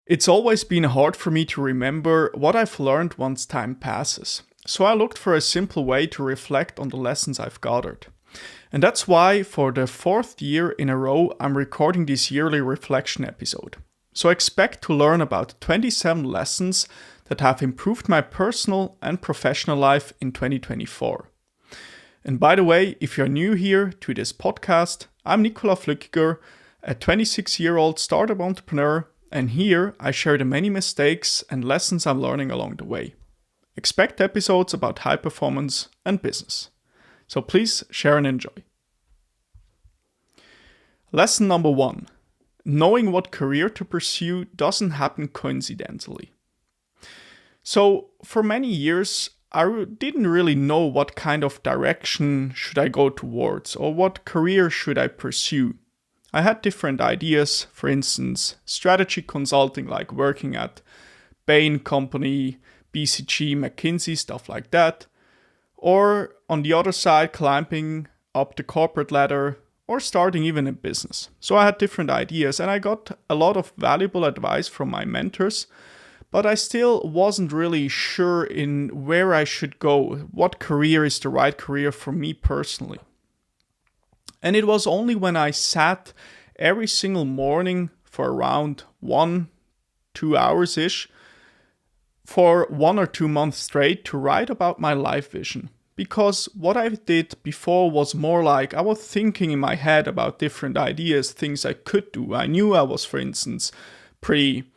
It's always been hard for me to remember what I've learned once time passes. So I looked for a simple way to reflect on the lessons I've gathered. And that's why for the fourth year in a row, I'm recording this yearly reflection episode. So expect to learn about 27 lessons that have improved my personal and professional life in 2024. And by the way, if you're new here to this podcast, I'm Nicola Flückiger, a 26-year-old startup entrepreneur, and here I share the many mistakes and lessons I'm learning along the way. Expect episodes about high performance and business. So please share and enjoy. Lesson number 1. Knowing what career to pursue doesn't happen coincidentally. So for many years, I didn't really know what kind of direction should I go towards or what career should I pursue. I had different ideas, for instance, strategy consulting like working at Bain Company, BCG, McKinsey, stuff like that. Or on the other side, climbing up the corporate ladder or starting even a business. So I had different ideas and I got a lot of valuable advice from my mentors, but I still wasn't really sure in where I should go, what career is the right career for me personally. And it was only when I sat every single morning for around 1-2 hours-ish for 1 or 2 months straight to write about my life vision. Because what I did before was more like I was thinking in my head about different ideas, things I could do. I knew I was, for instance, pretty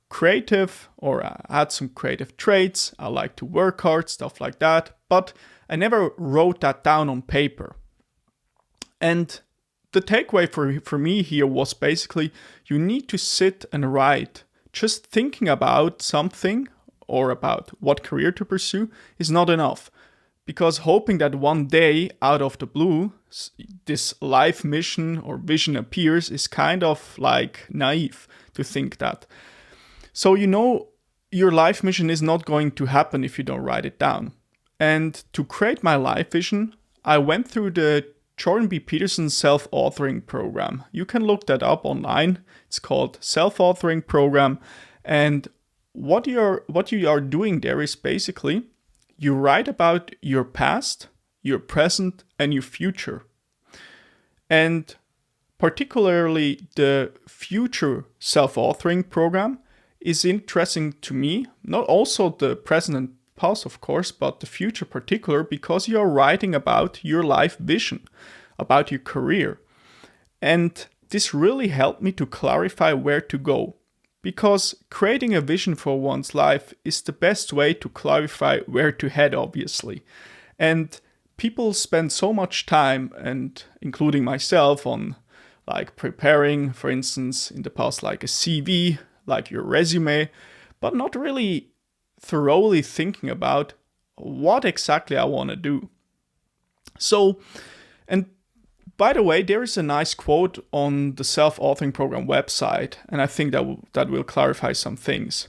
creative or I had some creative traits. I like to work hard, stuff like that. But I never wrote that down on paper. And the takeaway for me here was basically you need to sit and write. Just thinking about something or about what career to pursue is not enough. Because hoping that one day out of the blue, this life mission or vision appears is kind of like naive to think that. So you know your life mission is not going to happen if you don't write it down. And to create my life vision, I went through the Jordan B. Peterson self-authoring program. You can look that up online. It's called self-authoring program. And what you are doing there is basically you write about your past, your present, and your future. And particularly the future self-authoring program is interesting to me. Not also the present and past, of course, but the future particular, because you're writing about your life vision, about your career. And this really helped me to clarify where to go, because creating a vision for one's life is the best way to clarify where to head, obviously. And people spend so much time, and including myself, on like preparing, for instance, in the past, like a CV, like your resume, but not really thoroughly thinking about what exactly I want to do. So, and by the way, there is a nice quote on the self-authoring program website, and I think that will clarify some things.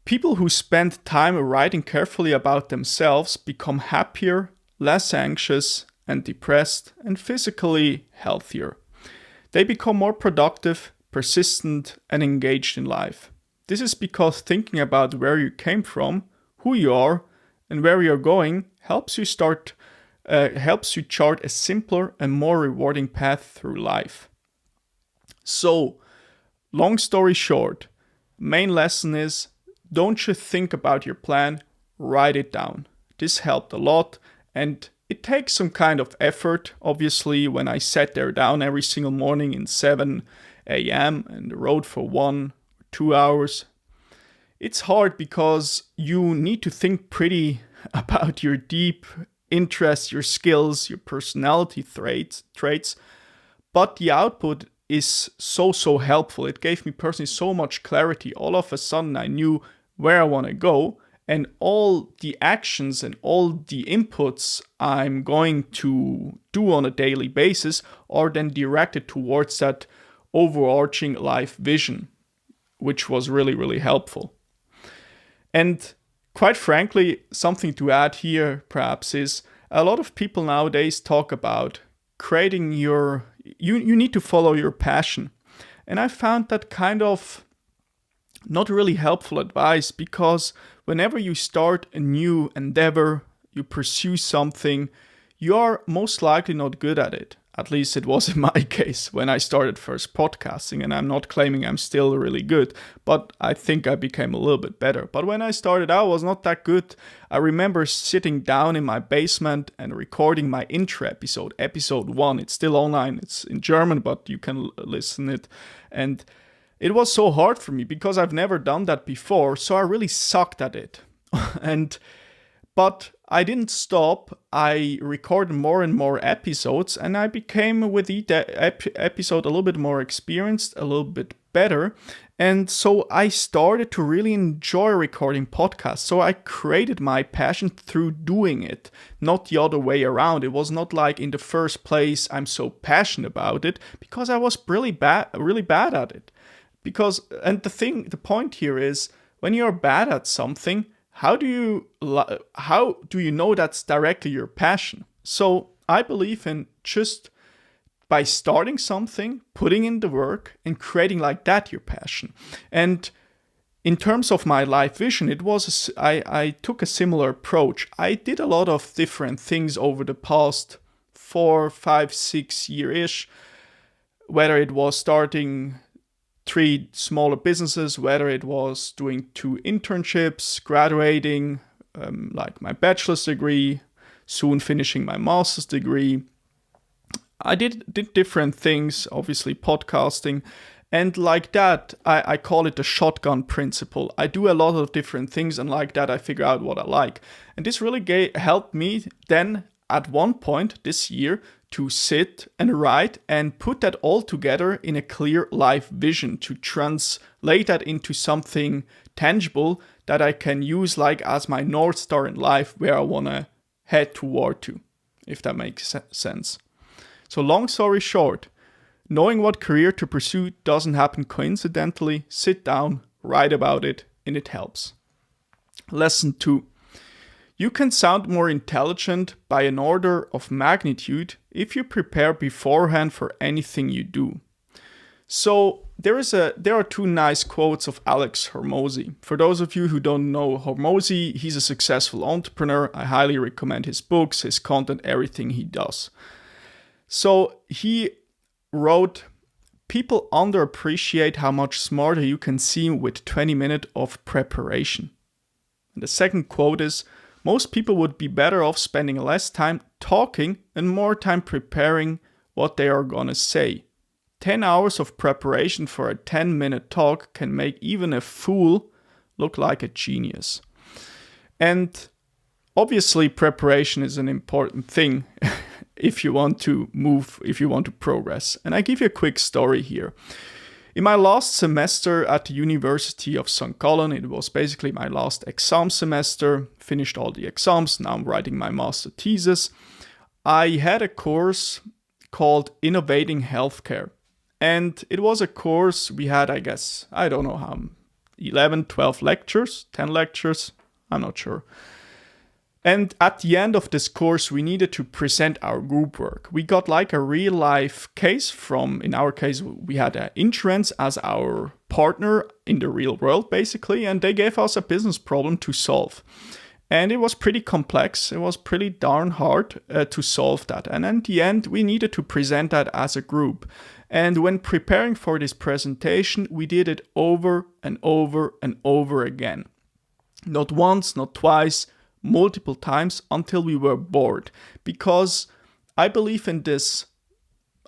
People who spend time writing carefully about themselves become happier, less anxious and depressed, and physically healthier. They become more productive, persistent, and engaged in life. This is because thinking about where you came from, who you are, and where you're going helps you chart a simpler and more rewarding path through life. So, long story short, main lesson is don't just think about your plan, write it down. This helped a lot, and it takes some kind of effort. Obviously, when I sat there down every single morning in 7 a.m. and wrote for 1 2 hours. It's hard because you need to think pretty about your deep interests, your skills, your personality traits, but the output is so helpful. It gave me personally so much clarity. All of a sudden I knew where I want to go, and all the actions and all the inputs I'm going to do on a daily basis are then directed towards that overarching life vision, which was really helpful. And quite frankly, something to add here perhaps is a lot of people nowadays talk about creating you need to follow your passion. And I found that kind of not really helpful advice, because whenever you start a new endeavor, you pursue something, you are most likely not good at it. At least it was in my case when I started first podcasting, and I'm not claiming I'm still really good, but I think I became a little bit better. But when I started out, I was not that good. I remember sitting down in my basement and recording my intro episode, episode 1. It's still online. It's in German, but you can listen it. And it was so hard for me because I've never done that before, so I really sucked at it. But I didn't stop. I recorded more and more episodes, and I became with each episode a little bit more experienced, a little bit better. And so I started to really enjoy recording podcasts. So I created my passion through doing it, not the other way around. It was not like in the first place I'm so passionate about it, because I was really bad at it. The point here is, when you're bad at something, how do you know that's directly your passion? So I believe in just by starting something, putting in the work, and creating like that your passion. And in terms of my life vision, I took a similar approach. I did a lot of different things over the past 4, 5, 6 year-ish, whether it was starting 3 smaller businesses, whether it was doing 2 internships, graduating, like my bachelor's degree, soon finishing my master's degree. I did different things, obviously podcasting, and like that, I call it the shotgun principle. I do a lot of different things, and like that, I figure out what I like. And this really helped me then at one point this year to sit and write and put that all together in a clear life vision, to translate that into something tangible that I can use like as my North Star in life, where I want to head toward to, if that makes sense. So long story short, knowing what career to pursue doesn't happen coincidentally. Sit down, write about it, and it helps. Lesson 2. You can sound more intelligent by an order of magnitude if you prepare beforehand for anything you do. So there are 2 nice quotes of Alex Hormozi. For those of you who don't know Hormozi, he's a successful entrepreneur. I highly recommend his books, his content, everything he does. So he wrote, "People underappreciate how much smarter you can seem with 20 minutes of preparation." And the second quote is, "Most people would be better off spending less time talking and more time preparing what they are gonna say. 10 hours of preparation for a 10-minute talk can make even a fool look like a genius." And obviously preparation is an important thing if you want to progress. And I give you a quick story here. In my last semester at the University of St. Gallen, it was basically my last exam semester, finished all the exams, now I'm writing my master thesis. I had a course called Innovating Healthcare. And it was a course we had, 11, 12 lectures, 10 lectures, I'm not sure. And at the end of this course, we needed to present our group work. We got like a real life case in our case, we had insurance as our partner in the real world, basically, and they gave us a business problem to solve. And it was pretty complex. It was pretty darn hard to solve that. And in the end, we needed to present that as a group. And when preparing for this presentation, we did it over and over and over again. Not once, not twice, multiple times, until we were bored. Because I believe in this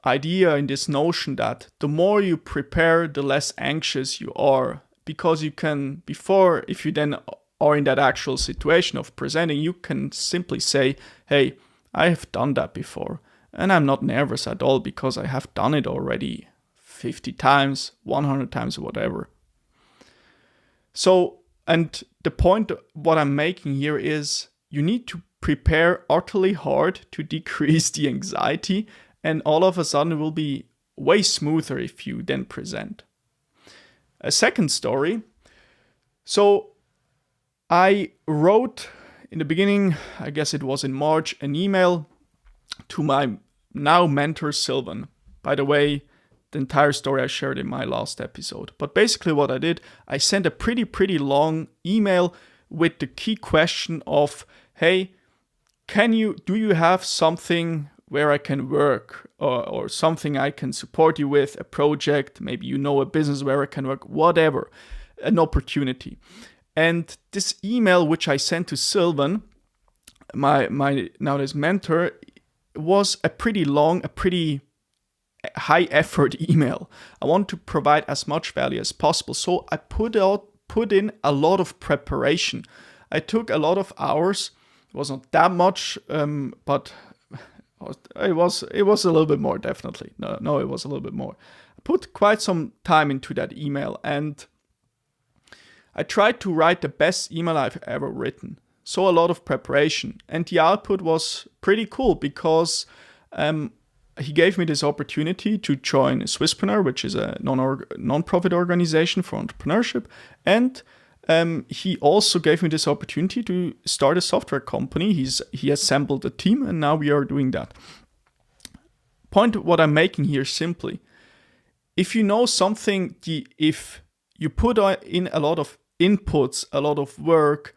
idea, in this notion that the more you prepare, the less anxious you are. Because if you then are in that actual situation of presenting, you can simply say, hey, I have done that before. And I'm not nervous at all because I have done it already 50 times, 100 times, whatever. So, and the point what I'm making here is you need to prepare utterly hard to decrease the anxiety, and all of a sudden it will be way smoother if you then present. A second story. So I wrote in the beginning, I guess it was in March, an email to my now mentor Sylvan. By the way, the entire story I shared in my last episode. But basically what I did, I sent a pretty long email with the key question of, hey, do you have something where I can work or something I can support you with, a project, maybe you know a business where I can work, whatever, an opportunity. And this email, which I sent to Sylvan, my nowadays mentor, was a pretty long, a pretty high effort email. I want to provide as much value as possible. So I put in a lot of preparation. I took a lot of hours. It was not that much, but it was a little bit more, definitely. No, it was a little bit more. I put quite some time into that email, and I tried to write the best email I've ever written. So a lot of preparation. And the output was pretty cool because he gave me this opportunity to join Swisspreneur, which is a non-profit organization for entrepreneurship. And he also gave me this opportunity to start a software company. He assembled a team, and now we are doing that. Point what I'm making here simply. If you know something, if you put in a lot of inputs, a lot of work,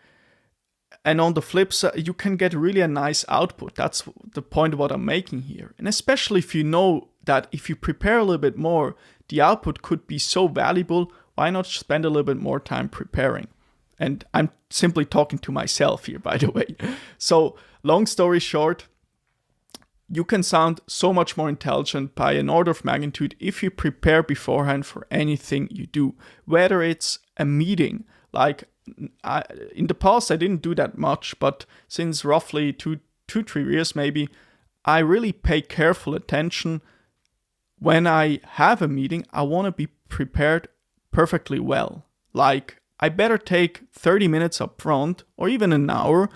and on the flip side, you can get really a nice output. That's the point what I'm making here. And especially if you know that if you prepare a little bit more, the output could be so valuable, why not spend a little bit more time preparing? And I'm simply talking to myself here, by the way. So long story short, you can sound so much more intelligent by an order of magnitude if you prepare beforehand for anything you do. Whether it's a meeting, like in the past I didn't do that much, but since roughly 2-3 years maybe, I really pay careful attention. When I have a meeting, I want to be prepared perfectly well. Like, I better take 30 minutes up front or even an hour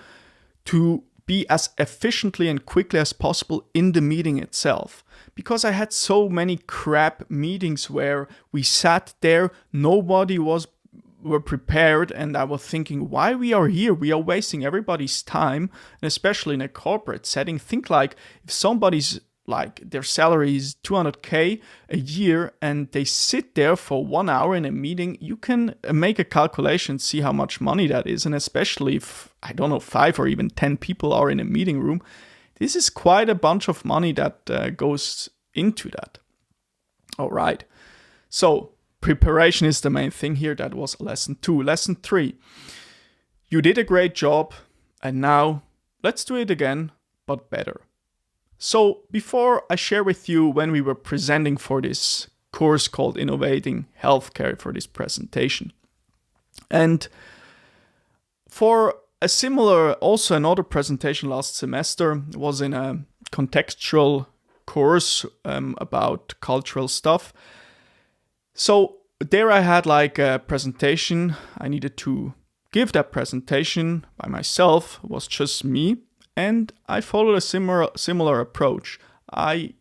to be as efficiently and quickly as possible in the meeting itself. Because I had so many crap meetings where we sat there, nobody were prepared, and I was thinking, why we are here? We are wasting everybody's time, and especially in a corporate setting. Think like if somebody's like their salary is 200K a year and they sit there for 1 hour in a meeting, you can make a calculation, see how much money that is. And especially if, 5 or even 10 people are in a meeting room, this is quite a bunch of money that goes into that. All right. So preparation is the main thing here. That was lesson 2. Lesson 3. You did a great job, and now let's do it again, but better. So before I share with you when we were presenting for this course called Innovating Healthcare for this presentation. And for a similar, also another presentation last semester was in a contextual course about cultural stuff. So there I had like a presentation. I needed to give that presentation by myself. It was just me. And I followed a similar approach. I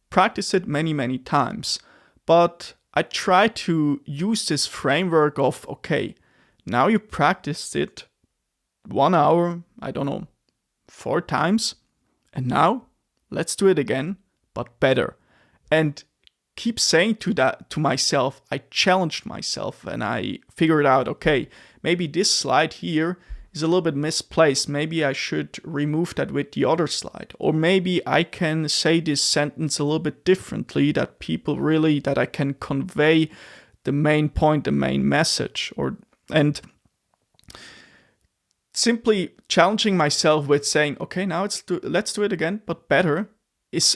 practiced it many times, but I tried to use this framework of, okay, now you practiced it 1 hour, 4 times, and now let's do it again, but better. And keep saying to myself, I challenged myself and I figured out, okay, maybe this slide here is a little bit misplaced. Maybe I should remove that with the other slide. Or maybe I can say this sentence a little bit differently that I can convey the main point, the main message. And simply challenging myself with saying, okay, now let's do it again, but better,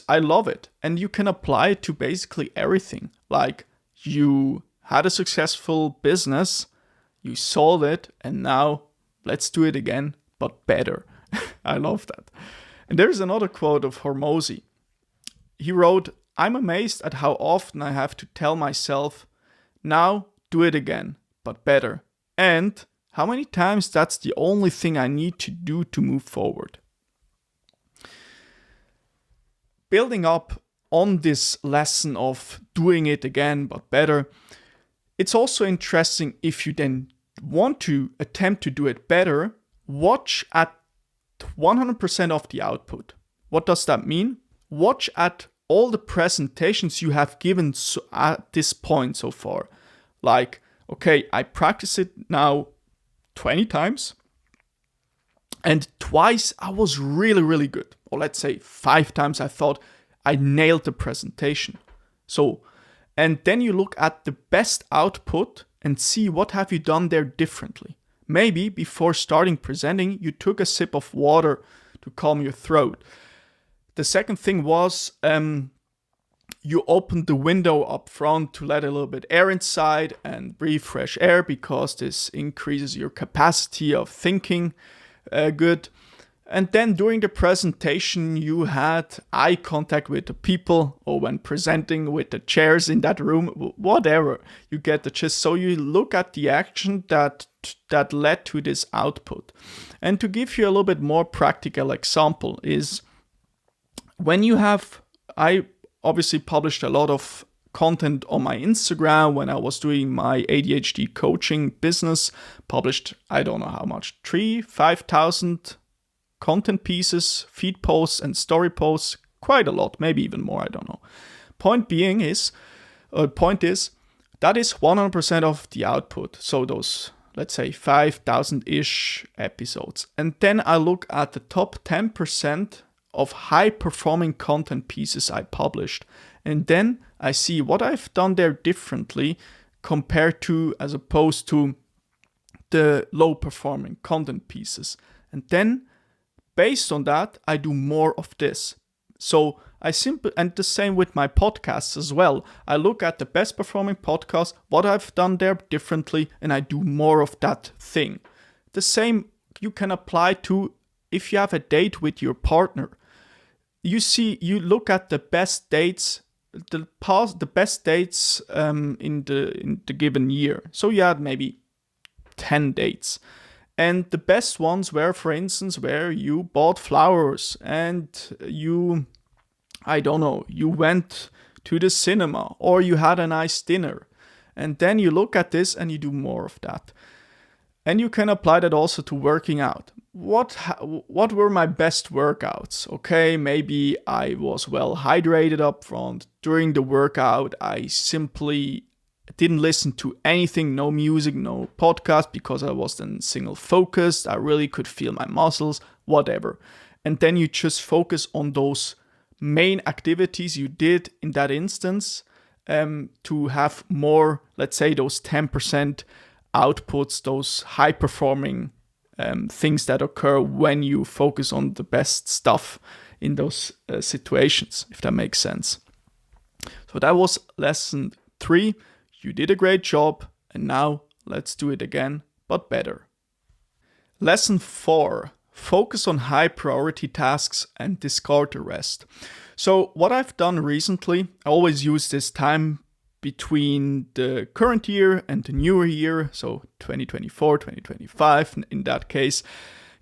I love it. And you can apply it to basically everything. Like, you had a successful business, you sold it, and now let's do it again, but better. I love that. And there's another quote of Hormozi. He wrote, I'm amazed at how often I have to tell myself, now do it again, but better. And how many times that's the only thing I need to do to move forward. Building up on this lesson of doing it again, but better, it's also interesting if you then want to attempt to do it better, watch at 100% of the output. What does that mean? Watch at all the presentations you have given at this point so far. Like, okay, I practice it now 20 times, and twice I was really, really good. Or let's say 5 times I thought I nailed the presentation. So, and then you look at the best output and see what have you done there differently. Maybe before starting presenting, you took a sip of water to calm your throat. The second thing was you opened the window up front to let a little bit air inside and breathe fresh air, because this increases your capacity of thinking good. And then during the presentation, you had eye contact with the people, or when presenting with the chairs in that room, whatever, you get the gist. So you look at the action that led to this output. And to give you a little bit more practical example is when you have, I obviously published a lot of content on my Instagram when I was doing my ADHD coaching business, published, I don't know how much, 5,000 content pieces, feed posts and story posts, quite a lot, maybe even more, I don't know. Point is, that is 100% of the output. So those, let's say 5,000-ish episodes. And then I look at the top 10% of high performing content pieces I published. And then I see what I've done there differently compared to, as opposed to the low performing content pieces. And then based on that, I do more of this. So and the same with my podcasts as well. I look at the best performing podcast, what I've done there differently, and I do more of that thing. The same you can apply to if you have a date with your partner. You look at the best dates, the best dates in the given year. So you had maybe 10 dates. And the best ones were, for instance, where you bought flowers and you went to the cinema or you had a nice dinner. And then you look at this and you do more of that. And you can apply that also to working out. What were my best workouts? Okay, maybe I was well hydrated up front. During the workout, I simply didn't listen to anything, no music, no podcast, because I was then single focused. I really could feel my muscles, whatever. And then you just focus on those main activities you did in that instance to have more, let's say, those 10% outputs, those high performing things that occur when you focus on the best stuff in those situations, if that makes sense. So that was lesson 3. You did a great job, and now let's do it again, but better. Lesson 4. Focus on high priority tasks and discard the rest. So what I've done recently, I always use this time between the current year and the newer year, so 2024, 2025 in that case,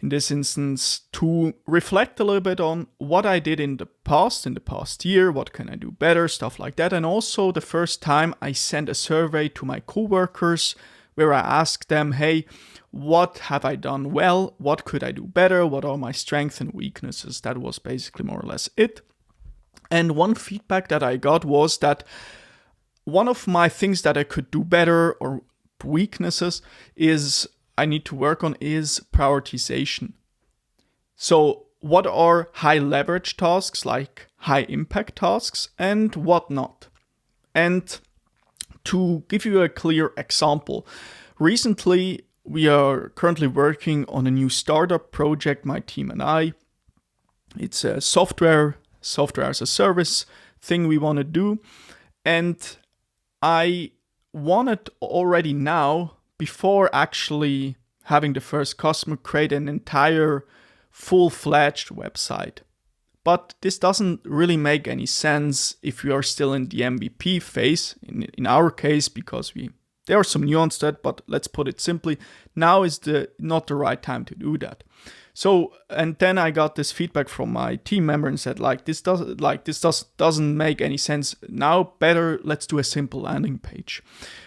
in this instance, to reflect a little bit on what I did in the past year, what can I do better, stuff like that. And also the first time I sent a survey to my coworkers where I asked them, hey, what have I done well? What could I do better? What are my strengths and weaknesses? That was basically more or less it. And one feedback that I got was that one of my things that I could do better, or weaknesses, is I need to work on is prioritization. So what are high leverage tasks, like high impact tasks, and what not? And to give you a clear example, recently we are currently working on a new startup project, my team and I. It's a software as a service thing we want to do. And I wanted already now, before actually having the first customer, create an entire full-fledged website. But this doesn't really make any sense if you are still in the MVP phase, in our case, because there are some nuance to that, but let's put it simply, now is not the right time to do that. So, and then I got this feedback from my team member and said, this doesn't make any sense. Now, better, let's do a simple landing page.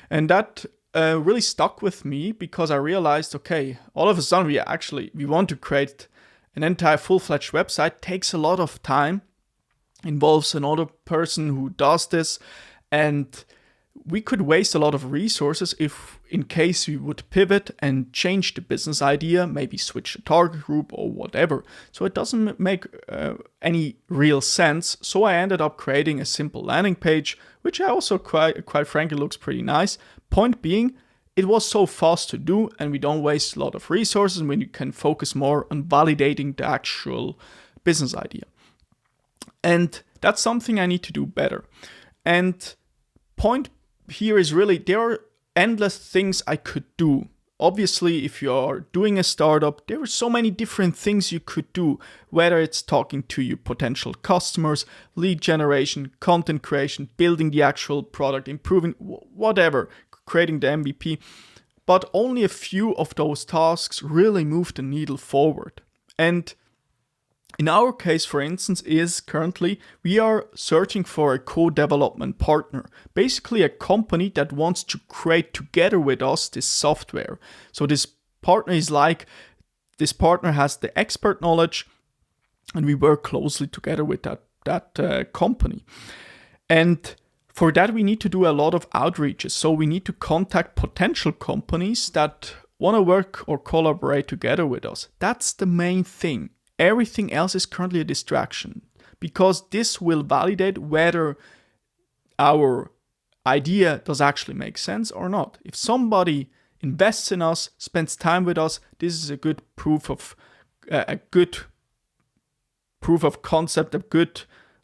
And that really stuck with me, because I realized, okay, all of a sudden we want to create an entire full-fledged website. Takes a lot of time, involves another person who does this, and we could waste a lot of resources if, in case we would pivot and change the business idea, maybe switch the target group or whatever. So it doesn't make any real sense. So I ended up creating a simple landing page, which I also quite frankly looks pretty nice. Point being, it was so fast to do, and we don't waste a lot of resources when you can focus more on validating the actual business idea. And that's something I need to do better. And point here is really, there are endless things I could do. Obviously, if you are doing a startup, there are so many different things you could do, whether it's talking to your potential customers, lead generation, content creation, building the actual product, improving, whatever, creating the MVP. But only a few of those tasks really move the needle forward. And in our case, for instance, is currently we are searching for a co-development partner, basically a company that wants to create together with us this software. So this partner has the expert knowledge, and we work closely together with that company. And for that, we need to do a lot of outreaches. So we need to contact potential companies that want to work or collaborate together with us. That's the main thing. Everything else is currently a distraction, because this will validate whether our idea does actually make sense or not. If somebody invests in us, spends time with us, this is a good proof of concept, a good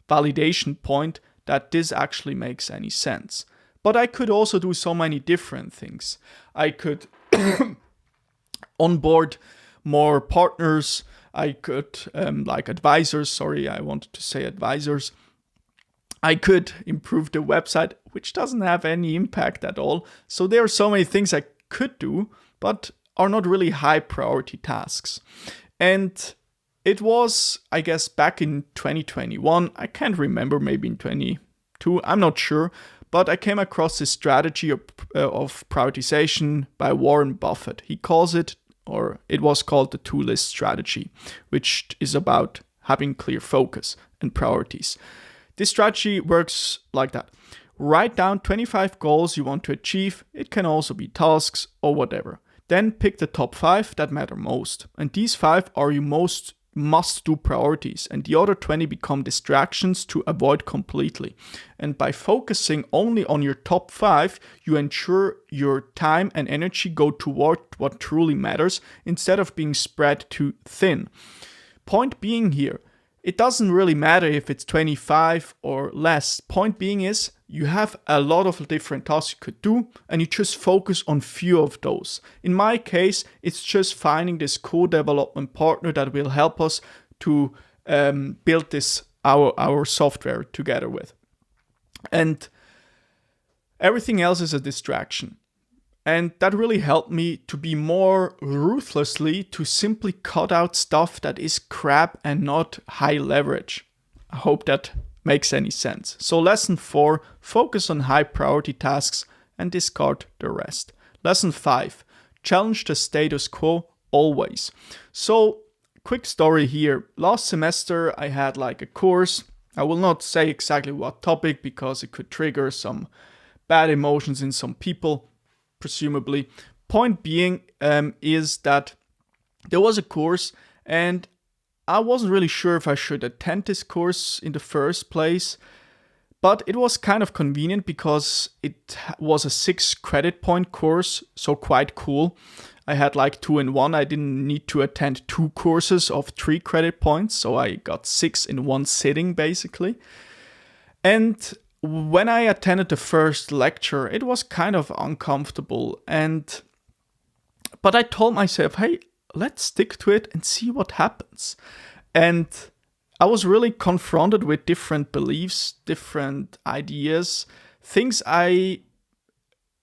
validation point that this actually makes any sense. But I could also do so many different things. I could onboard more partners. I could, advisors, I wanted to say advisors. I could improve the website, which doesn't have any impact at all. So there are so many things I could do, but are not really high priority tasks. And it was, I guess, back in 2021, I can't remember, maybe in 22, I'm not sure, but I came across this strategy of prioritization by Warren Buffett. He calls it, or it was called the two-list strategy, which is about having clear focus and priorities. This strategy works like that. Write down 25 goals you want to achieve. It can also be tasks or whatever. Then pick the top 5 that matter most. And these 5 are your most must-do priorities, and the other 20 become distractions to avoid completely. And by focusing only on your top 5, you ensure your time and energy go toward what truly matters instead of being spread too thin. Point being here, it doesn't really matter if it's 25 or less. Point being is, you have a lot of different tasks you could do, and you just focus on few of those. In my case, it's just finding this co-development partner that will help us to build this our software together with. And everything else is a distraction. And that really helped me to be more ruthlessly to simply cut out stuff that is crap and not high leverage. I hope that makes any sense. So lesson 4, focus on high priority tasks and discard the rest. Lesson 5, challenge the status quo always. So quick story here. Last semester I had a course. I will not say exactly what topic because it could trigger some bad emotions in some people, presumably. Point being is that there was a course, and I wasn't really sure if I should attend this course in the first place, but it was kind of convenient because it was a 6 credit point course, so quite cool. I had 2 in 1. I didn't need to attend 2 courses of 3 credit points, so I got 6 in one sitting basically. And when I attended the first lecture, it was kind of uncomfortable, but I told myself, hey, let's stick to it and see what happens. And I was really confronted with different beliefs, different ideas, things I,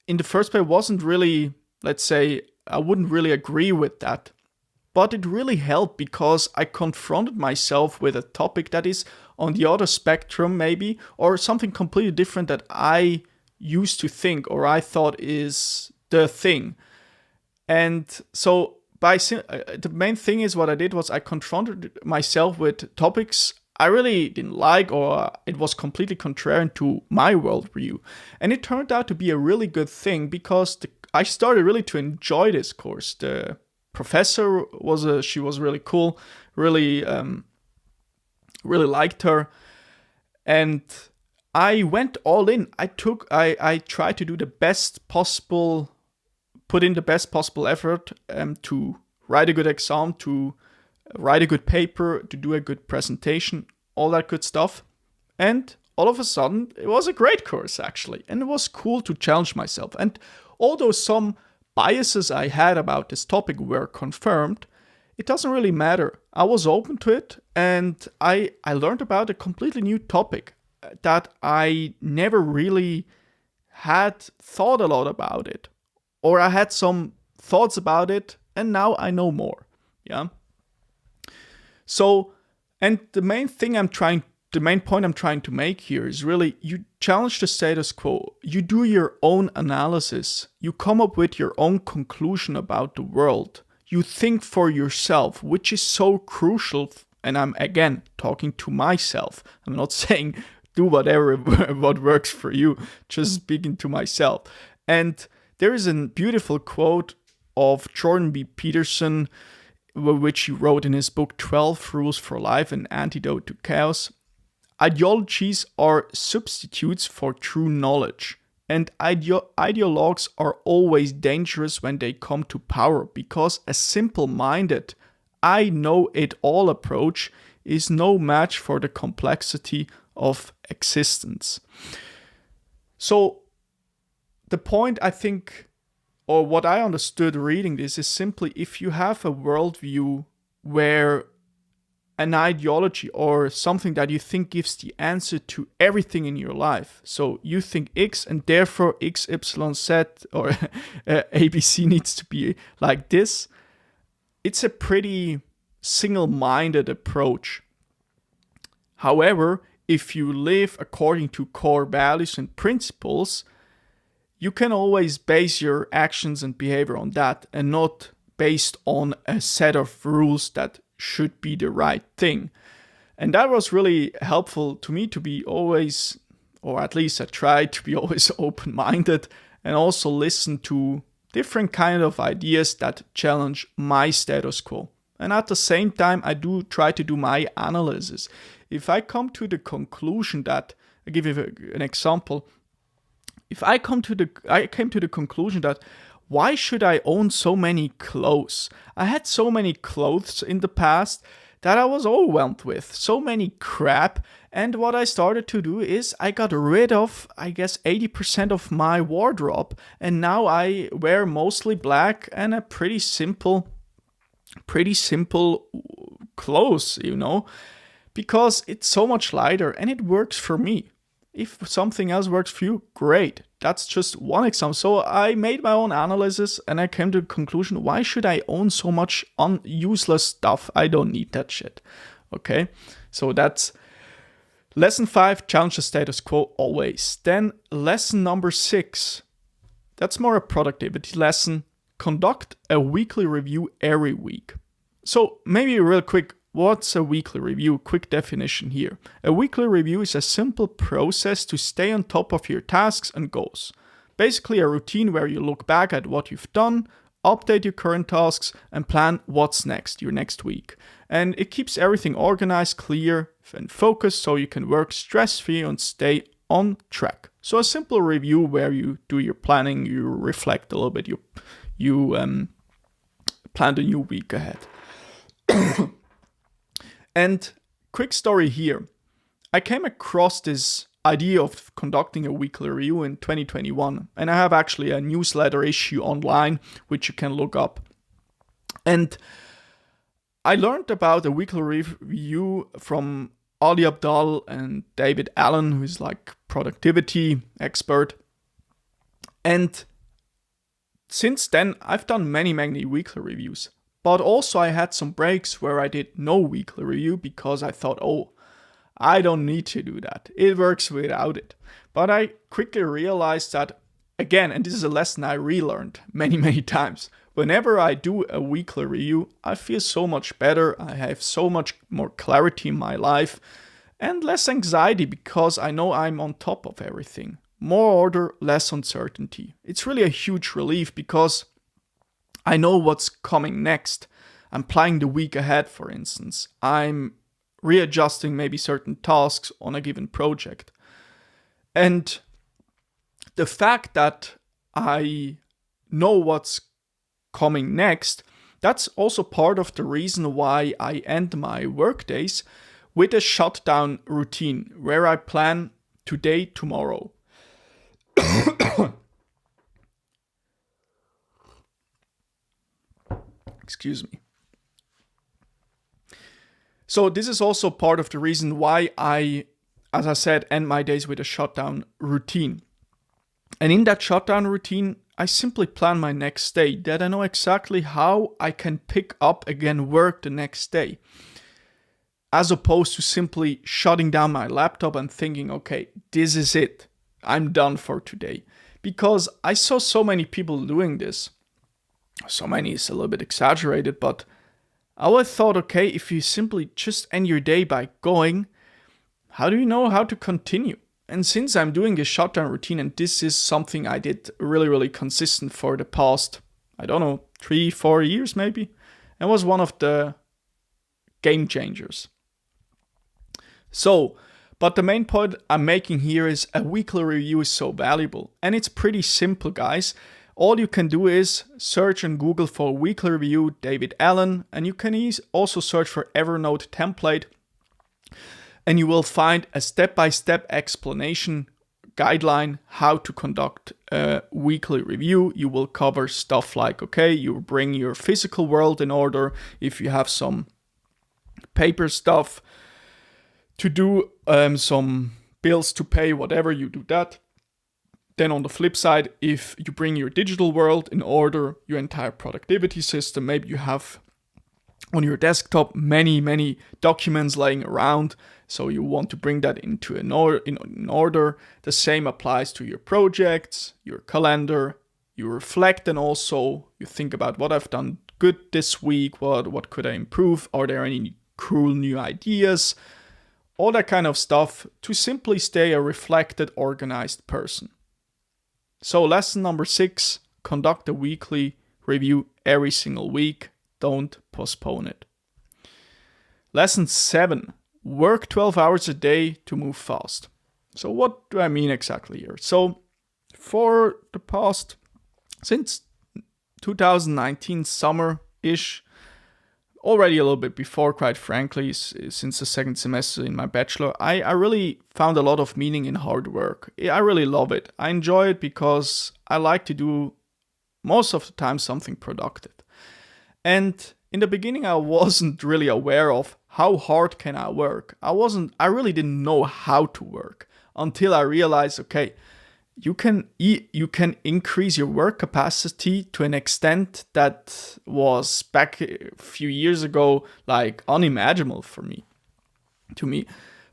in the first place, wasn't really, I wouldn't really agree with that. But it really helped because I confronted myself with a topic that is on the other spectrum maybe, or something completely different that I used to think or I thought is the thing. And so the main thing is what I did was I confronted myself with topics I really didn't like, or it was completely contrary to my worldview. And it turned out to be a really good thing because I started really to enjoy this course. The professor she was really cool, really liked her, and I went all in. I tried to do the best possible, put in the best possible effort to write a good exam, to write a good paper, to do a good presentation, all that good stuff. And all of a sudden, it was a great course actually, and it was cool to challenge myself. And although some biases I had about this topic were confirmed, it doesn't really matter. I was open to it, and I learned about a completely new topic that I never really had thought a lot about it. Or I had some thoughts about it, and now I know more. Yeah. So, and the main point I'm trying to make here is really, you challenge the status quo. You do your own analysis. You come up with your own conclusion about the world. You think for yourself, which is so crucial. And I'm again talking to myself. I'm not saying do whatever what works for you, just speaking to myself. And there is a beautiful quote of Jordan B. Peterson, which he wrote in his book 12 Rules for Life, An Antidote to Chaos. Ideologies are substitutes for true knowledge, and ideologues are always dangerous when they come to power, because a simple-minded, I know it all approach is no match for the complexity of existence. So the point, I think, or what I understood reading this, is simply, if you have a worldview where an ideology or something that you think gives the answer to everything in your life, so you think X and therefore X, Y, Z or ABC needs to be like this, it's a pretty single-minded approach. However, if you live according to core values and principles, you can always base your actions and behavior on that, and not based on a set of rules that should be the right thing. And that was really helpful to me to be always, or at least I tried to be always open-minded, and also listen to different kind of ideas that challenge my status quo. And at the same time, I do try to do my analysis. If I come to the conclusion that, I'll give you an example. If I came to the conclusion that, why should I own so many clothes? I had so many clothes in the past that I was overwhelmed with, so many crap. And what I started to do is I got rid of, I guess, 80% of my wardrobe. And now I wear mostly black and a pretty simple clothes, because it's so much lighter and it works for me. If something else works for you, great. That's just one example. So I made my own analysis and I came to the conclusion, why should I own so much useless stuff? I don't need that shit. Okay, so that's lesson 5, challenge the status quo always. Then lesson number 6, that's more a productivity lesson. Conduct a weekly review every week. So maybe real quick, what's a weekly review? Quick definition here. A weekly review is a simple process to stay on top of your tasks and goals. Basically a routine where you look back at what you've done, update your current tasks, and plan what's next, your next week. And it keeps everything organized, clear, and focused so you can work stress-free and stay on track. So a simple review where you do your planning, you reflect a little bit, you plan the new week ahead. And quick story here. I came across this idea of conducting a weekly review in 2021. And I have actually a newsletter issue online, which you can look up. And I learned about a weekly review from Ali Abdaal and David Allen, who is like productivity expert. And since then, I've done many weekly reviews. But also I had some breaks where I did no weekly review because I thought, I don't need to do that. It works without it. But I quickly realized that, again, and this is a lesson I relearned many times, whenever I do a weekly review, I feel so much better. I have so much more clarity in my life and less anxiety because I know I'm on top of everything. More order, less uncertainty. It's really a huge relief because I know what's coming next. I'm planning the week ahead, for instance. I'm readjusting maybe certain tasks on a given project. And the fact that I know what's coming next, that's also part of the reason why I end my workdays with a shutdown routine where I plan today, tomorrow. Excuse me. So this is also part of the reason why I, as I said, end my days with a shutdown routine. And in that shutdown routine, I simply plan my next day, that I know exactly how I can pick up again work the next day. As opposed to simply shutting down my laptop and thinking, okay, this is it. I'm done for today. Because I saw so many people doing this. So many is a little bit exaggerated, but I always thought, okay, if you simply just end your day by going, how do you know how to continue? And since I'm doing a shutdown routine, and this is something I did really, really consistent for the past, 3-4 years maybe, it was one of the game changers. So, but the main point I'm making here is a weekly review is so valuable. And it's pretty simple, guys. All you can do is search on Google for weekly review David Allen, and you can also search for Evernote template, and you will find a step-by-step explanation guideline how to conduct a weekly review. You will cover stuff like, okay, you bring your physical world in order. If you have some paper stuff to do, some bills to pay, whatever, you do that. Then on the flip side, if you bring your digital world in order, your entire productivity system, maybe you have on your desktop many documents laying around, so you want to bring that into in order. The same applies to your projects, your calendar. You reflect, and also you think about what I've done good this week, what could I improve, are there any cool new ideas, all that kind of stuff, to simply stay a reflected, organized person. So lesson number 6, conduct a weekly review every single week. Don't postpone it. Lesson 7, work 12 hours a day to move fast. So what do I mean exactly here? So for the past, since 2019 summer-ish, already a little bit before, quite frankly, since the second semester in my bachelor, I really found a lot of meaning in hard work. I really love it. I enjoy it because I like to do most of the time something productive. And in the beginning, I wasn't really aware of how hard can I work. I really didn't know how to work until I realized, okay, you can increase your work capacity to an extent that was back a few years ago like unimaginable to me.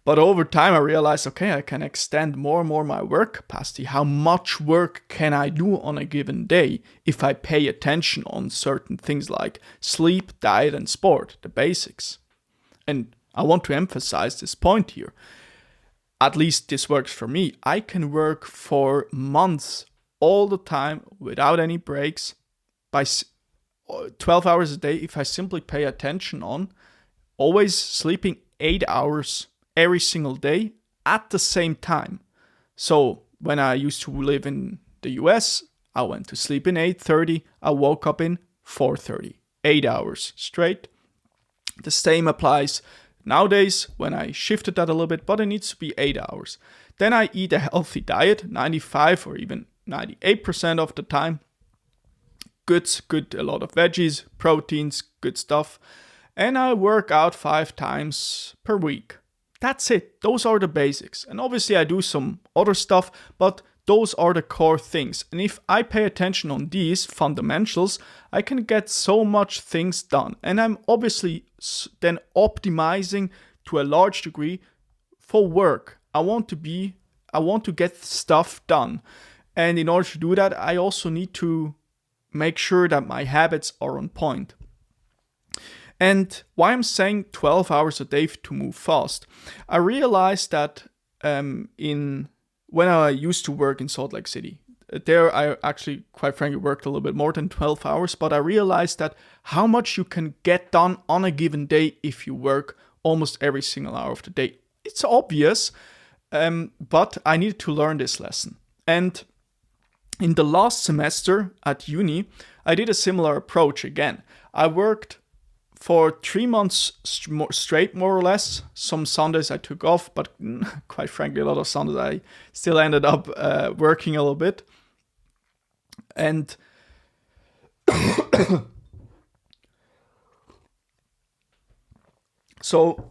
But over time I realized, okay, I can extend more and more my work capacity. How much work can I do on a given day if I pay attention on certain things like sleep, diet, and sport, the basics. And I want to emphasize this point here. At least this works for me. I can work for months all the time without any breaks by 12 hours a day if I simply pay attention on always sleeping 8 hours every single day at the same time. So when I used to live in the US, I went to sleep in 8:30, I woke up in 4:30, 8 hours straight. The same applies nowadays when I shifted that a little bit, but it needs to be 8 hours. Then I eat a healthy diet, 95 or even 98% of the time. Good, a lot of veggies, proteins, good stuff. And I work out 5 times per week. That's it. Those are the basics. And obviously I do some other stuff, but those are the core things. And if I pay attention on these fundamentals, I can get so much things done. And I'm obviously then optimizing to a large degree for work. I want to get stuff done. And in order to do that, I also need to make sure that my habits are on point. And why I'm saying 12 hours a day to move fast, I realized that when I used to work in Salt Lake City, there I actually, quite frankly, worked a little bit more than 12 hours, but I realized that how much you can get done on a given day if you work almost every single hour of the day. It's obvious, but I needed to learn this lesson. And in the last semester at uni, I did a similar approach again. I worked for 3 months straight, more or less. Some Sundays I took off, but quite frankly, a lot of Sundays I still ended up working a little bit. And so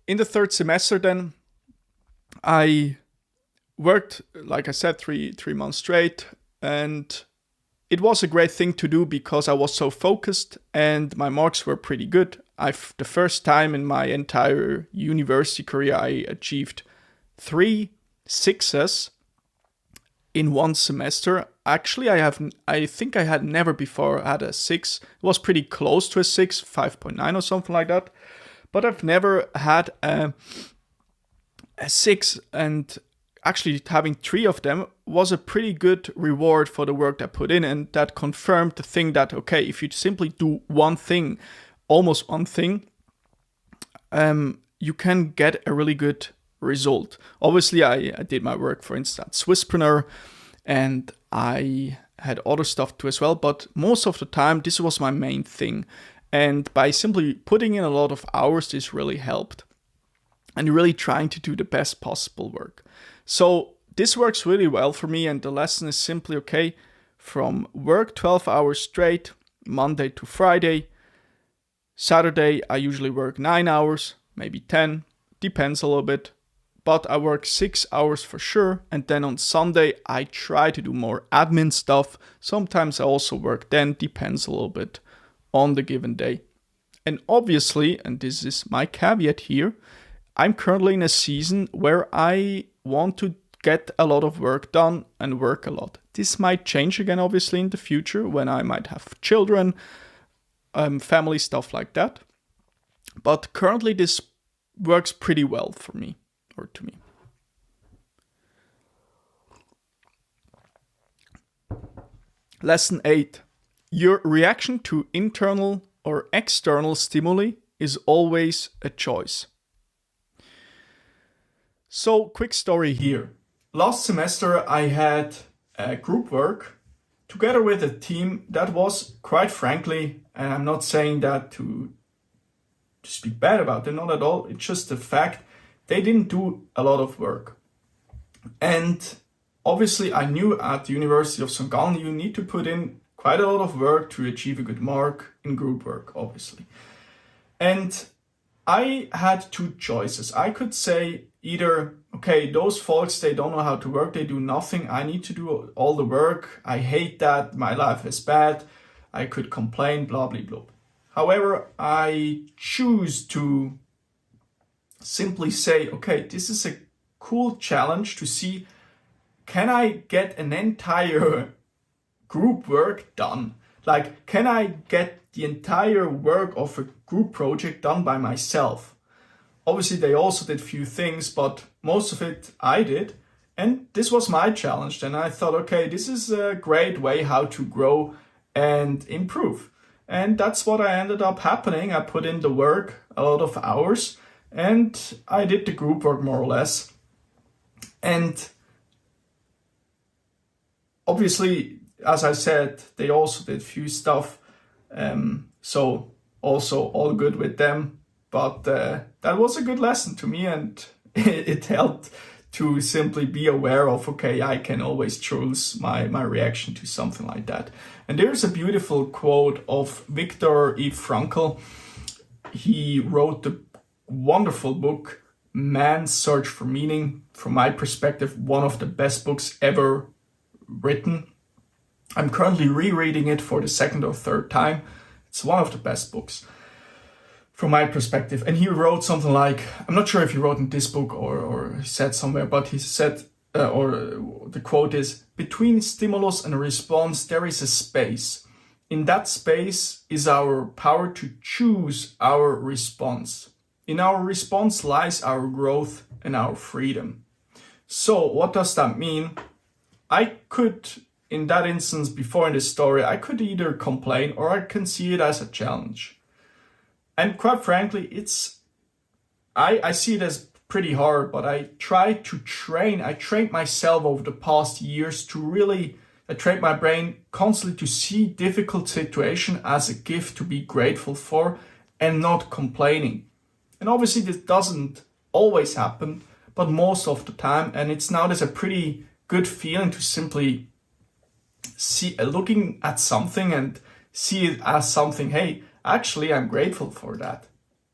in the third semester then, I worked, like I said, three months straight, and it was a great thing to do because I was so focused and my marks were pretty good. The first time in my entire university career, I achieved 3 6s in one semester. Actually, I think I had never before had a 6. It was pretty close to a 6, 5.9 or something like that. But I've never had a 6, and actually having 3 of them was a pretty good reward for the work I put in, and that confirmed the thing that, okay, if you simply do one thing, almost one thing, you can get a really good result. Obviously, I did my work, for instance, at Swisspreneur, and I had other stuff too as well, but most of the time, this was my main thing. And by simply putting in a lot of hours, this really helped. And really trying to do the best possible work. So this works really well for me, and the lesson is simply, okay, from work 12 hours straight, Monday to Friday. Saturday, I usually work 9 hours, maybe 10, depends a little bit. But I work 6 hours for sure, and then on Sunday, I try to do more admin stuff. Sometimes I also work then, depends a little bit on the given day. And obviously, and this is my caveat here, I'm currently in a season where I want to get a lot of work done and work a lot. This might change again, obviously, in the future when I might have children, family, stuff like that. But currently this works pretty well for me, or to me. Lesson 8. Your reaction to internal or external stimuli is always a choice. So, quick story here. Last semester I had group work together with a team that was, quite frankly, and I'm not saying that to speak bad about them, not at all, it's just the fact they didn't do a lot of work. And obviously I knew at the University of St. Gallen you need to put in quite a lot of work to achieve a good mark in group work, obviously. And I had 2 choices. I could say either, okay, those folks, they don't know how to work, they do nothing, I need to do all the work, I hate that, my life is bad, I could complain, blah, blah, blah. However, I choose to simply say, okay, this is a cool challenge to see, can I get an entire group work done? Like, can I get the entire work of a group project done by myself? Obviously, they also did few things, but most of it I did. And this was my challenge. And I thought, okay, this is a great way how to grow and improve. And that's what I ended up happening. I put in the work, a lot of hours, and I did the group work more or less. And obviously, as I said, they also did few stuff. So also all good with them. But that was a good lesson to me, and it helped to simply be aware of, okay, I can always choose my reaction to something like that. And there's a beautiful quote of Viktor E. Frankl. He wrote the wonderful book, Man's Search for Meaning. From my perspective, one of the best books ever written. I'm currently rereading it for the 2nd or 3rd time. It's one of the best books from my perspective. And he wrote something like, I'm not sure if he wrote in this book or said somewhere, but he said, or the quote is, between stimulus and response, there is a space. In that space is our power to choose our response. In our response lies our growth and our freedom. So what does that mean? I could, in that instance, before in this story, I could either complain or I can see it as a challenge. And quite frankly, I see it as pretty hard, but I trained myself over the past years to really, I trained my brain constantly to see difficult situation as a gift to be grateful for and not complaining. And obviously this doesn't always happen, but most of the time. And it's now there's a pretty good feeling to simply see, looking at something and see it as something, hey, actually I'm grateful for that.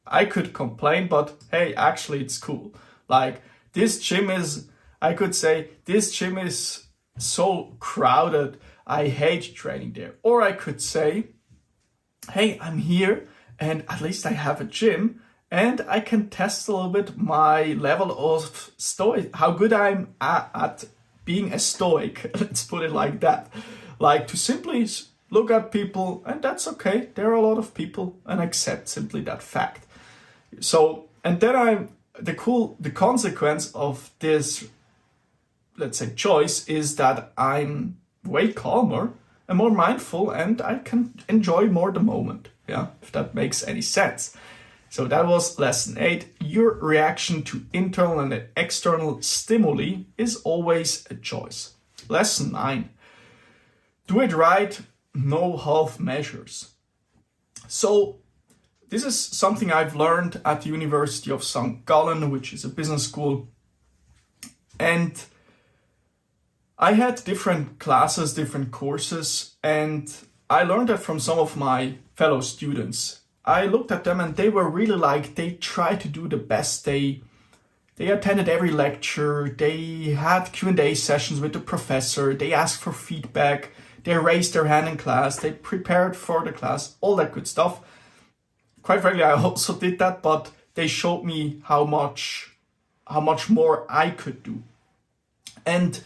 I could complain, but hey, actually it's cool. Like this gym is, I could say, this gym is so crowded, I hate training there. Or I could say, hey, I'm here and at least I have a gym and I can test a little bit my level of stoic, how good I'm at being a stoic. Let's put it like that. Like to simply look at people, and that's okay. There are a lot of people, and accept simply that fact. So, and then the consequence of this, let's say, choice is that I'm way calmer and more mindful, and I can enjoy more the moment. Yeah, if that makes any sense. So that was lesson 8. Your reaction to internal and external stimuli is always a choice. Lesson 9. Do it right, no half measures. So this is something I've learned at the University of St. Gallen, which is a business school. And I had different classes, different courses, and I learned that from some of my fellow students. I looked at them and they were really like, they tried to do the best. They attended every lecture. They had Q&A sessions with the professor. They asked for feedback. They raised their hand in class. They prepared for the class, all that good stuff. Quite frankly, I also did that, but they showed me how much more I could do. And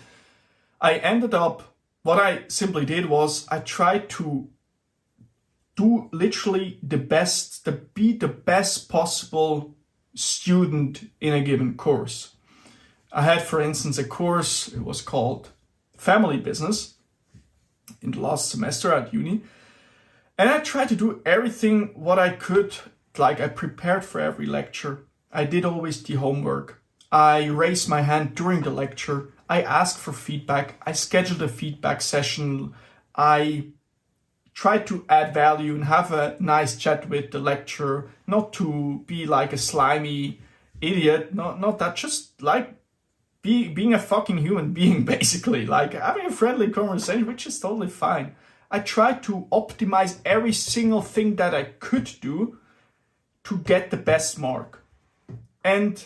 I ended up, what I simply did was I tried to do literally the best, be the best possible student in a given course. I had, for instance, a course, it was called Family Business in the last semester at uni. And I tried to do everything what I could. Like I prepared for every lecture. I did always the homework. I raised my hand during the lecture. I asked for feedback. I scheduled a feedback session. I tried to add value and have a nice chat with the lecturer, not to be like a slimy idiot, not that, just like being a fucking human being, basically, like having a friendly conversation, which is totally fine. I tried to optimize every single thing that I could do to get the best mark. And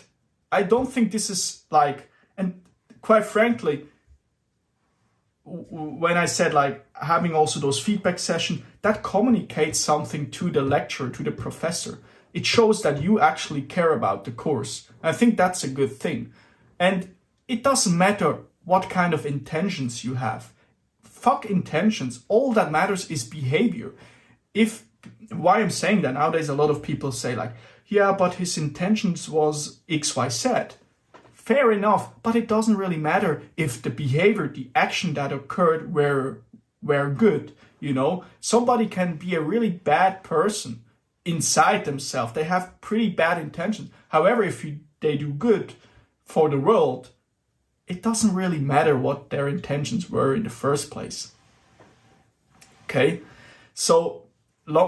I don't think this is like, and quite frankly, when I said like having also those feedback sessions, that communicates something to the lecturer, to the professor. It shows that you actually care about the course. I think that's a good thing. And it doesn't matter what kind of intentions you have. Fuck intentions. All that matters is behavior. Why I'm saying that, nowadays a lot of people say like, yeah, but his intentions was XYZ. Fair enough, but it doesn't really matter if the behavior, the action that occurred were good, you know? Somebody can be a really bad person inside themselves. They have pretty bad intentions. However, if they do good for the world, it doesn't really matter what their intentions were in the first place. Okay? So,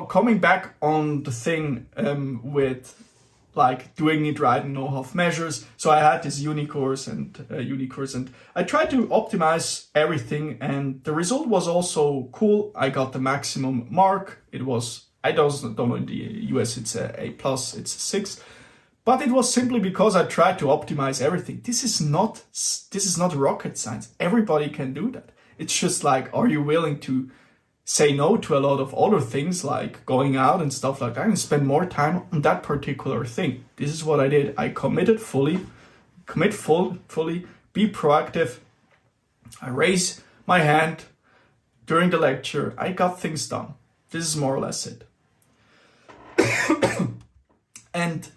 coming back on the thing with like doing it right and no half measures. So I had this uni course and I tried to optimize everything, and the result was also cool. I got the maximum mark. It was, I don't know, in the US it's a A+, it's a 6. But it was simply because I tried to optimize everything. This is not rocket science. Everybody can do that. It's just like, are you willing to say no to a lot of other things like going out and stuff like that and spend more time on that particular thing? This is what I did. I committed fully, be proactive, I raise my hand during the lecture, I got things done. This is more or less it. And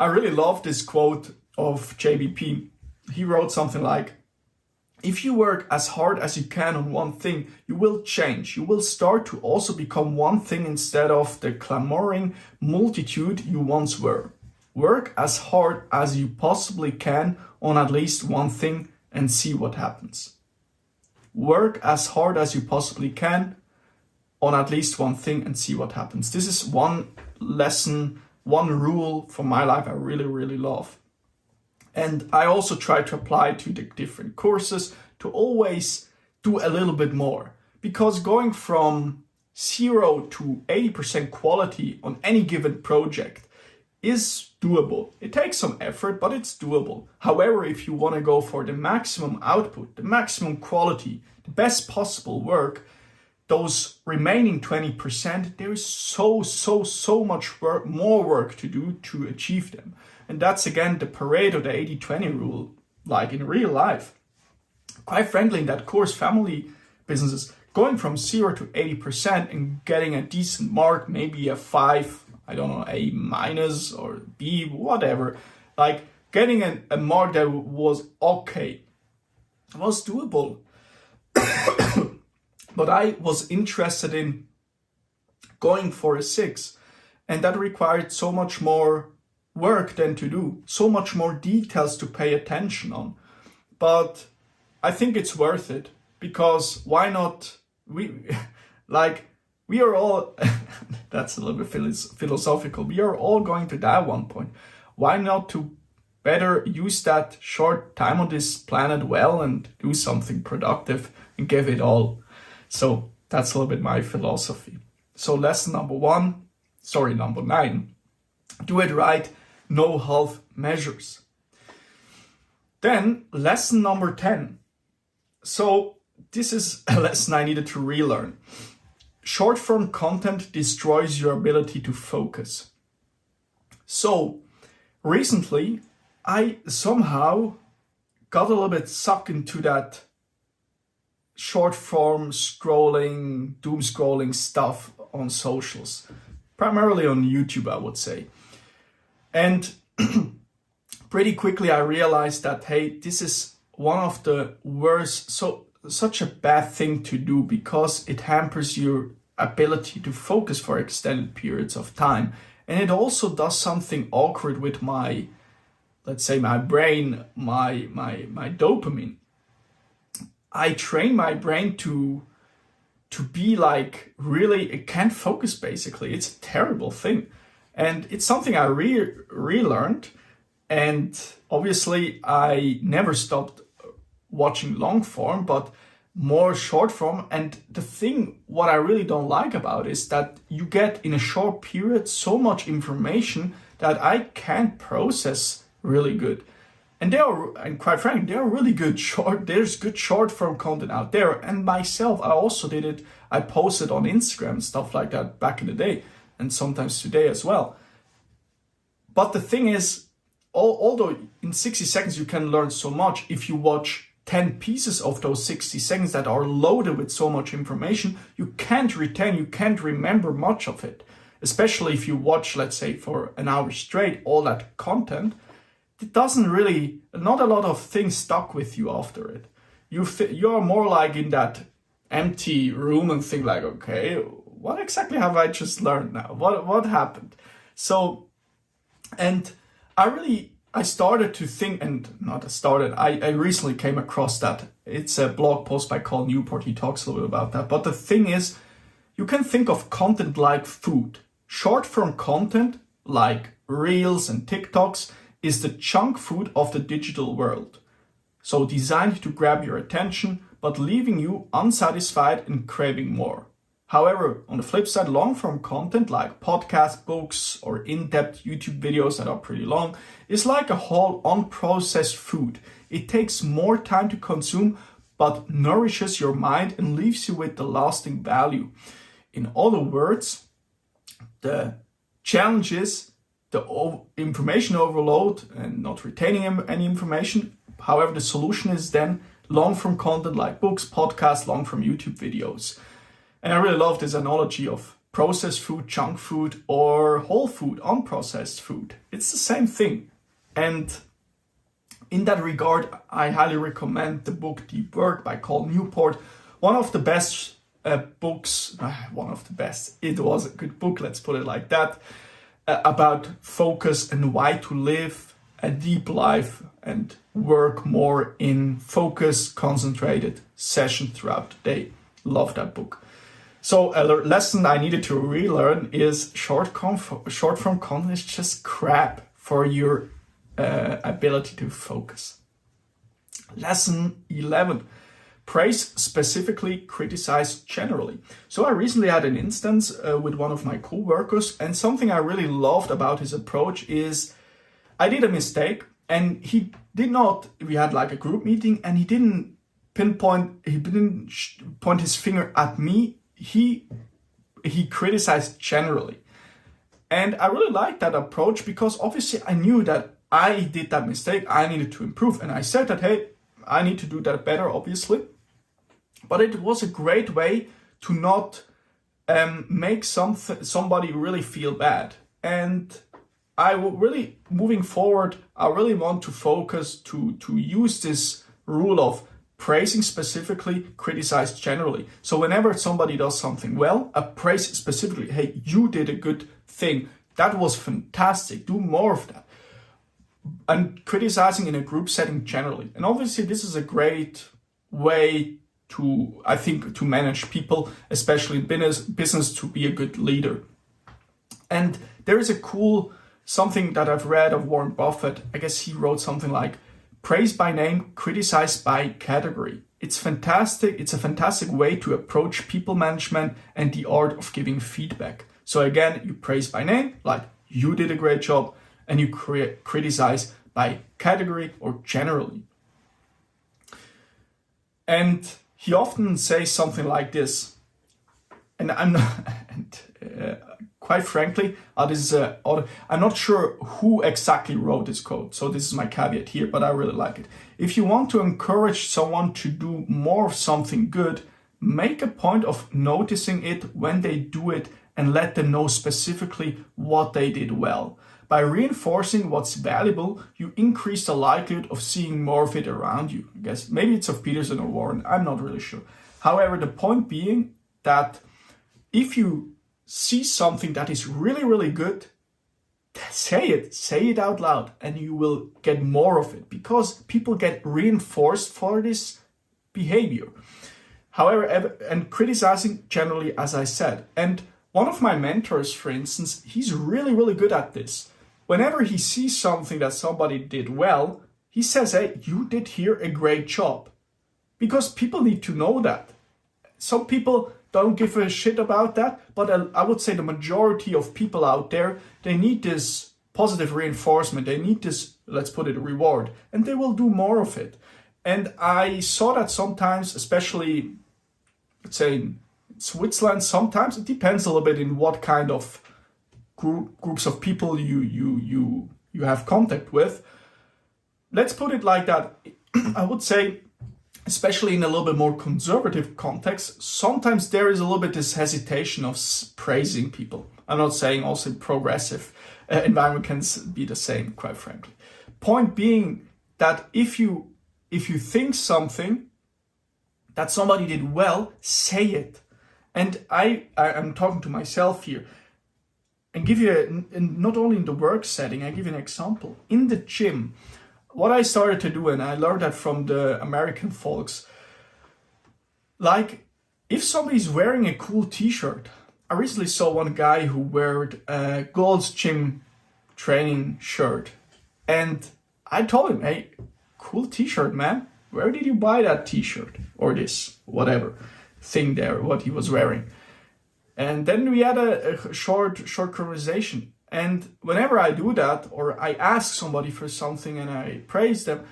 I really love this quote of JBP. He wrote something like, if you work as hard as you can on one thing, you will change. You will start to also become one thing instead of the clamoring multitude you once were. Work as hard as you possibly can on at least one thing and see what happens. Work as hard as you possibly can on at least one thing and see what happens. This is one lesson, one rule for my life I really, really love. And I also try to apply to the different courses to always do a little bit more. Because going from 0 to 80% quality on any given project is doable. It takes some effort, but it's doable. However, if you want to go for the maximum output, the maximum quality, the best possible work, those remaining 20%, there is so much work, more work to do to achieve them. And that's again the Pareto, the 80-20 rule, like in real life. Quite frankly, in that course, family businesses, going from 0 to 80% and getting a decent mark, maybe a 5, I don't know, A minus or B, whatever, like getting a mark that was okay, was doable. But I was interested in going for a 6, and that required so much more work than to do, so much more details to pay attention on. But I think it's worth it, because why not? We are all, that's a little bit philosophical, we are all going to die at one point. Why not to better use that short time on this planet well and do something productive and give it all? So that's a little bit my philosophy. So lesson number 9, do it right, no half measures. Then lesson number 10. So this is a lesson I needed to relearn. Short form content destroys your ability to focus. So recently I somehow got a little bit sucked into that short form scrolling, doom scrolling stuff on socials, primarily on YouTube, I would say. And pretty quickly I realized that, hey, this is one of the worst, such a bad thing to do, because it hampers your ability to focus for extended periods of time. And it also does something awkward with my, let's say, my brain, my dopamine. I train my brain to be like, really, it can't focus basically. It's a terrible thing. And it's something I relearned. And obviously I never stopped watching long form, but more short form. And the thing, what I really don't like about it is that you get in a short period so much information that I can't process really good. And quite frankly, there are really good there's good short form content out there. And myself, I also did it. I posted on Instagram, stuff like that back in the day, and sometimes today as well. But the thing is, although in 60 seconds you can learn so much, if you watch 10 pieces of those 60 seconds that are loaded with so much information, you can't retain, you can't remember much of it. Especially if you watch, let's say, for an hour straight, all that content. It doesn't really, not a lot of things stuck with you after it. You're more like in that empty room and think like, okay, what exactly have I just learned now? What happened? So, and I started to think, I recently came across that. It's a blog post by Carl Newport. He talks a little bit about that. But the thing is, you can think of content like food. Short form content like Reels and TikToks is the junk food of the digital world. So designed to grab your attention, but leaving you unsatisfied and craving more. However, on the flip side, long form content like podcasts, books, or in-depth YouTube videos that are pretty long is like a whole unprocessed food. It takes more time to consume, but nourishes your mind and leaves you with the lasting value. In other words, the challenge is the information overload and not retaining any information. However, the solution is then long-form content like books, podcasts, long-form YouTube videos. And I really love this analogy of processed food, junk food, or whole food, unprocessed food. It's the same thing. And in that regard, I highly recommend the book Deep Work by Cal Newport. One of the best books, one of the best, it was a good book, let's put it like that, about focus and why to live a deep life and work more in focused, concentrated session throughout the day. Love that book. So a lesson I needed to relearn is short form content is just crap for your ability to focus. Lesson 11, praise specifically, criticize generally. So I recently had an instance with one of my co-workers, and something I really loved about his approach is I did a mistake and we had like a group meeting and he didn't point his finger at me. He criticized generally. And I really liked that approach because obviously I knew that I did that mistake. I needed to improve. And I said that, hey, I need to do that better, obviously. But it was a great way to not make somebody really feel bad. And I will really, moving forward, I really want to focus to use this rule of praising specifically, criticize generally. So whenever somebody does something well, I praise specifically, hey, you did a good thing. That was fantastic. Do more of that. And criticizing in a group setting generally. And obviously this is a great way to, I think, to manage people, especially in business, to be a good leader. And there is a cool something that I've read of Warren Buffett. I guess he wrote something like, praise by name, criticize by category. It's fantastic. It's a fantastic way to approach people management and the art of giving feedback. So again, you praise by name, like you did a great job, and you criticize by category or generally. And he often says something like this. And I'm not, quite frankly, I'm not sure who exactly wrote this quote. So this is my caveat here, but I really like it. If you want to encourage someone to do more of something good, make a point of noticing it when they do it and let them know specifically what they did well. By reinforcing what's valuable, you increase the likelihood of seeing more of it around you. I guess maybe it's of Peterson or Warren, I'm not really sure. However, the point being that if you see something that is really, really good, say it out loud, and you will get more of it because people get reinforced for this behavior. However, and criticizing generally, as I said, and one of my mentors, for instance, he's really, really good at this. Whenever he sees something that somebody did well, he says, hey, you did here a great job. Because people need to know that. Some people don't give a shit about that, but I would say the majority of people out there, they need this positive reinforcement. They need this, let's put it, reward, and they will do more of it. And I saw that sometimes, especially, let's say in Switzerland, sometimes it depends a little bit in what kind of groups of people you have contact with. Let's put it like that. I would say, especially in a little bit more conservative context, sometimes there is a little bit this hesitation of praising people. I'm not saying also progressive environment can be the same, quite frankly. Point being that if you think something that somebody did well, say it. And I'm talking to myself here and give you, not only in the work setting, I give you an example. In the gym, what I started to do, and I learned that from the American folks, like if somebody's wearing a cool t-shirt, I recently saw one guy who wore a Gold's Gym training shirt, and I told him, hey, cool t-shirt, man. Where did you buy that t-shirt or this, whatever thing there, what he was wearing? And then we had a short conversation. And whenever I do that, or I ask somebody for something and I praise them,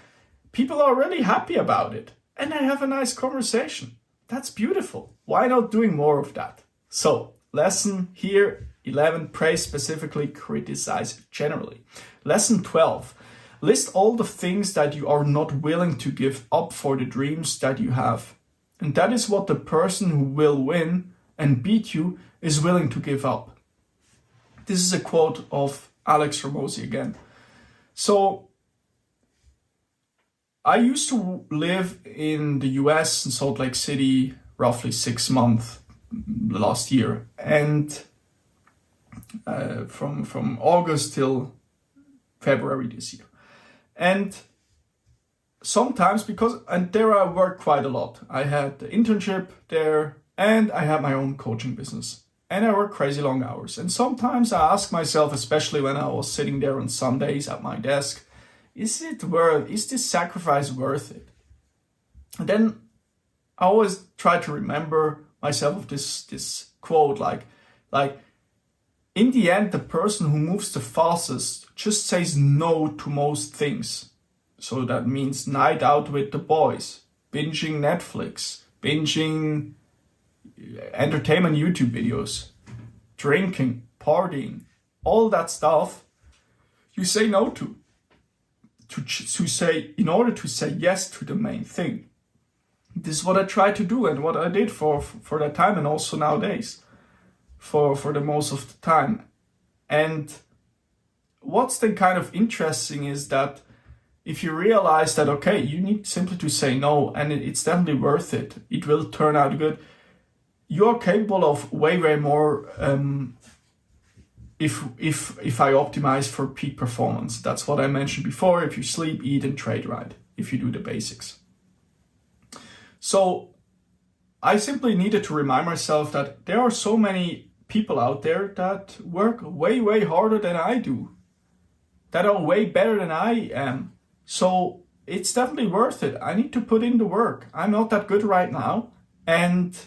people are really happy about it. And I have a nice conversation. That's beautiful. Why not doing more of that? So, lesson here, 11, praise specifically, criticize generally. Lesson 12, List all the things that you are not willing to give up for the dreams that you have. And that is what the person who will win and beat you is willing to give up. This is a quote of Alex Hormozi again. So I used to live in the US in Salt Lake City roughly 6 months last year, and from August till February this year. And sometimes and there I worked quite a lot. I had the internship there and I had my own coaching business. And I worked crazy long hours. And sometimes I ask myself, especially when I was sitting there on Sundays at my desk, is this sacrifice worth it? And then I always try to remember myself of this quote, like in the end, the person who moves the fastest just says no to most things. So that means night out with the boys, binging Netflix, binging entertainment YouTube videos, drinking, partying, all that stuff you say no to say, in order to say yes to the main thing. This is what I try to do and what I did for that time, and also nowadays for the most of the time. And what's then kind of interesting is that if you realize that, okay, you need simply to say no, and it's definitely worth it, it will turn out good, you're capable of way more if I optimize for peak performance. That's what I mentioned before. If you sleep, eat, and trade right, if you do the basics. So I simply needed to remind myself that there are so many people out there that work way harder than I do, that are way better than I am. So it's definitely worth it. I need to put in the work. I'm not that good right now, and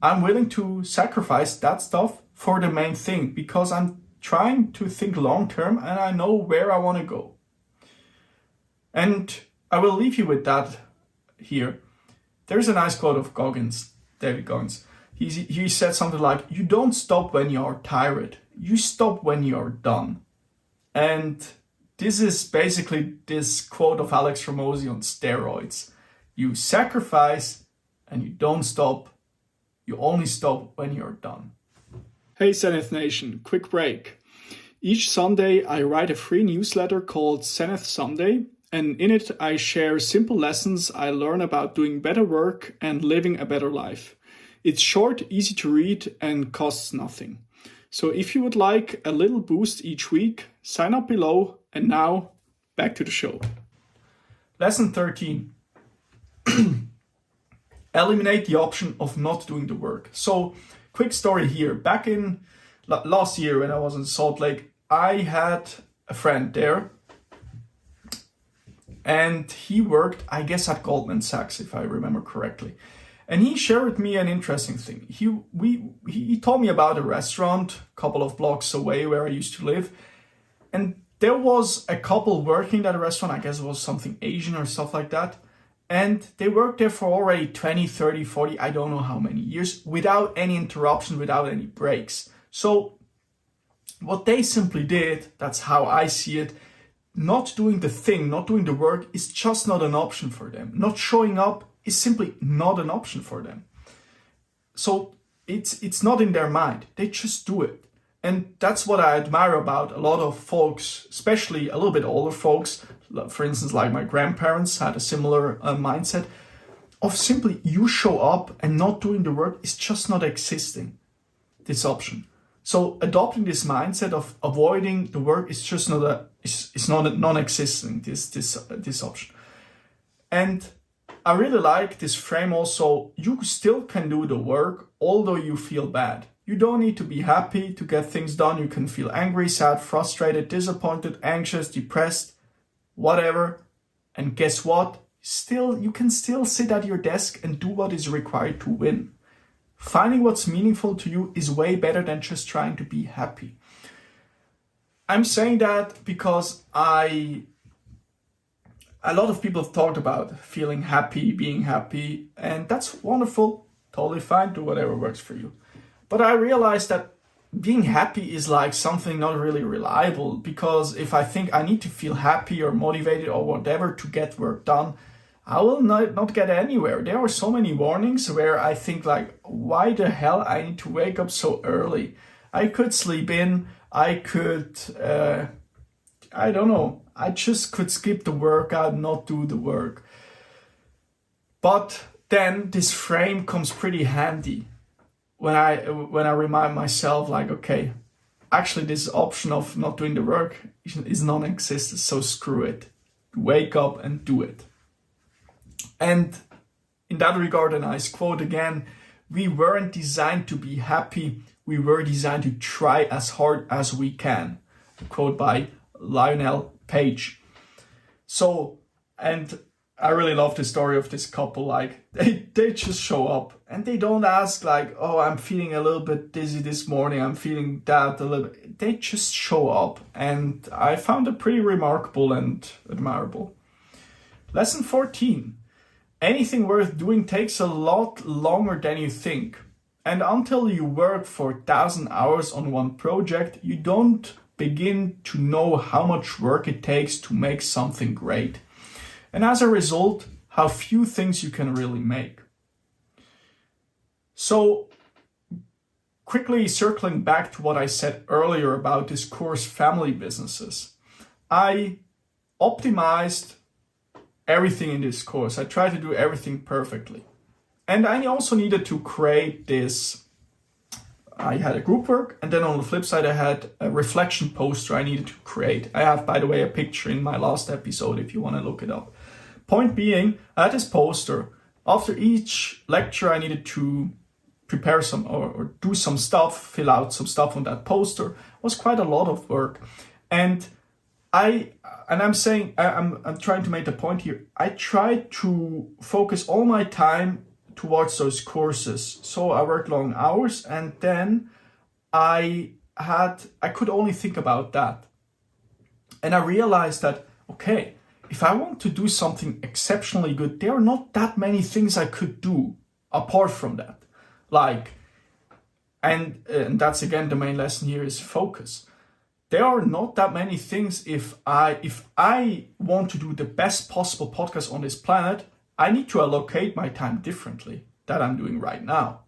I'm willing to sacrifice that stuff for the main thing, because I'm trying to think long term and I know where I want to go. And I will leave you with that here. There's a nice quote of David Goggins. He said something like, you don't stop when you are tired, you stop when you are done. And this is basically this quote of Alex Hormozi on steroids. You sacrifice and you don't stop. You only stop when you're done. Hey Zenith Nation, quick break. Each Sunday I write a free newsletter called Zenith Sunday, and in it I share simple lessons I learn about doing better work and living a better life. It's short, easy to read, and costs nothing. So if you would like a little boost each week, sign up below. And now, back to the show. Lesson 13. Eliminate the option of not doing the work. So, quick story here. Back in last year when I was in Salt Lake, I had a friend there. And he worked, I guess, at Goldman Sachs, if I remember correctly. And he shared with me an interesting thing. He told me about a restaurant a couple of blocks away where I used to live. And there was a couple working at a restaurant, I guess it was something Asian or stuff like that. And they worked there for already 20, 30, 40, I don't know how many years, without any interruption, without any breaks. So what they simply did, that's how I see it, not doing the thing, not doing the work is just not an option for them. Not showing up is simply not an option for them. So it's not in their mind. They just do it. And that's what I admire about a lot of folks, especially a little bit older folks. For instance, like my grandparents had a similar mindset of simply you show up and not doing the work is just not existing, this option. So adopting this mindset of avoiding the work is just not non-existing, this option. And I really like this frame also. You still can do the work, although you feel bad. You don't need to be happy to get things done. You can feel angry, sad, frustrated, disappointed, anxious, depressed, whatever. And guess what? You can still sit at your desk and do what is required to win. Finding what's meaningful to you is way better than just trying to be happy. I'm saying that because a lot of people have talked about feeling happy, being happy, and that's wonderful, totally fine, do whatever works for you. But I realized that being happy is like something not really reliable, because if I think I need to feel happy or motivated or whatever to get work done, I will not get anywhere. There are so many mornings where I think like, why the hell I need to wake up so early? I could sleep in, I could, I don't know, I just could skip the workout, not do the work. But then this frame comes pretty handy when I remind myself like, okay, actually this option of not doing the work is non-existent, so screw it. Wake up and do it. And in that regard, a nice quote again, we weren't designed to be happy, we were designed to try as hard as we can. A quote by Lionel Page. So, and I really love the story of this couple. Like they just show up and they don't ask like, oh, I'm feeling a little bit dizzy this morning, I'm feeling that a little bit. They just show up, and I found it pretty remarkable and admirable. Lesson 14. Anything worth doing takes a lot longer than you think. And until you work for 1,000 hours on one project, you don't begin to know how much work it takes to make something great. And as a result, how few things you can really make. So, quickly circling back to what I said earlier about this course family businesses, I optimized everything in this course. I tried to do everything perfectly. And I also needed to create this. I had a group work, and then on the flip side, I had a reflection poster I needed to create. I have, by the way, a picture in my last episode if you want to look it up. Point being, I had this poster. After each lecture, I needed to prepare some or do some stuff, fill out some stuff on that poster. It was quite a lot of work. And I'm trying to make the point here. I tried to focus all my time towards those courses. So I worked long hours, and then I could only think about that. And I realized that, okay, if I want to do something exceptionally good, there are not that many things I could do apart from that. And that's again the main lesson here is focus. There are not that many things. If I want to do the best possible podcast on this planet, I need to allocate my time differently than I'm doing right now.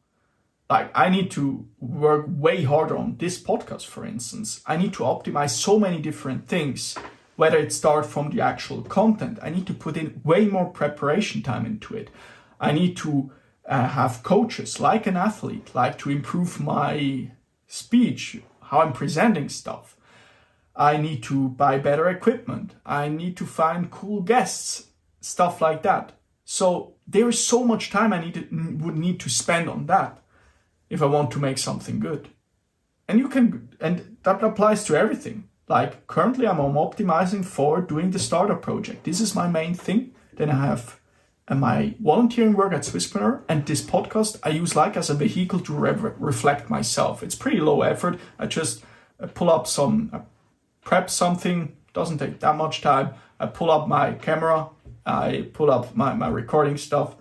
Like, I need to work way harder on this podcast, for instance. I need to optimize so many different things, whether it starts from the actual content. I need to put in way more preparation time into it. I need to have coaches like an athlete, like to improve my speech, how I'm presenting stuff. I need to buy better equipment. I need to find cool guests, stuff like that. So there is so much time I would need to spend on that if I want to make something good. And that applies to everything. Like currently I'm optimizing for doing the startup project. This is my main thing. Then I have my volunteering work at Swisspreneur, and this podcast I use like as a vehicle to reflect myself. It's pretty low effort. I just prep something, doesn't take that much time. I pull up my camera, I pull up my recording stuff,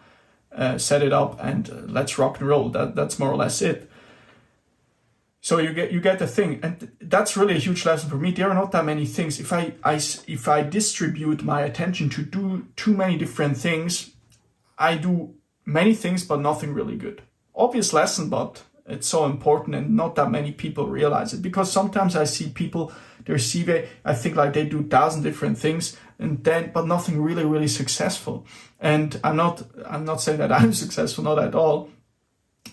set it up, and let's rock and roll. That's more or less it. So you get the thing, and that's really a huge lesson for me. There are not that many things. If I distribute my attention to do too many different things, I do many things, but nothing really good. Obvious lesson, but it's so important, and not that many people realize it. Because sometimes I see people, their CV, I think like they do 1,000 different things, but nothing really, really successful. And I'm not saying that I'm successful, not at all.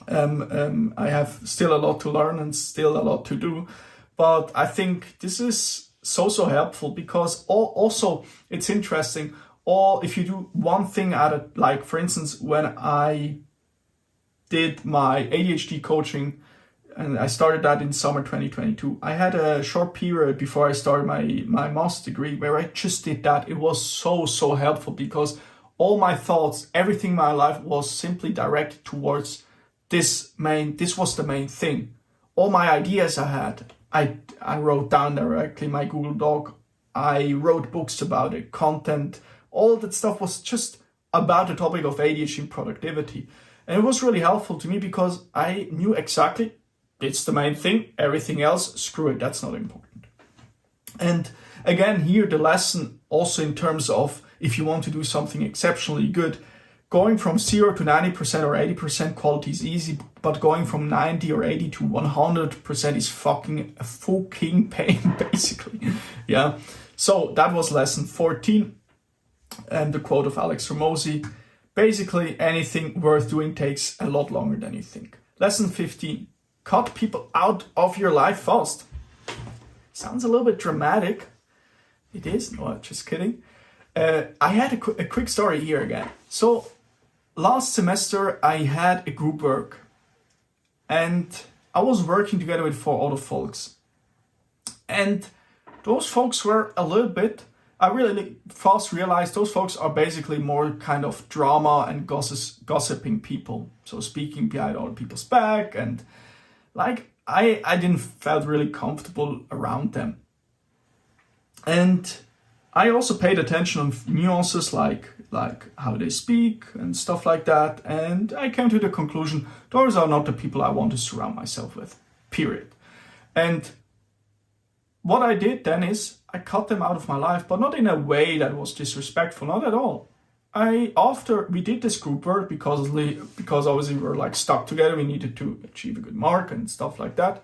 I have still a lot to learn and still a lot to do, but I think this is so helpful, because also it's interesting. Or if you do one thing at a, like for instance, when I did my ADHD coaching, and I started that in summer 2022, I had a short period before I started my master's degree where I just did that. It was so helpful, because all my thoughts, everything in my life was simply directed towards this was the main thing. All my ideas I had, I wrote down directly in my Google Doc. I wrote books about it, content, all that stuff was just about the topic of ADHD and productivity. And it was really helpful to me, because I knew exactly It's the main thing. Everything else, screw it, that's not important. And again, here the lesson also in terms of if you want to do something exceptionally good, going from 0 to 90% or 80% quality is easy, but going from 90 or 80 to 100% is fucking pain, basically. Yeah. So that was lesson 14. And the quote of Alex Hormozi: basically, anything worth doing takes a lot longer than you think. Lesson 15. Cut people out of your life fast. Sounds a little bit dramatic. It is. No, just kidding. I had a quick story here again. So last semester I had a group work. And I was working together with 4 other folks. And those folks were a little bit... I really fast realized those folks are basically more kind of drama and gossiping people. So speaking behind other people's back, and like I didn't felt really comfortable around them. And I also paid attention on nuances like how they speak and stuff like that. And I came to the conclusion, those are not the people I want to surround myself with, period. And what I did then is I cut them out of my life, but not in a way that was disrespectful, not at all. After we did this group work, because obviously we were like stuck together, we needed to achieve a good mark and stuff like that.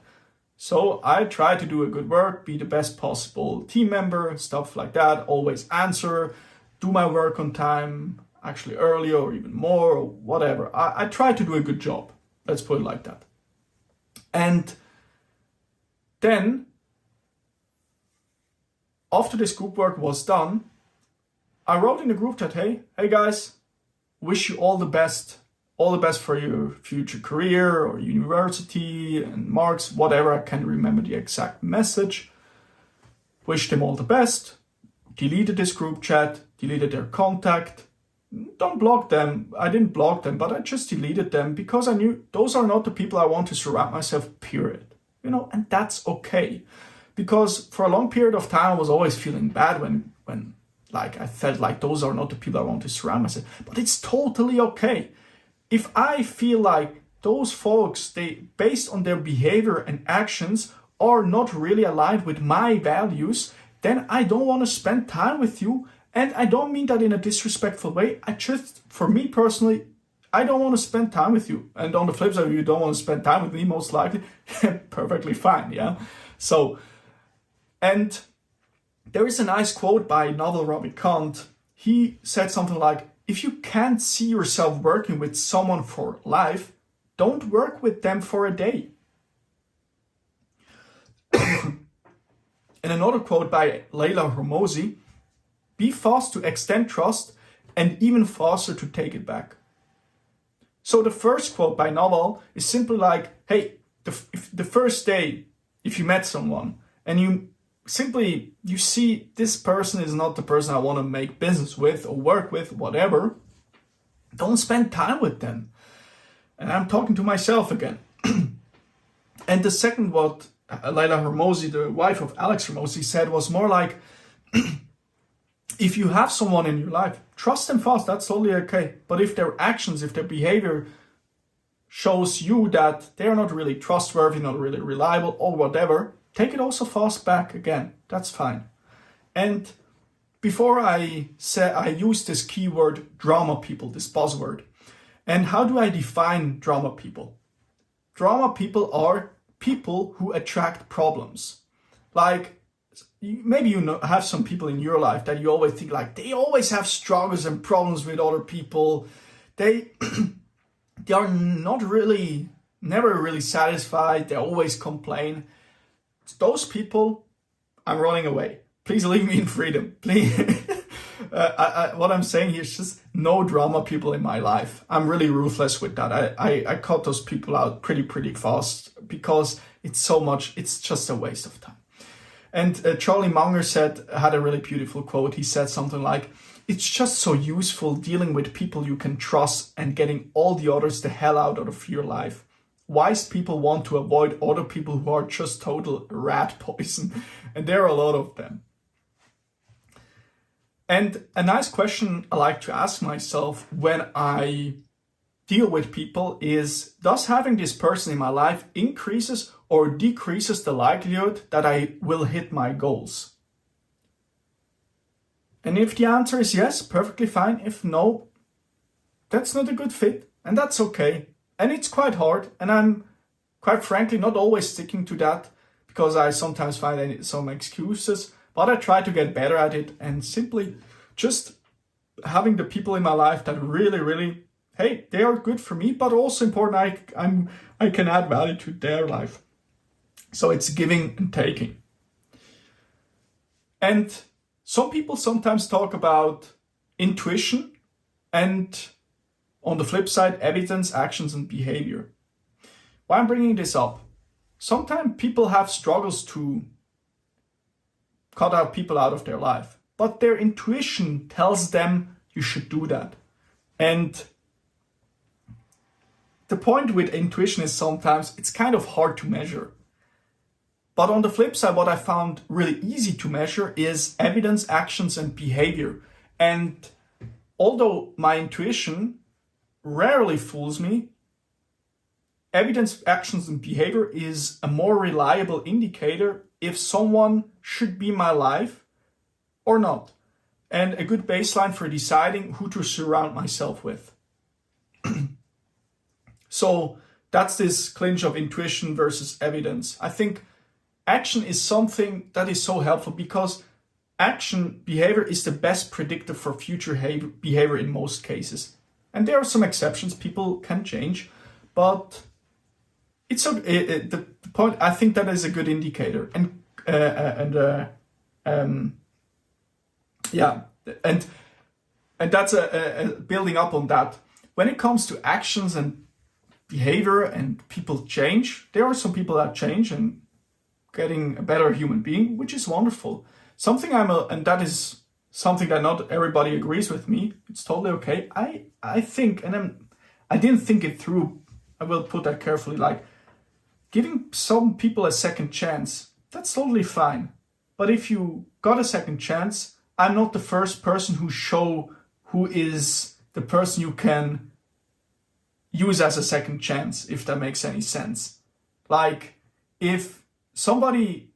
So I tried to do a good work, be the best possible team member, stuff like that, always answer, do my work on time, actually earlier or even more or whatever. I tried to do a good job, let's put it like that. And then, after this group work was done, I wrote in the group chat, hey guys, wish you all the best for your future career or university and marks, whatever. I can't remember the exact message. Wish them all the best. Deleted this group chat, deleted their contact. Don't block them. I didn't block them, but I just deleted them because I knew those are not the people I want to surround myself, period. And that's okay. Because for a long period of time, I was always feeling bad when like I felt like those are not the people I want to surround myself. But it's totally okay. If I feel like those folks, they based on their behavior and actions are not really aligned with my values, then I don't want to spend time with you. And I don't mean that in a disrespectful way. For me personally, I don't want to spend time with you. And on the flip side, you don't want to spend time with me, most likely, perfectly fine, yeah? So, and there is a nice quote by novel Robbie Kant. He said something like, if you can't see yourself working with someone for life, don't work with them for a day. And another quote by Leila Hormozi, be fast to extend trust and even faster to take it back. So the first quote by Novel is simply like, hey, the first day, if you met someone and you see this person is not the person I want to make business with or work with, whatever, don't spend time with them. And I'm talking to myself again. And the second, what Leila Hormozi, the wife of Alex Hormozi, said was more like, if you have someone in your life, trust them fast, that's totally okay. But if their actions, if their behavior shows you that they're not really trustworthy, not really reliable or whatever, take it also fast back again. That's fine. And before I use this keyword drama people, this buzzword. And how do I define drama people? Drama people are people who attract problems. Like, maybe have some people in your life that you always think like they always have struggles and problems with other people. They are never really satisfied. They always complain. Those people, I'm running away. Please leave me in freedom. Please. What I'm saying here is just no drama people in my life. I'm really ruthless with that. I cut those people out pretty fast because it's just a waste of time. And Charlie Munger had a really beautiful quote. He said something like, it's just so useful dealing with people you can trust and getting all the others the hell out of your life. Wise people want to avoid other people who are just total rat poison. And there are a lot of them. And a nice question I like to ask myself when I deal with people is, does having this person in my life increases or decreases the likelihood that I will hit my goals? And if the answer is yes, perfectly fine. If no, that's not a good fit, and that's okay. And it's quite hard, and I'm quite frankly not always sticking to that because I sometimes find some excuses, but I try to get better at it and simply just having the people in my life that really, hey, they are good for me, but also important, I can add value to their life. So it's giving and taking. And some people sometimes talk about intuition and, on the flip side, evidence, actions, and behavior. Why I'm bringing this up? Sometimes people have struggles to cut out people out of their life, but their intuition tells them you should do that. And the point with intuition is sometimes it's kind of hard to measure. But on the flip side, what I found really easy to measure is evidence, actions, and behavior. And although my intuition rarely fools me, evidence, actions, and behavior is a more reliable indicator if someone should be in my life or not, and a good baseline for deciding who to surround myself with. So that's this clinch of intuition versus evidence. I think action is something that is so helpful because action behavior is the best predictor for future behavior in most cases. And there are some exceptions, people can change, but it's the point. I think that is a good indicator, and that's a building up on that. When it comes to actions and behavior and people change, there are some people that change and getting a better human being, which is wonderful. And that is something that not everybody agrees with me. It's totally okay. I think, and I didn't think it through. I will put that carefully. Like giving some people a second chance, that's totally fine. But if you got a second chance, I'm not the first person who is the person you can use as a second chance, if that makes any sense. Like if somebody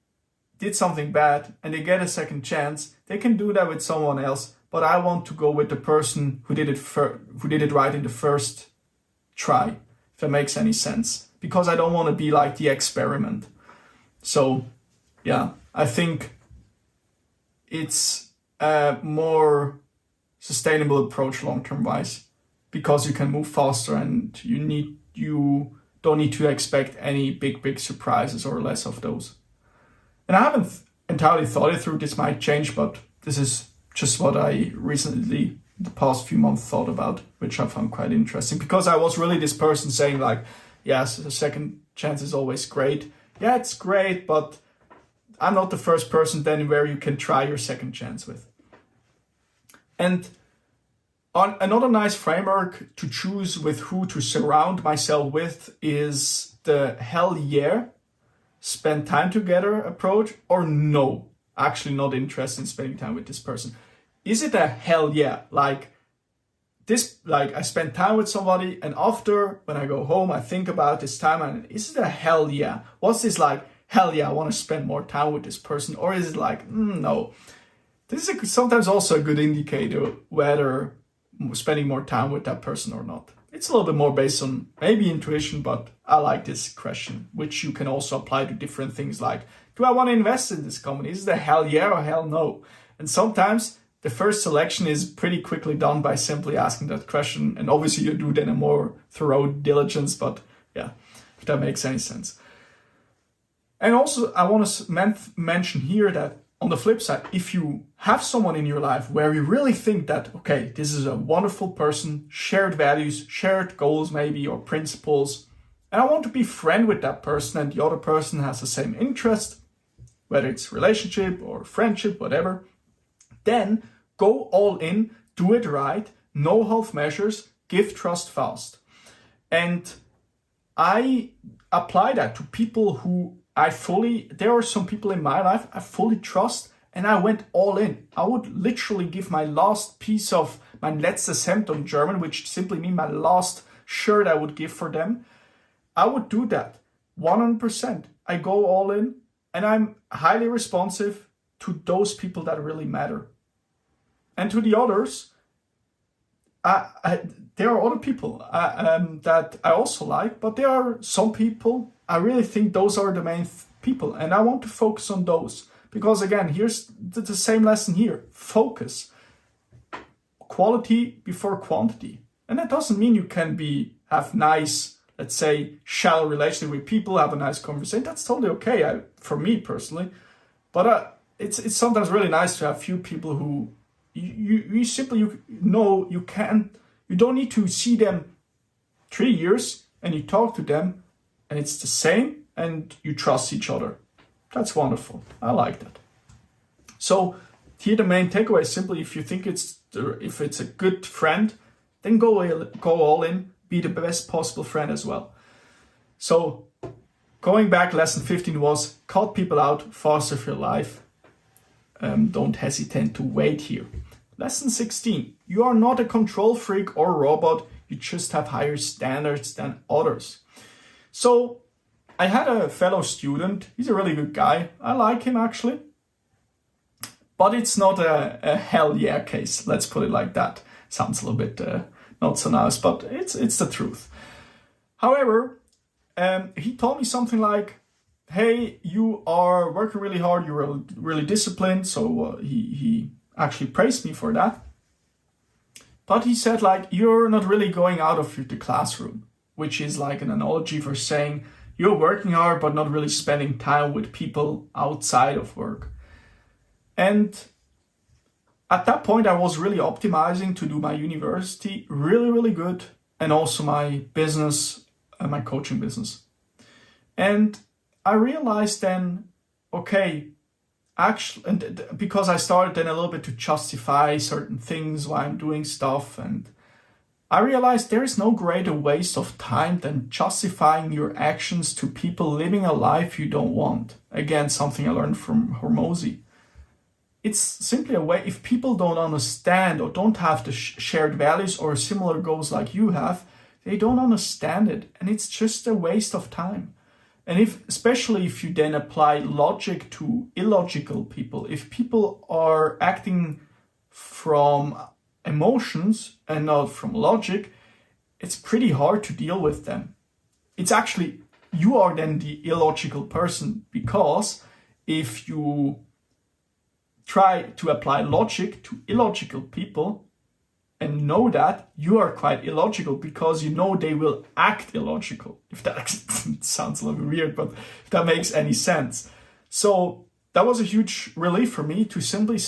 did something bad and they get a second chance, they can do that with someone else. But I want to go with the person who did it right in the first try, if that makes any sense. Because I don't want to be like the experiment. So yeah, I think it's a more sustainable approach long-term wise, because you can move faster and you don't need to expect any big surprises or less of those. And I haven't entirely thought it through. This might change, but this is just what I recently, the past few months, thought about, which I found quite interesting, because I was really this person saying like, yes, a second chance is always great. Yeah, it's great, but I'm not the first person then where you can try your second chance with. And another nice framework to choose with who to surround myself with is the hell yeah, spend time together approach, or no, actually not interested in spending time with this person. Is it a hell yeah? Like I spend time with somebody and after, when I go home, I think about this time and is it a hell yeah? What's this like, hell yeah, I want to spend more time with this person? Or is it like, no? This is sometimes also a good indicator whether spending more time with that person or not. It's a little bit more based on maybe intuition, but I like this question, which you can also apply to different things like, do I want to invest in this company? Is it a hell yeah or hell no? And sometimes the first selection is pretty quickly done by simply asking that question. And obviously you do then a more thorough diligence, but yeah, if that makes any sense. And also I want to mention here that on the flip side, if you have someone in your life where you really think that, okay, this is a wonderful person, shared values, shared goals maybe, or principles, and I want to be friend with that person and the other person has the same interest, whether it's relationship or friendship, whatever, then go all in, do it right, no half measures, give trust fast. And I apply that to people who there are some people in my life I fully trust and I went all in. I would literally give my last piece of my letztes Hemd on German, which simply means my last shirt I would give for them, I would do that 100%. I go all in, and I'm highly responsive to those people that really matter. And to the others, there are other people that I also like, but there are some people I really think those are the main people, and I want to focus on those. Because again, here's the same lesson here. Focus. Quality before quantity. And that doesn't mean you can have nice, let's say, shallow relationship with people, have a nice conversation. That's totally okay, for me personally. But it's sometimes really nice to have few people who you simply you don't need to see them 3 years, and you talk to them and it's the same and you trust each other. That's wonderful. I like that. So here the main takeaway is simply, if you think if it's a good friend, then go all in, be the best possible friend as well. So going back, lesson 15 was cut people out, faster for your life. Don't hesitate to wait here. Lesson 16, you are not a control freak or robot, you just have higher standards than others. So I had a fellow student, he's a really good guy, I like him actually, but it's not a hell yeah case, let's put it like that. Sounds a little bit not so nice, but it's the truth. However, he told me something like, hey, you are working really hard, you're really disciplined, so he actually praised me for that. But he said, like, you're not really going out of the classroom, which is like an analogy for saying you're working hard but not really spending time with people outside of work. And at that point, I was really optimizing to do my university really, really good, and also my business, my coaching business. And I realized then, okay, actually, and because I started then a little bit to justify certain things why I'm doing stuff, and I realized there is no greater waste of time than justifying your actions to people living a life you don't want. Again, something I learned from Hormozi. It's simply a way, if people don't understand or don't have the shared values or similar goals like you have, they don't understand it, and it's just a waste of time. And especially if you then apply logic to illogical people, if people are acting from emotions and not from logic, it's pretty hard to deal with them. It's actually, you are then the illogical person, because if you try to apply logic to illogical people and know that, you are quite illogical, because you know they will act illogical. If that sounds a little bit weird, but if that makes any sense. So that was a huge relief for me to simply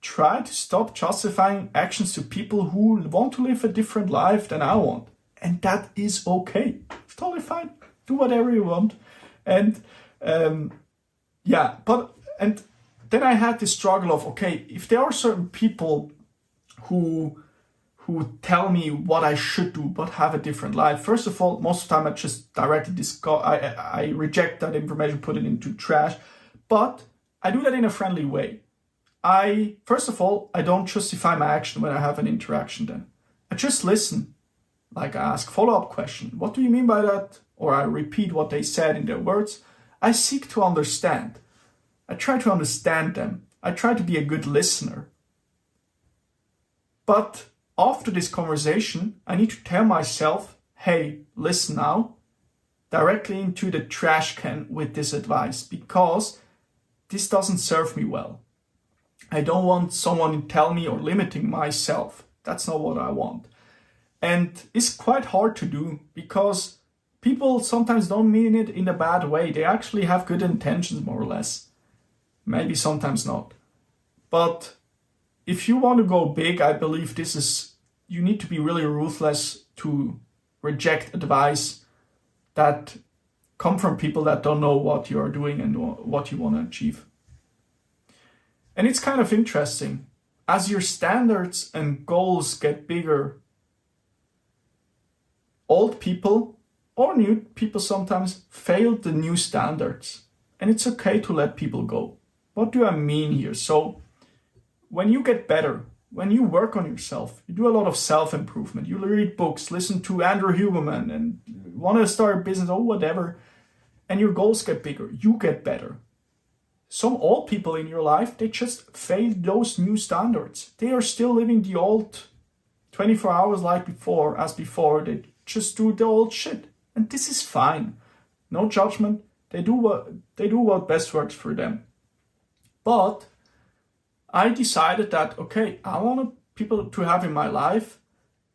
try to stop justifying actions to people who want to live a different life than I want. And that is okay. It's totally fine. Do whatever you want. And then I had this struggle of, okay, if there are certain people who tell me what I should do but have a different life, first of all, most of the time I just directly I reject that information, put it into trash, but I do that in a friendly way. First of all, I don't justify my action when I have an interaction then. I just listen. Like, I ask follow-up question. What do you mean by that? Or I repeat what they said in their words. I seek to understand. I try to understand them. I try to be a good listener. But after this conversation, I need to tell myself, hey, listen now, directly into the trash can with this advice, because this doesn't serve me well. I don't want someone telling me or limiting myself. That's not what I want. And it's quite hard to do, because people sometimes don't mean it in a bad way. They actually have good intentions, more or less. Maybe sometimes not. But if you want to go big, I believe you need to be really ruthless to reject advice that come from people that don't know what you are doing and what you want to achieve. And it's kind of interesting. As your standards and goals get bigger, old people or new people sometimes fail the new standards. And it's okay to let people go. What do I mean here? So when you get better, when you work on yourself, you do a lot of self-improvement. You read books, listen to Andrew Huberman, and want to start a business or whatever, and your goals get bigger, you get better. Some old people in your life, they just failed those new standards. They are still living the old 24 hours like before, as before. They just do the old shit. And this is fine. No judgment. They do what best works for them. But I decided that, okay, I want people to have in my life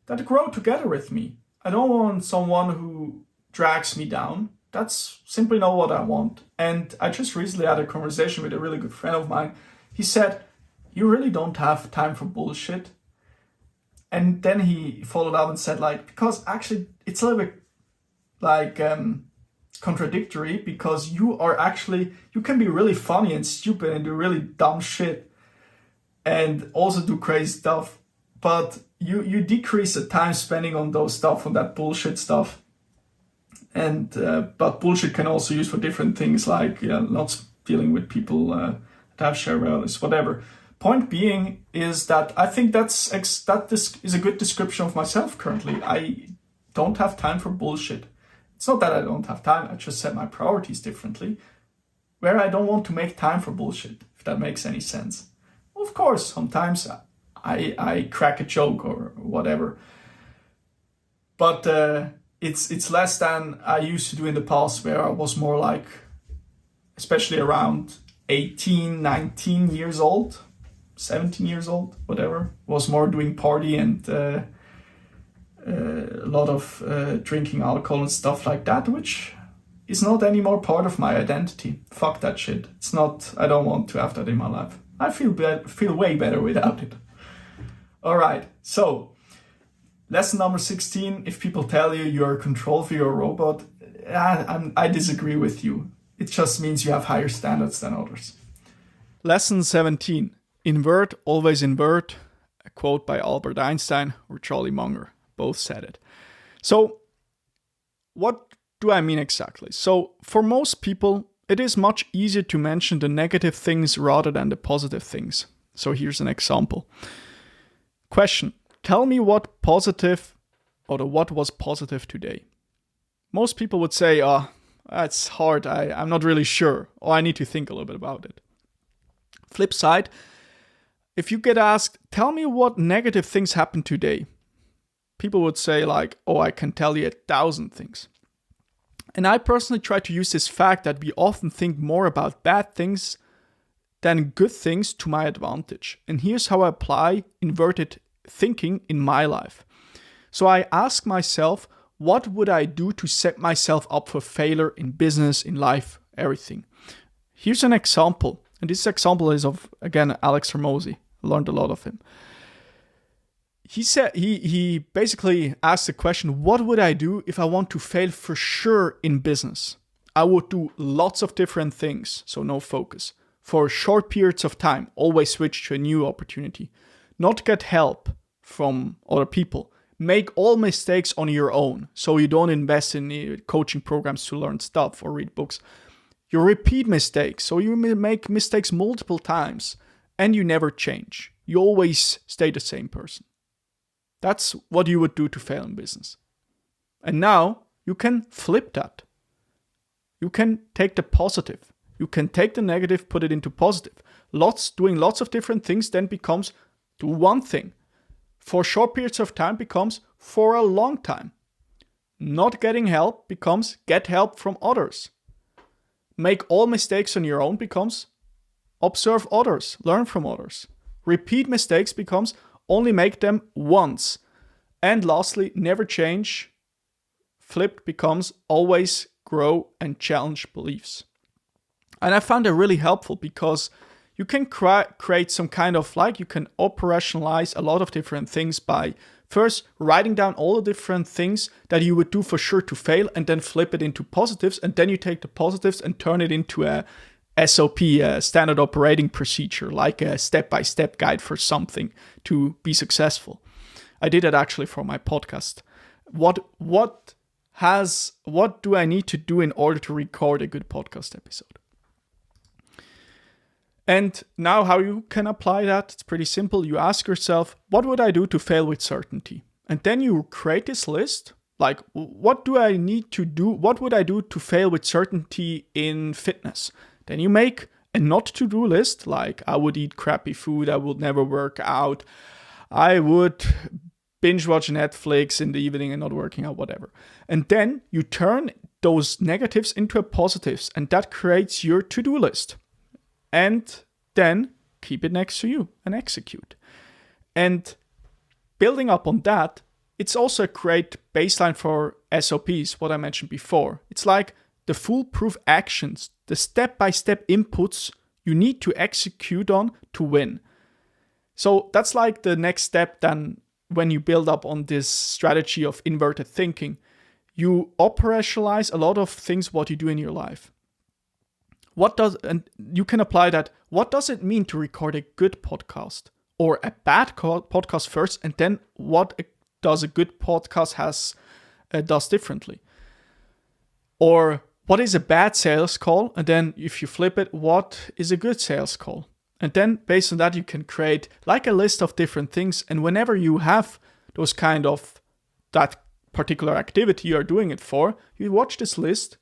that grow together with me. I don't want someone who drags me down. That's simply not what I want. And I just recently had a conversation with a really good friend of mine. He said, you really don't have time for bullshit. And then he followed up and said, like, because actually it's a little bit like contradictory, because you can be really funny and stupid and do really dumb shit and also do crazy stuff, but you decrease the time spending on those stuff, on that bullshit stuff. And but bullshit can also use for different things, like not dealing with people that have shared values, whatever. Point being is that I think this is a good description of myself currently. I don't have time for bullshit. It's not that I don't have time, I just set my priorities differently, where I don't want to make time for bullshit, if that makes any sense. Of course, sometimes I crack a joke or whatever, but it's less than I used to do in the past, where I was more like, especially around 18, 19 years old, 17 years old, whatever, was more doing party and a lot of drinking alcohol and stuff like that, which is not anymore part of my identity. Fuck that shit. It's not, I don't want to have that in my life. I feel way better without it. All right, so lesson number 16, if people tell you you're a control freak or a robot, I disagree with you. It just means you have higher standards than others. Lesson 17, invert, always invert. A quote by Albert Einstein or Charlie Munger, both said it. So what do I mean exactly? So for most people, it is much easier to mention the negative things rather than the positive things. So here's an example. Question, tell me what was positive today. Most people would say, that's hard, I'm not really sure, or I need to think a little bit about it. Flip side, if you get asked, tell me what negative things happened today, people would say like, I can tell you 1,000 things. And I personally try to use this fact that we often think more about bad things than good things to my advantage. And here's how I apply inverted thinking in my life. So I ask myself, what would I do to set myself up for failure in business, in life, everything? Here's an example. And this example is of, again, Alex Hormozi. I learned a lot of him. He said he basically asked the question, what would I do if I want to fail for sure in business? I would do lots of different things, so no focus. For short periods of time, always switch to a new opportunity. Not get help from other people. Make all mistakes on your own, so you don't invest in coaching programs to learn stuff or read books. You repeat mistakes, so you make mistakes multiple times, and you never change. You always stay the same person. That's what you would do to fail in business. And now you can flip that. You can take the positive. You can take the negative, put it into positive. Doing lots of different things then becomes do one thing. For short periods of time becomes for a long time. Not getting help becomes get help from others. Make all mistakes on your own becomes observe others, learn from others. Repeat mistakes becomes only make them once. And lastly, never change. Flipped becomes always grow and challenge beliefs. And I found it really helpful because you can create some kind of you can operationalize a lot of different things by first writing down all the different things that you would do for sure to fail and then flip it into positives. And then you take the positives and turn it into a SOP, a standard operating procedure, like a step-by-step guide for something to be successful. I did it actually for my podcast. What do I need to do in order to record a good podcast episode? And now how you can apply that, it's pretty simple. You ask yourself, what would I do to fail with certainty? And then you create this list, like what do I need to do? What would I do to fail with certainty in fitness? Then you make a not to-do list, like I would eat crappy food, I would never work out, I would binge watch Netflix in the evening and not working out, whatever. And then you turn those negatives into positives, and that creates your to-do list. And then keep it next to you and execute. And building up on that, it's also a great baseline for SOPs, what I mentioned before. It's like the foolproof actions, the step-by-step inputs you need to execute on to win. So that's like the next step then when you build up on this strategy of inverted thinking. You operationalize a lot of things what you do in your life. And you can apply that. What does it mean to record a good podcast or a bad podcast first, and then what does a good podcast does differently? Or what is a bad sales call? And then if you flip it, what is a good sales call? And then based on that, you can create like a list of different things. And whenever you have those kind of that particular activity you are doing it for, you watch this list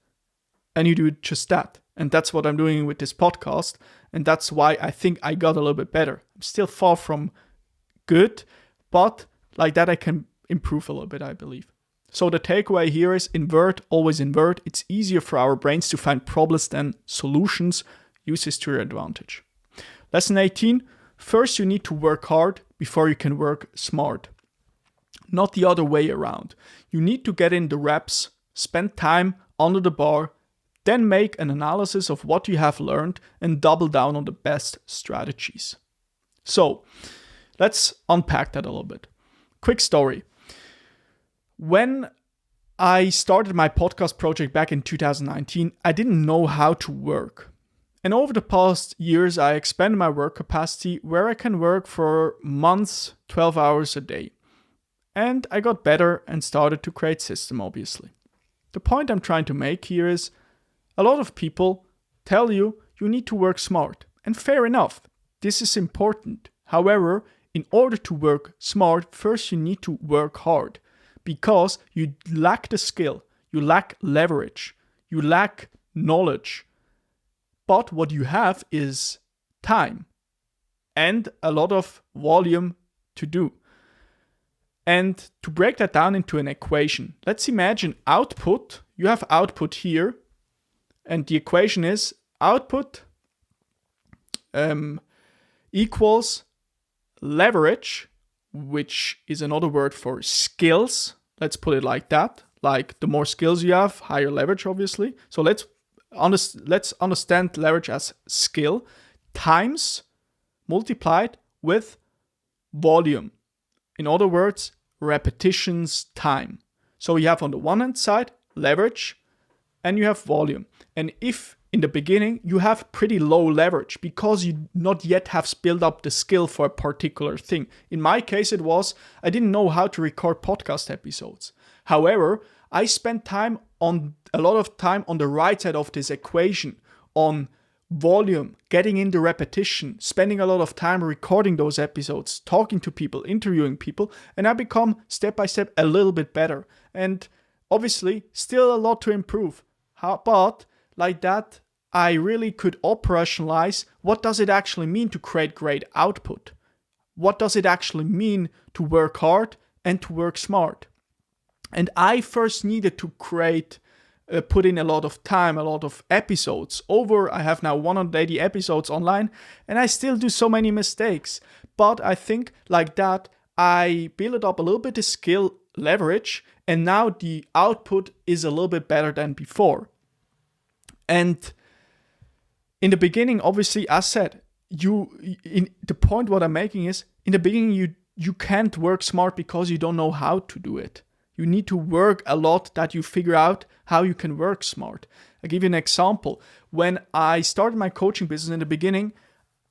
and you do just that. And that's what I'm doing with this podcast. And that's why I think I got a little bit better. I'm still far from good, but like that I can improve a little bit, I believe. So the takeaway here is invert, always invert. It's easier for our brains to find problems than solutions. Use this to your advantage. Lesson 18. First, you need to work hard before you can work smart. Not the other way around. You need to get in the reps, spend time under the bar, then make an analysis of what you have learned and double down on the best strategies. So let's unpack that a little bit. Quick story. When I started my podcast project back in 2019, I didn't know how to work. And over the past years, I expanded my work capacity where I can work for months, 12 hours a day. And I got better and started to create system, obviously. The point I'm trying to make here is a lot of people tell you need to work smart. And fair enough, this is important. However, in order to work smart, first you need to work hard because you lack the skill, you lack leverage, you lack knowledge. But what you have is time and a lot of volume to do. And to break that down into an equation, let's imagine output. You have output here. And the equation is output equals leverage, which is another word for skills. Let's put it like that. Like the more skills you have, higher leverage, obviously. So let's understand leverage as skill times multiplied with volume. In other words, repetitions time. So you have on the one hand side leverage and you have volume. And if in the beginning you have pretty low leverage because you not yet have built up the skill for a particular thing. In my case, it was I didn't know how to record podcast episodes. However, I spent a lot of time on the right side of this equation, on volume, getting in the repetition, spending a lot of time recording those episodes, talking to people, interviewing people, and I become step by step a little bit better. And obviously, still a lot to improve. But like that, I really could operationalize what does it actually mean to create great output? What does it actually mean to work hard and to work smart? And I first needed to put in a lot of time, a lot of episodes. I have now 180 episodes online, and I still do so many mistakes. But I think like that, I built up a little bit of skill leverage, and now the output is a little bit better than before. And in the beginning, obviously, as said, the point what I'm making is, in the beginning, you can't work smart because you don't know how to do it. You need to work a lot that you figure out how you can work smart. I'll give you an example. When I started my coaching business in the beginning,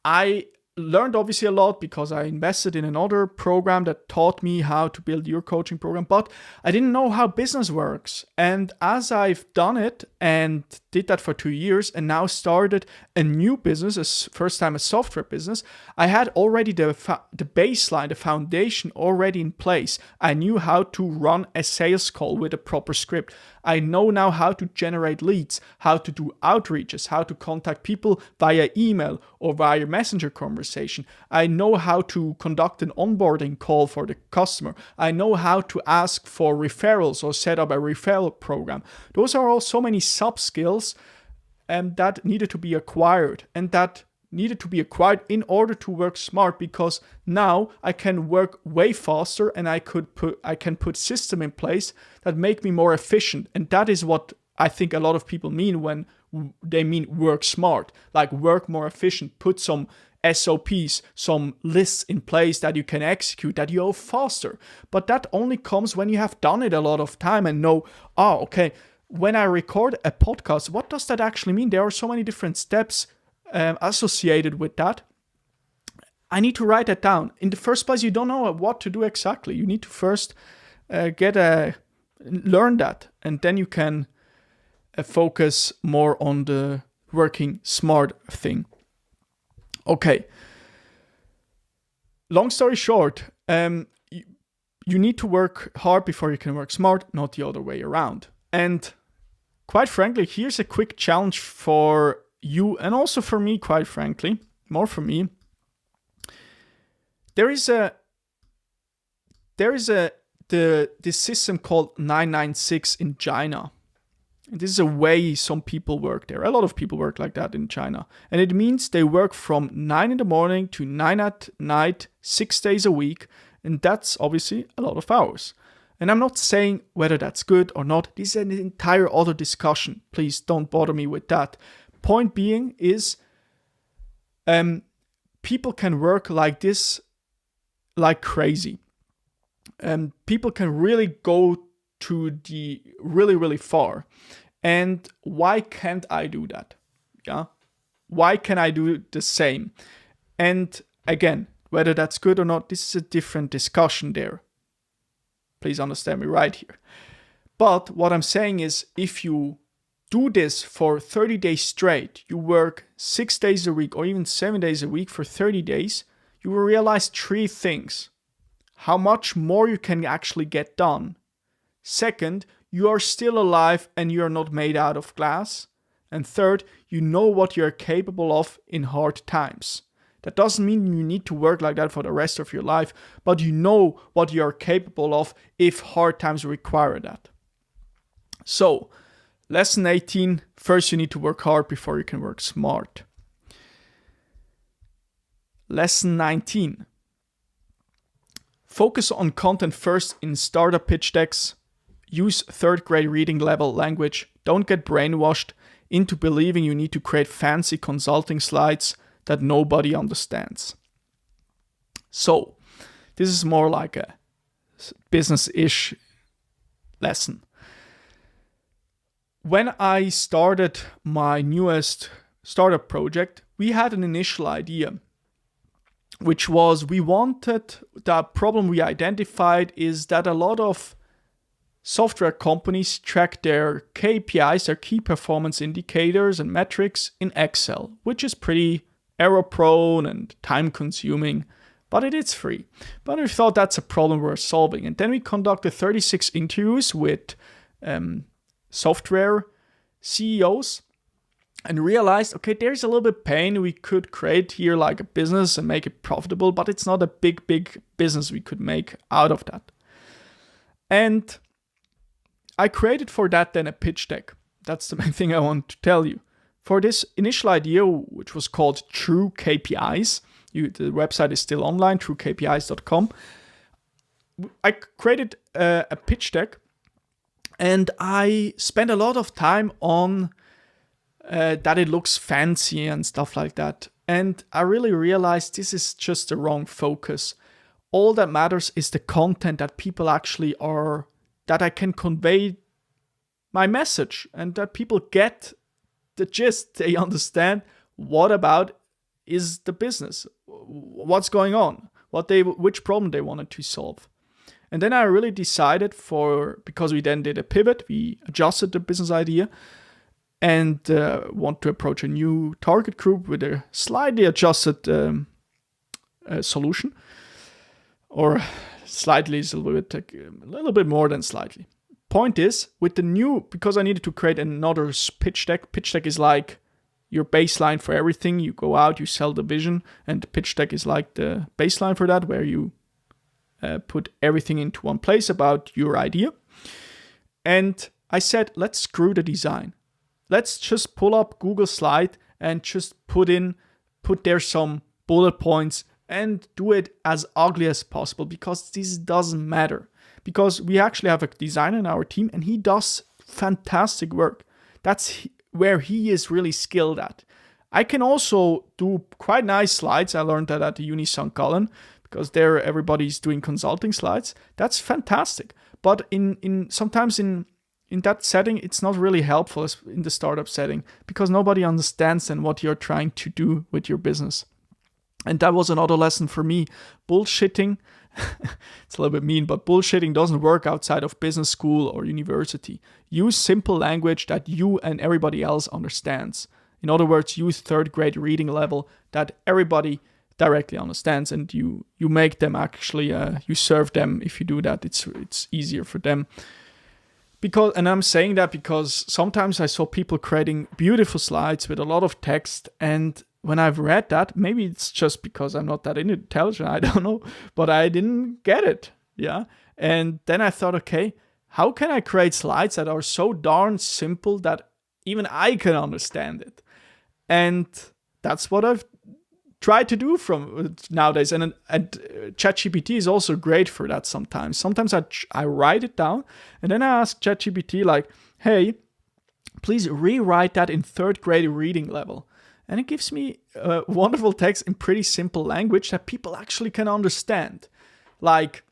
I learned obviously a lot because I invested in another program that taught me how to build your coaching program, but I didn't know how business works. And as I've done it and did that for 2 years and now started a new business, first time a software business, I had already the baseline, the foundation already in place. I knew how to run a sales call with a proper script. I know now how to generate leads, how to do outreaches, how to contact people via email or via messenger conversation. I know how to conduct an onboarding call for the customer. I know how to ask for referrals or set up a referral program. Those are all so many sub skills that needed to be acquired, and that needed to be acquired in order to work smart, because now I can work way faster and I can put system in place that make me more efficient. And that is what I think a lot of people mean when they mean work smart, like work more efficient, put some SOPs, some lists in place that you can execute, that you go faster. But that only comes when you have done it a lot of time and know, okay, when I record a podcast, what does that actually mean? There are so many different steps associated with that. I need to write that down. In the first place, you don't know what to do exactly. You need to first learn that, and then you can focus more on the working smart thing. Okay. Long story short, you need to work hard before you can work smart, not the other way around. And quite frankly, here's a quick challenge for you, and also for me, quite frankly, more for me. There is this system called 996 in China. And this is a way some people work there. A lot of people work like that in China. And it means they work from 9 in the morning to 9 at night, 6 days a week. And that's obviously a lot of hours. And I'm not saying whether that's good or not. This is an entire other discussion. Please don't bother me with that. Point being is, people can work like this like crazy. People can really go to the really far. And why can't I do that? Yeah. Why can I do the same? And again, whether that's good or not, this is a different discussion there. Please understand me right here. But what I'm saying is, if you do this for 30 days straight, you work 6 days a week or even 7 days a week for 30 days, you will realize 3 things. How much more you can actually get done. Second, you are still alive and you are not made out of glass. And third, you know what you're capable of in hard times. That doesn't mean you need to work like that for the rest of your life, but you know what you're capable of if hard times require that. So, lesson 18, first you need to work hard before you can work smart. Lesson 19. Focus on content first in startup pitch decks. Use 3rd grade reading level language. Don't get brainwashed into believing you need to create fancy consulting slides that nobody understands. So, this is more like a business-ish lesson. When I started my newest startup project, we had an initial idea, which was the problem we identified is that a lot of software companies track their KPIs, their key performance indicators and metrics in Excel, which is pretty error prone and time consuming, but it is free. But we thought that's a problem worth solving. And then we conducted 36 interviews with software CEOs and realized, okay, there's a little bit pain. We could create here like a business and make it profitable, but it's not a big business we could make out of that. And I created for that then a pitch deck. That's the main thing I want to tell you. For this initial idea, which was called True KPIs, the website is still online, truekpis.com. I created a pitch deck, and I spent a lot of time on that it looks fancy and stuff like that. And I really realized this is just the wrong focus. All that matters is the content that people actually are, that I can convey my message and that people get the gist. They understand what about is the business, what's going on, which problem they wanted to solve. And then I really decided because we then did a pivot, we adjusted the business idea and want to approach a new target group with a slightly adjusted solution, or slightly is a little bit more than slightly. Point is, because I needed to create another pitch deck. Pitch deck is like your baseline for everything. You go out, you sell the vision, and the pitch deck is like the baseline for that, where you put everything into one place about your idea. And I said, let's screw the design. Let's just pull up Google Slide and just put there some bullet points and do it as ugly as possible, because this doesn't matter. Because we actually have a designer in our team and he does fantastic work. That's where he is really skilled at. I can also do quite nice slides. I learned that at the Uni St. Gallen, because there everybody's doing consulting slides. That's fantastic. But sometimes in that setting, it's not really helpful in the startup setting, because nobody understands then what you're trying to do with your business. And that was another lesson for me. Bullshitting, it's a little bit mean, but bullshitting doesn't work outside of business school or university. Use simple language that you and everybody else understands. In other words, use third grade reading level that everybody directly understands, and you make them actually, you serve them. If you do that, it's easier for them. And I'm saying that because sometimes I saw people creating beautiful slides with a lot of text, and when I've read that, maybe it's just because I'm not that intelligent, I don't know, but I didn't get it, yeah? And then I thought, okay, how can I create slides that are so darn simple that even I can understand it? And that's what I've tried to do from nowadays. And ChatGPT is also great for that sometimes. Sometimes I write it down, and then I ask ChatGPT like, hey, please rewrite that in third grade reading level. And it gives me wonderful text in pretty simple language that people actually can understand. Like,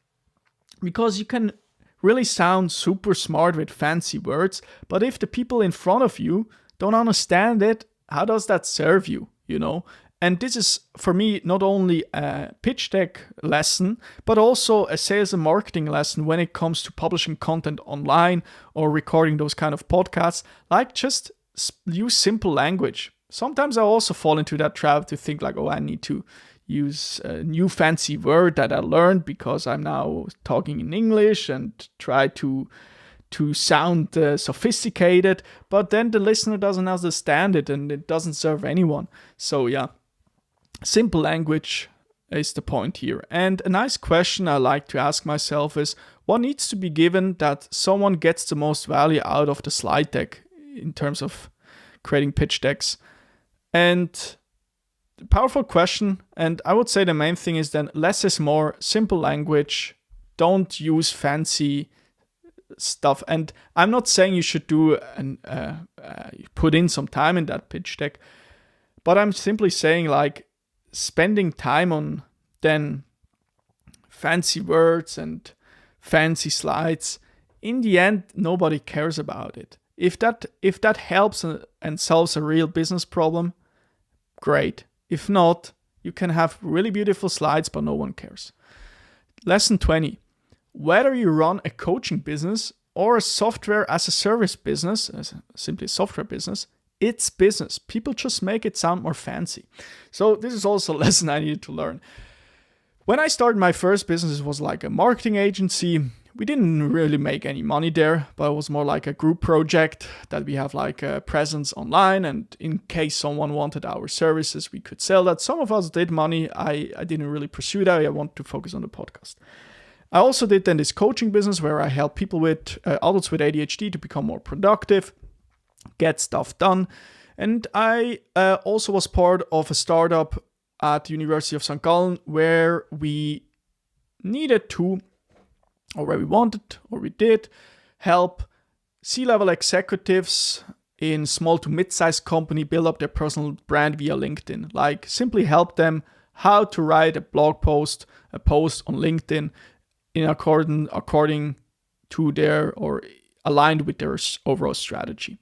because you can really sound super smart with fancy words, but if the people in front of you don't understand it, how does that serve you, you know? And this is, for me, not only a pitch deck lesson, but also a sales and marketing lesson when it comes to publishing content online or recording those kind of podcasts. Like, just use simple language. Sometimes I also fall into that trap to think like, oh, I need to use a new fancy word that I learned because I'm now talking in English, and try to sound sophisticated, but then the listener doesn't understand it and it doesn't serve anyone. So yeah, simple language is the point here. And a nice question I like to ask myself is, what needs to be given that someone gets the most value out of the slide deck in terms of creating pitch decks? And powerful question. And I would say the main thing is then less is more, simple language. Don't use fancy stuff. And I'm not saying you should do put in some time in that pitch deck, but I'm simply saying like spending time on then fancy words and fancy slides. In the end, nobody cares about it. If that helps and solves a real business problem, great. If not, you can have really beautiful slides, but no one cares. Lesson 20. Whether you run a coaching business or a software as a service business, simply a software business, it's business. People just make it sound more fancy. So this is also a lesson I needed to learn. When I started my first business, it was like a marketing agency. We didn't really make any money there, but it was more like a group project that we have like a presence online, and in case someone wanted our services, we could sell that. Some of us did money. I didn't really pursue that. I want to focus on the podcast. I also did then this coaching business where I help people with adults with ADHD to become more productive, get stuff done. And I also was part of a startup at the University of St. Gallen where we needed to, or where we wanted, or we did, help C-level executives in small to mid-sized company build up their personal brand via LinkedIn. Like, simply help them how to write a blog post, a post on LinkedIn in according to their, or aligned with their overall strategy.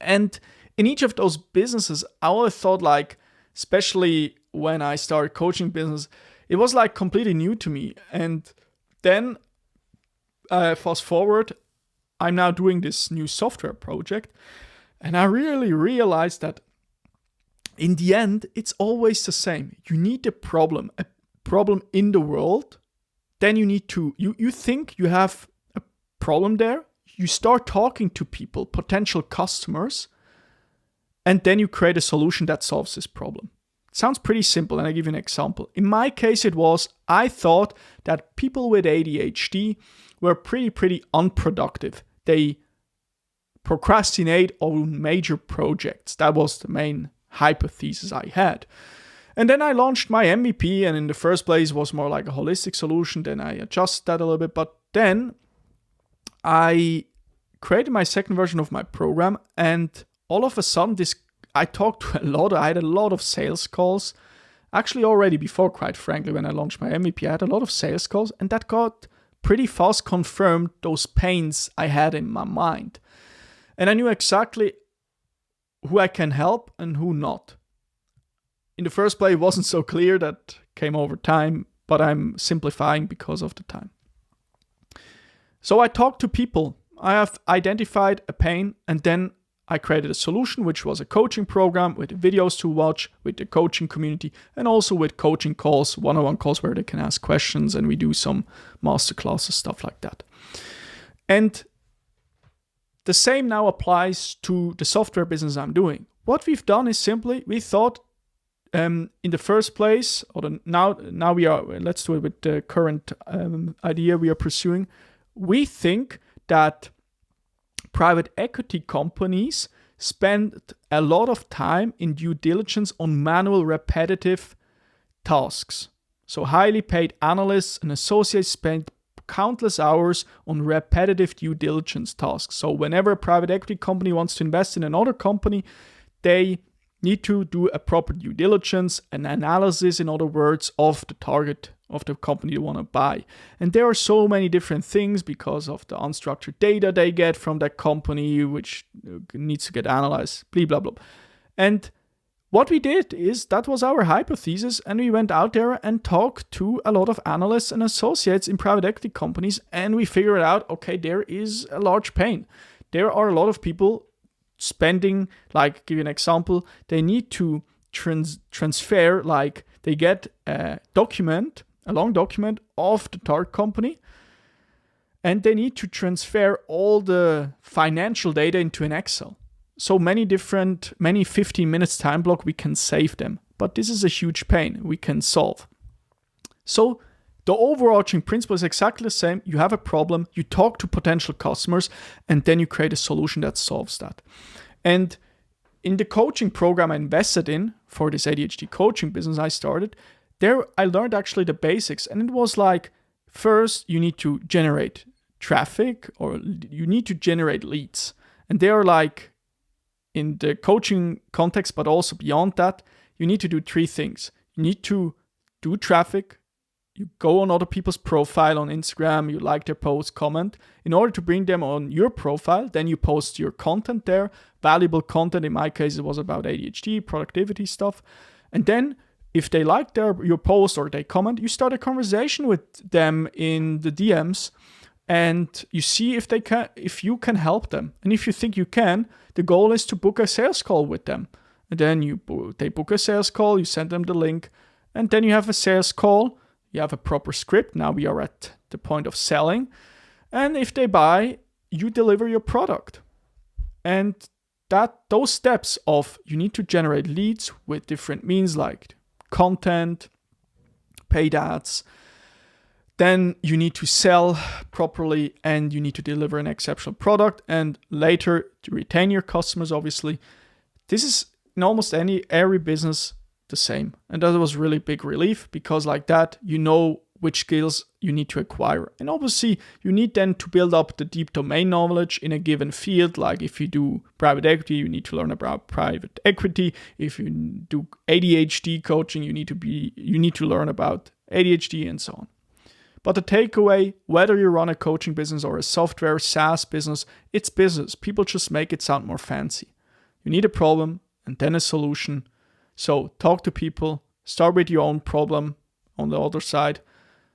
And in each of those businesses, I always thought like, especially when I started coaching business. It was like completely new to me. And then fast forward, I'm now doing this new software project, and I really realized that in the end, it's always the same. You need a problem in the world. Then you need to, you think you have a problem there. You start talking to people, potential customers, and then you create a solution that solves this problem. It sounds pretty simple, and I give you an example. In my case, I thought that people with ADHD were pretty unproductive. They procrastinate on major projects. That was the main hypothesis I had. And then I launched my MVP, and in the first place it was more like a holistic solution. Then I adjusted that a little bit, but then I created my second version of my program, and all of a sudden I talked to I had a lot of sales calls. Actually already before, quite frankly, when I launched my MVP, I had a lot of sales calls, and that got pretty fast confirmed those pains I had in my mind. And I knew exactly who I can help and who not. In the first place, it wasn't so clear. That came over time, but I'm simplifying because of the time. So I talked to people. I have identified a pain, and then I created a solution, which was a coaching program with videos to watch, with the coaching community, and also with coaching calls, one-on-one calls where they can ask questions, and we do some masterclasses, stuff like that. And the same now applies to the software business I'm doing. What we've done is simply, we thought in the first place, now we are, let's do it with the current idea we are pursuing. We think that private equity companies spend a lot of time in due diligence on manual repetitive tasks. So highly paid analysts and associates spend countless hours on repetitive due diligence tasks. So whenever a private equity company wants to invest in another company, they need to do a proper due diligence, an analysis, in other words, of the target of the company you want to buy. And there are so many different things because of the unstructured data they get from that company, which needs to get analyzed, blah, blah, blah. And what we did is, that was our hypothesis, and we went out there and talked to a lot of analysts and associates in private equity companies, and we figured out, okay, there is a large pain. There are a lot of people spending, like, give you an example, they need to transfer, like, they get a long document of the target company, and they need to transfer all the financial data into an Excel. So many 15 minutes time block, we can save them. But this is a huge pain we can solve. So the overarching principle is exactly the same. You have a problem, you talk to potential customers, and then you create a solution that solves that. And in the coaching program I invested in for this ADHD coaching business I started, there I learned actually the basics. And it was like, first you need to generate traffic, or you need to generate leads. And they are like, in the coaching context, but also beyond that, you need to do three things. You need to do traffic. You go on other people's profile on Instagram, you like their post, comment. In order to bring them on your profile, then you post your content there, valuable content. In my case, it was about ADHD, productivity stuff. And then if they like your post or they comment, you start a conversation with them in the DMs, and you see if you can help them. And if you think you can, the goal is to book a sales call with them. And then they book a sales call, you send them the link, and then you have a sales call. You have a proper script. Now we are at the point of selling. And if they buy, you deliver your product. And those steps of, you need to generate leads with different means like content, paid ads. Then you need to sell properly, and you need to deliver an exceptional product, and later to retain your customers, obviously. This is in almost every business the same. And that was really big relief, because like that, you know which skills you need to acquire. And obviously, you need then to build up the deep domain knowledge in a given field. Like if you do private equity, you need to learn about private equity. If you do ADHD coaching, you need to learn about ADHD and so on. But the takeaway, whether you run a coaching business or a software SaaS business, it's business. People just make it sound more fancy. You need a problem and then a solution. So talk to people, start with your own problem on the other side,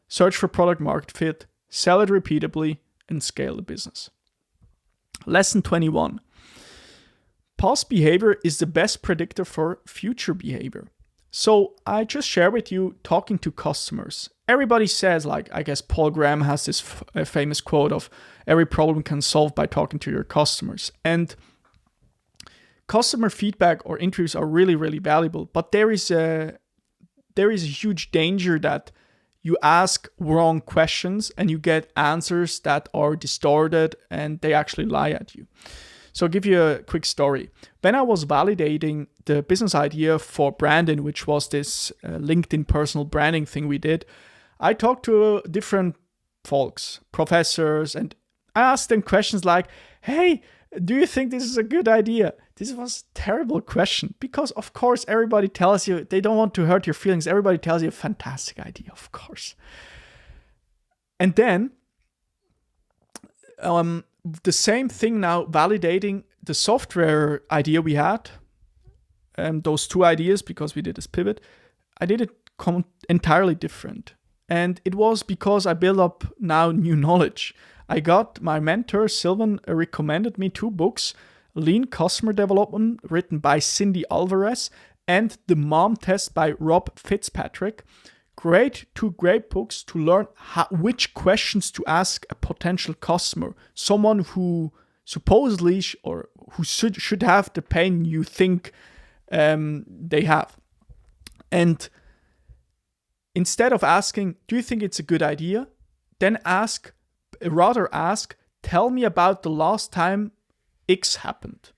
search for product market fit, sell it repeatably, and scale the business. Lesson 21. Past behavior is the best predictor for future behavior. So I just share with you talking to customers. Everybody says, like, I guess Paul Graham has this famous quote of every problem can solve by talking to your customers. And customer feedback or interviews are really, really valuable. But there is a huge danger that you ask wrong questions and you get answers that are distorted and they actually lie at you. So I'll give you a quick story. When I was validating the business idea for Brandon, which was this LinkedIn personal branding thing we did, I talked to different folks, professors, and I asked them questions like, hey, do you think this is a good idea? This was a terrible question because, of course, everybody tells you they don't want to hurt your feelings. Everybody tells you a fantastic idea, of course. And then the same thing now, validating the software idea we had, those two ideas, because we did this pivot, I did it entirely different. And it was because I built up now new knowledge. I got my mentor, Sylvan, recommended me 2 books, Lean Customer Development, written by Cindy Alvarez, and The Mom Test by Rob Fitzpatrick. Two great books to learn which questions to ask a potential customer, someone who supposedly or who should have the pain you think they have. And instead of asking, do you think it's a good idea? Then rather ask, tell me about the last time X happened.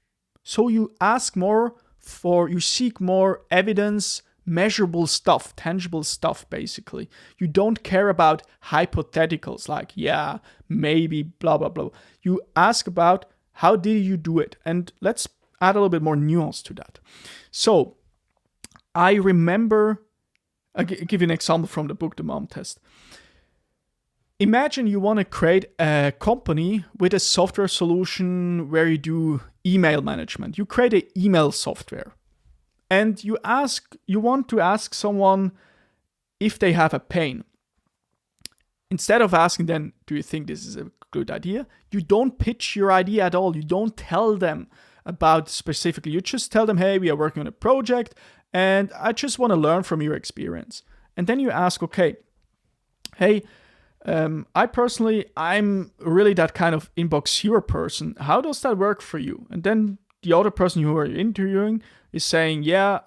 So you ask more you seek more evidence, measurable stuff, tangible stuff, basically. You don't care about hypotheticals like, yeah, maybe, blah, blah, blah. You ask about how did you do it? And let's add a little bit more nuance to that. So I remember, I'll give you an example from the book, The Mom Test. Imagine you want to create a company with a software solution where you do email management. You create an email software. And you want to ask someone if they have a pain. Instead of asking them, do you think this is a good idea? You don't pitch your idea at all. You don't tell them about specifically. You just tell them, hey, we are working on a project and I just want to learn from your experience. And then you ask, okay, hey, I'm really that kind of inbox zero person. How does that work for you? And then the other person who are interviewing is saying, yeah,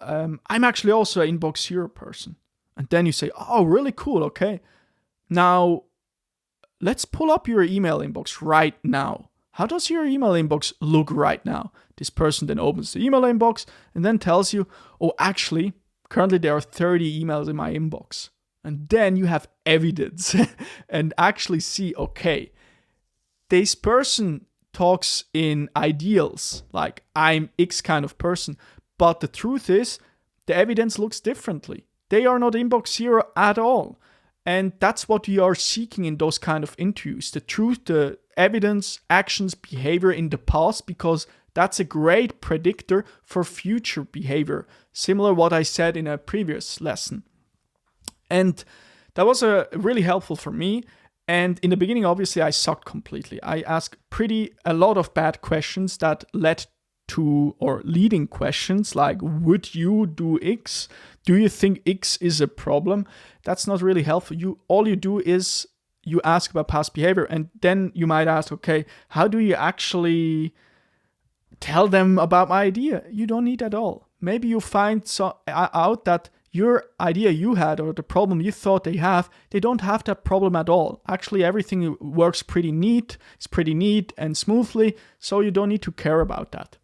I'm actually also an inbox zero person. And then you say, oh, really cool. Okay. Now, let's pull up your email inbox right now. How does your email inbox look right now? This person then opens the email inbox and then tells you, oh, actually, currently there are 30 emails in my inbox. And then you have evidence and actually see, okay, this person talks in ideals, like I'm X kind of person. But the truth is, the evidence looks differently. They are not inbox zero at all. And that's what we are seeking in those kind of interviews. The truth, the evidence, actions, behavior in the past, because that's a great predictor for future behavior. Similar what I said in a previous lesson. And that was really helpful for me. And in the beginning, obviously, I sucked completely. I asked a lot of bad questions that led to, or leading questions like, would you do X? Do you think X is a problem? That's not really helpful. All you do is you ask about past behavior. And then you might ask, okay, how do you actually tell them about my idea? You don't need at all. Maybe you find out that your idea you had or the problem you thought they don't have that problem at all. Actually, everything works pretty neat. It's pretty neat and smoothly, so you don't need to care about that.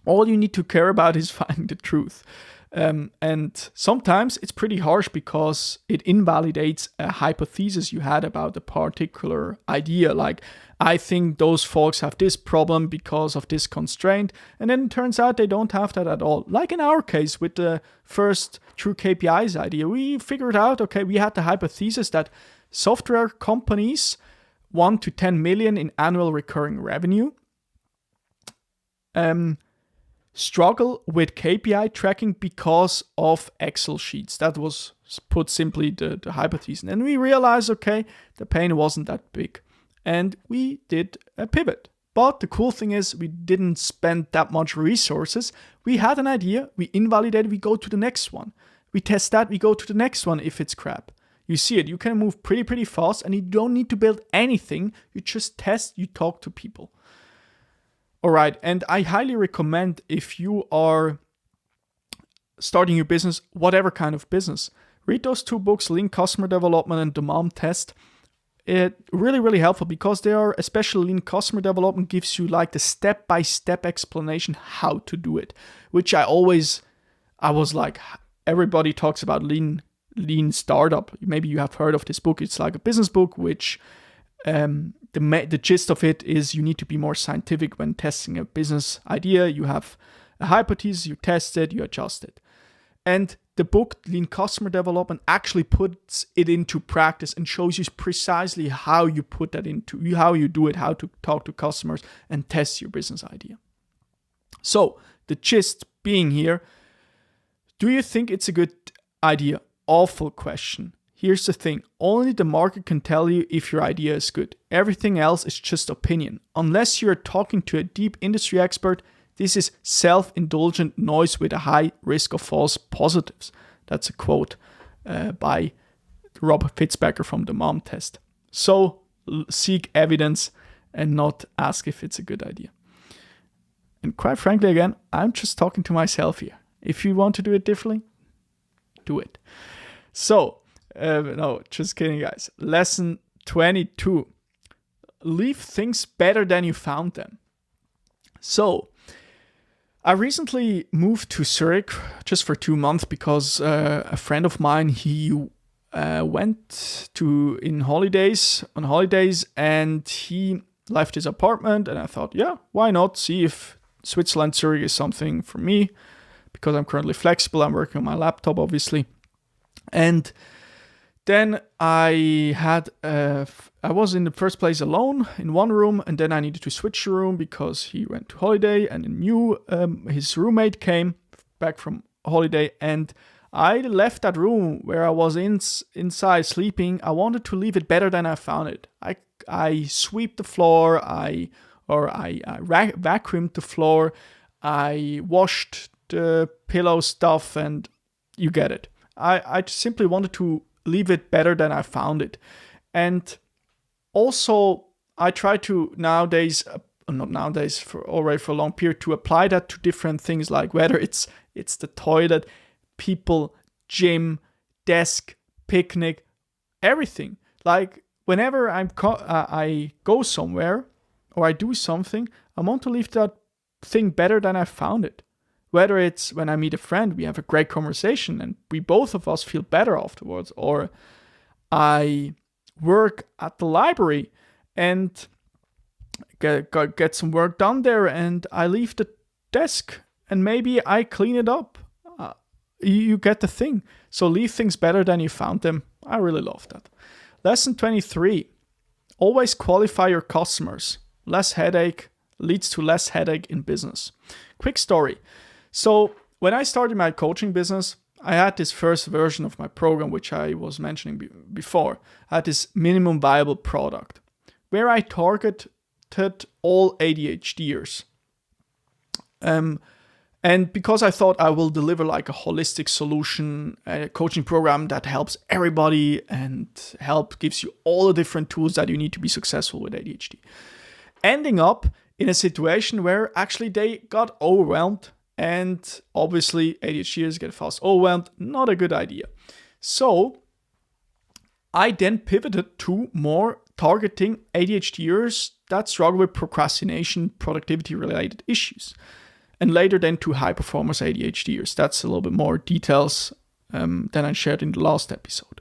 All you need to care about is finding the truth. And sometimes it's pretty harsh because it invalidates a hypothesis you had about a particular idea. Like, I think those folks have this problem because of this constraint. And then it turns out they don't have that at all. Like in our case with the first True KPIs idea, we figured out, okay, we had the hypothesis that software companies 1 to 10 million in annual recurring revenue. struggle with KPI tracking because of Excel sheets. That was, put simply, the hypothesis. And we realized, okay, the pain wasn't that big. And we did a pivot. But the cool thing is we didn't spend that much resources. We had an idea, we invalidate, we go to the next one. We test that, we go to the next one if it's crap. You see it, you can move pretty fast and you don't need to build anything. You just test, you talk to people. All right, and I highly recommend, if you are starting your business, whatever kind of business, read those 2 books, Lean Customer Development and The Mom Test. It really helpful because they are, especially Lean Customer Development gives you like the step-by-step explanation how to do it, which I was like, everybody talks about lean startup. Maybe you have heard of this book. It's like a business book, which the gist of it is you need to be more scientific when testing a business idea. You have a hypothesis, you test it, you adjust it. And the book Lean Customer Development actually puts it into practice and shows you precisely how you put that into, how you do it, how to talk to customers and test your business idea. So the gist being here, do you think it's a good idea? Awful question. Here's the thing, only the market can tell you if your idea is good. Everything else is just opinion. Unless you're talking to a deep industry expert, this is self-indulgent noise with a high risk of false positives. That's a quote by Rob Fitzpatrick from the Mom Test. So seek evidence and not ask if it's a good idea. And quite frankly, again, I'm just talking to myself here. If you want to do it differently, do it. So, no, just kidding, guys. Lesson 22. Leave things better than you found them. So, I recently moved to Zurich just for 2 months because a friend of mine, he went on holidays and he left his apartment, and I thought, yeah, why not see if Switzerland, Zurich is something for me, because I'm currently flexible. I'm working on my laptop, obviously. And then I was in the first place alone in one room, and then I needed to switch the room because he went to holiday, and his roommate came back from holiday, and I left that room where I was inside sleeping. I wanted to leave it better than I found it. I sweep the floor, I vacuumed the floor, I washed the pillow stuff, and you get it. I simply wanted to leave it better than I found it. And also, I try to already for a long period, to apply that to different things, like whether it's the toilet, people, gym, desk, picnic, everything. Like whenever I go somewhere or I do something, I want to leave that thing better than I found it. Whether it's when I meet a friend, we have a great conversation and we both of us feel better afterwards, or I work at the library and get some work done there and I leave the desk and maybe I clean it up. You get the thing. So leave things better than you found them. I really love that. Lesson 23. Always qualify your customers. Less headache leads to less headache in business. Quick story. So when I started my coaching business, I had this first version of my program, which I was mentioning before. I had this minimum viable product where I targeted all ADHDers. And because I thought I will deliver like a holistic solution, a coaching program that helps everybody and gives you all the different tools that you need to be successful with ADHD. Ending up in a situation where actually they got overwhelmed, and obviously ADHDers get fast overwhelmed, not a good idea. So I then pivoted to more targeting ADHDers that struggle with procrastination, productivity related issues. And later then to high performance ADHDers. That's a little bit more details than I shared in the last episode.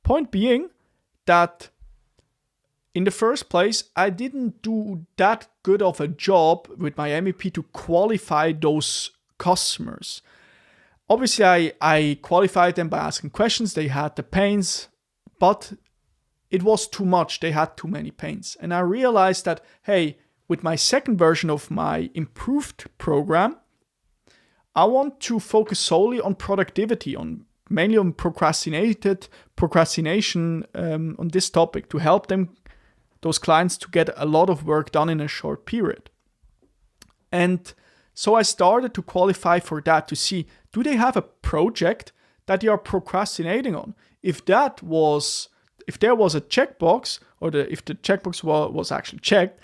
Point being that in the first place, I didn't do that good of a job with my MVP to qualify those customers. Obviously, I qualified them by asking questions. They had the pains, but it was too much. They had too many pains. And I realized that, hey, with my second version of my improved program, I want to focus solely on productivity, mainly on procrastination on this topic, to help those clients to get a lot of work done in a short period. And so I started to qualify for that, to see, do they have a project that they are procrastinating on? If there was a checkbox, or if the checkbox was actually checked,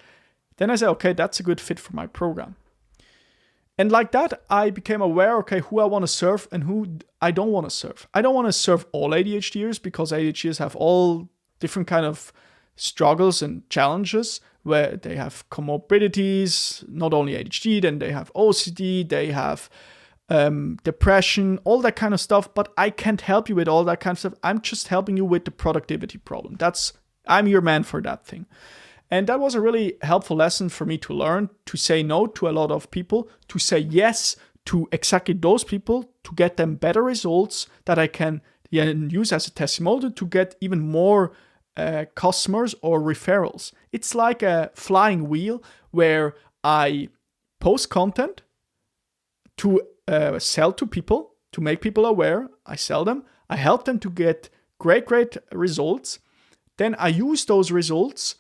then I said, okay, that's a good fit for my program. And like that, I became aware, okay, who I want to serve and who I don't want to serve. I don't want to serve all ADHDers, because ADHDers have all different kind of struggles and challenges, where they have comorbidities, not only ADHD, then they have OCD, they have depression, all that kind of stuff. But I can't help you with all that kind of stuff. I'm just helping you with the productivity problem. I'm your man for that thing. And that was a really helpful lesson for me to learn, to say no to a lot of people, to say yes to exactly those people, to get them better results that I can use as a testimonial to get even more customers or referrals. It's like a flying wheel where I post content to sell to people, to make people aware. I sell them. I help them to get great results. Then I use those results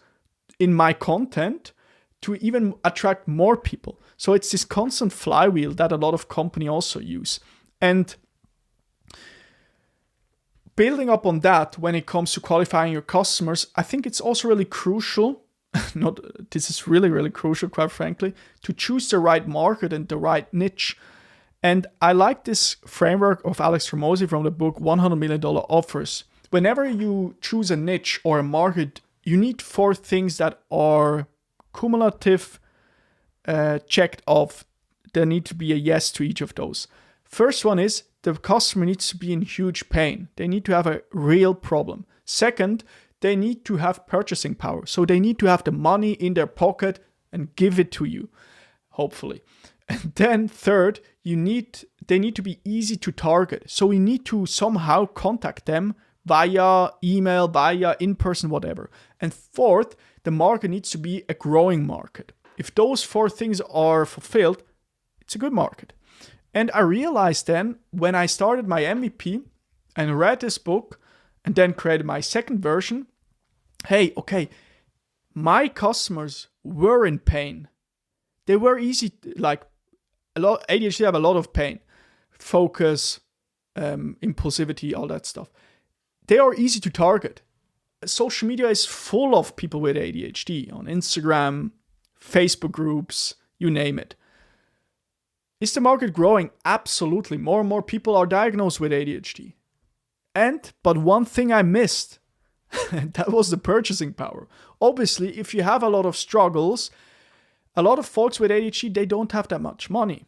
in my content to even attract more people. So it's this constant flywheel that a lot of companies also use. And building up on that, when it comes to qualifying your customers, I think it's also really crucial, this is really, really crucial, quite frankly, to choose the right market and the right niche. And I like this framework of Alex Hormozi from the book $100 Million Offers. Whenever you choose a niche or a market, you need 4 things that are cumulative, checked off. There need to be a yes to each of those. First one is the customer needs to be in huge pain. They need to have a real problem. Second, they need to have purchasing power. So they need to have the money in their pocket and give it to you, hopefully. And then third, they need to be easy to target. So we need to somehow contact them via email, via in-person, whatever. And fourth, the market needs to be a growing market. If those 4 things are fulfilled, it's a good market. And I realized then, when I started my MVP and read this book and then created my second version, hey, okay, my customers were in pain. They were easy, like ADHD have a lot of pain, focus, impulsivity, all that stuff. They are easy to target. Social media is full of people with ADHD on Instagram, Facebook groups, you name it. Is the market growing? Absolutely. More and more people are diagnosed with ADHD. But one thing I missed, and that was the purchasing power. Obviously, if you have a lot of struggles, a lot of folks with ADHD, they don't have that much money.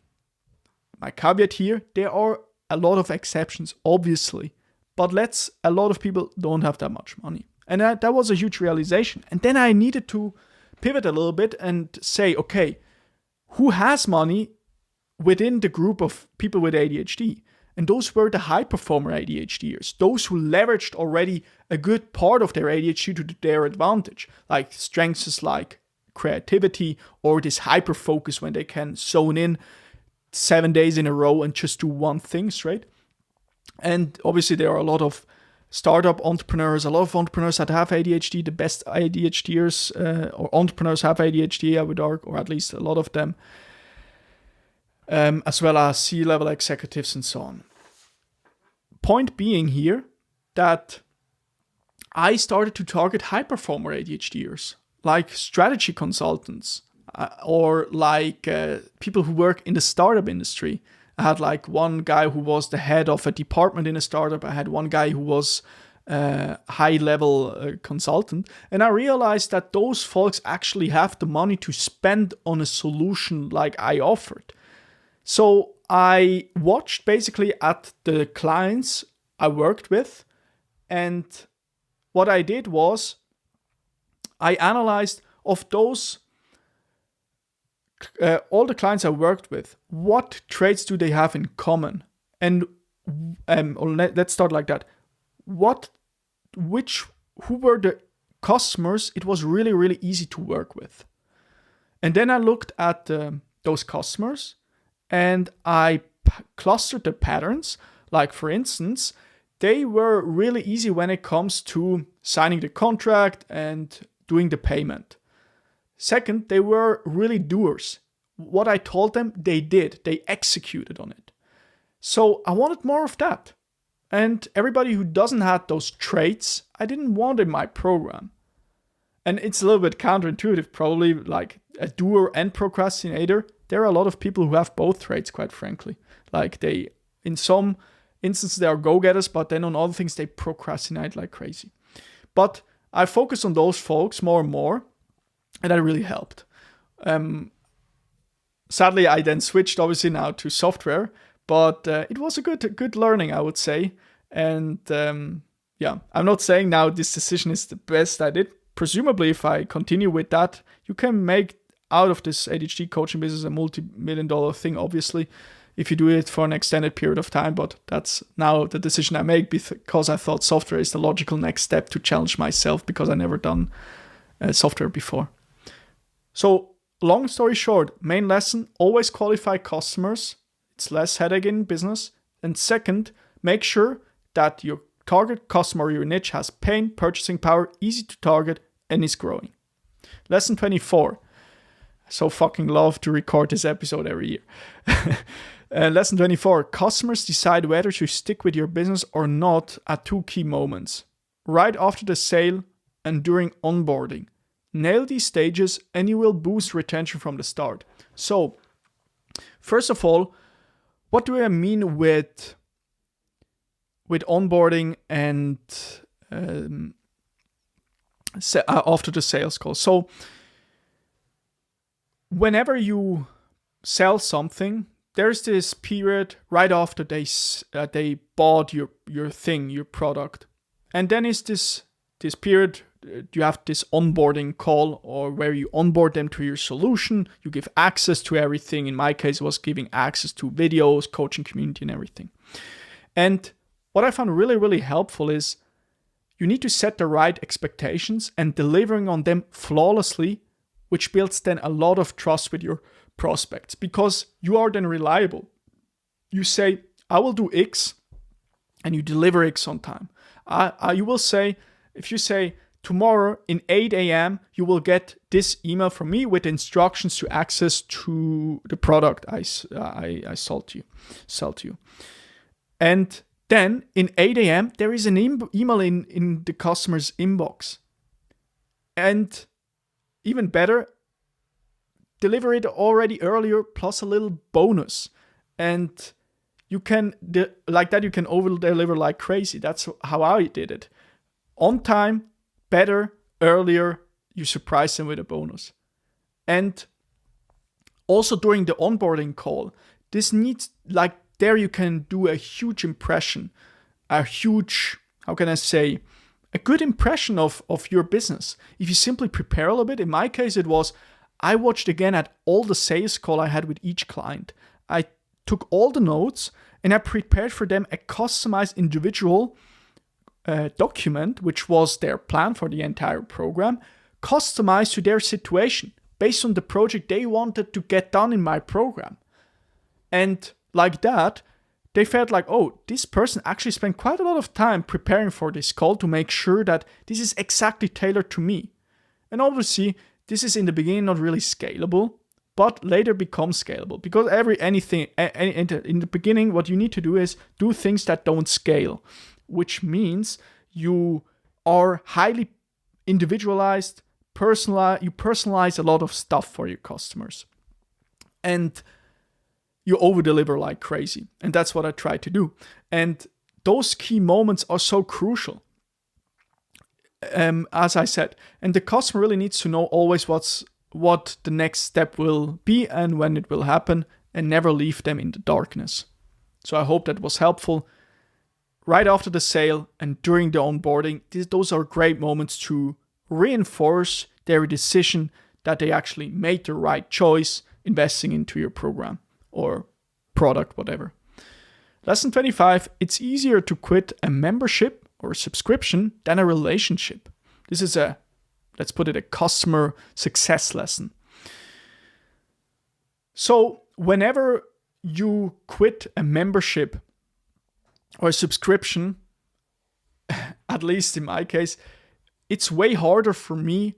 My caveat here, there are a lot of exceptions, obviously. But a lot of people don't have that much money. And that was a huge realization. And then I needed to pivot a little bit and say, okay, who has money within the group of people with ADHD? And those were the high performer ADHDers, those who leveraged already a good part of their ADHD to their advantage, like strengths like creativity or this hyper focus when they can zone in 7 days in a row and just do one thing straight. And obviously there are a lot of startup entrepreneurs, a lot of entrepreneurs that have ADHD. The best ADHDers or entrepreneurs have ADHD, I would argue, or at least a lot of them, as well as C-level executives and so on. Point being here that I started to target high-performer ADHDers, like strategy consultants, or like people who work in the startup industry. I had like one guy who was the head of a department in a startup. I had one guy who was a high-level consultant. And I realized that those folks actually have the money to spend on a solution like I offered. So I watched basically at the clients I worked with. And what I did was I analyzed of those all the clients I worked with, what traits do they have in common? And let's start like that. Who were the customers it was really, really easy to work with? And then I looked at those customers and I clustered the patterns. Like, for instance, they were really easy when it comes to signing the contract and doing the payment. Second, they were really doers. What I told them, they did. They executed on it. So I wanted more of that. And everybody who doesn't have those traits, I didn't want in my program. And it's a little bit counterintuitive, probably, like a doer and procrastinator. There are a lot of people who have both traits, quite frankly. Like, they, in some instances, they are go-getters, but then on other things, they procrastinate like crazy. But I focused on those folks more and more, and that really helped. Sadly, I then switched, obviously, now to software, but it was a good learning, I would say. And I'm not saying now this decision is the best I did. Presumably, if I continue with that, you can make out of this ADHD coaching business a multi-million-dollar thing, obviously, if you do it for an extended period of time. But that's now the decision I make because I thought software is the logical next step to challenge myself, because I never done software before. So, long story short, main lesson, always qualify customers. It's less headache in business. And second, make sure that your target customer, your niche, has pain, purchasing power, easy to target, and is growing. Lesson 24. I so fucking love to record this episode every year. Lesson 24. Customers decide whether to stick with your business or not at two key moments. Right after the sale and during onboarding. Nail these stages and you will boost retention from the start. So, first of all, what do I mean with onboarding and after the sales call? So, whenever you sell something, there's this period right after they bought your thing, your product, and then is this period. You have this onboarding call, or where you onboard them to your solution. You give access to everything. In my case, it was giving access to videos, coaching community, and everything. And what I found really, really helpful is you need to set the right expectations and delivering on them flawlessly, which builds then a lot of trust with your prospects, because you are then reliable. You say, I will do X, and you deliver X on time. You will say, if you say, tomorrow in 8 a.m., you will get this email from me with instructions to access to the product I sell to you. And then in 8 a.m., there is an email in the customer's inbox. And even better, deliver it already earlier plus a little bonus. And you can, like that, you can over-deliver like crazy. That's how I did it. On time, better, earlier, you surprise them with a bonus. And also during the onboarding call, this needs, like, there you can do a huge impression, a good impression of your business. If you simply prepare a little bit, in my case it was, I watched again at all the sales call I had with each client. I took all the notes and I prepared for them a customized individual document, which was their plan for the entire program, customized to their situation based on the project they wanted to get done in my program. And like that, they felt like, oh, this person actually spent quite a lot of time preparing for this call to make sure that this is exactly tailored to me. And obviously, this is in the beginning not really scalable, but later becomes scalable, because in the beginning, what you need to do is do things that don't scale, which means you are highly individualized, you personalize a lot of stuff for your customers. And you over-deliver like crazy. And that's what I try to do. And those key moments are so crucial. As I said, and the customer really needs to know always what the next step will be and when it will happen, and never leave them in the darkness. So I hope that was helpful. Right after the sale and during the onboarding, those are great moments to reinforce their decision that they actually made the right choice investing into your program or product, whatever. Lesson 25, it's easier to quit a membership or a subscription than a relationship. This is a customer success lesson. So whenever you quit a membership or a subscription, at least in my case, it's way harder for me,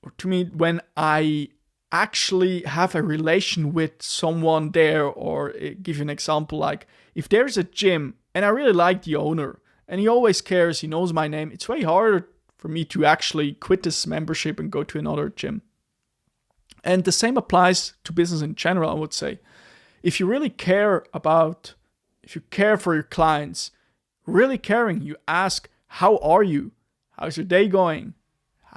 or to me, when I actually have a relation with someone there. Or give you an example, like if there's a gym and I really like the owner and he always cares, he knows my name, it's way harder for me to actually quit this membership and go to another gym. And the same applies to business in general, I would say. If you really care for your clients, really caring, you ask, how are you? How's your day going?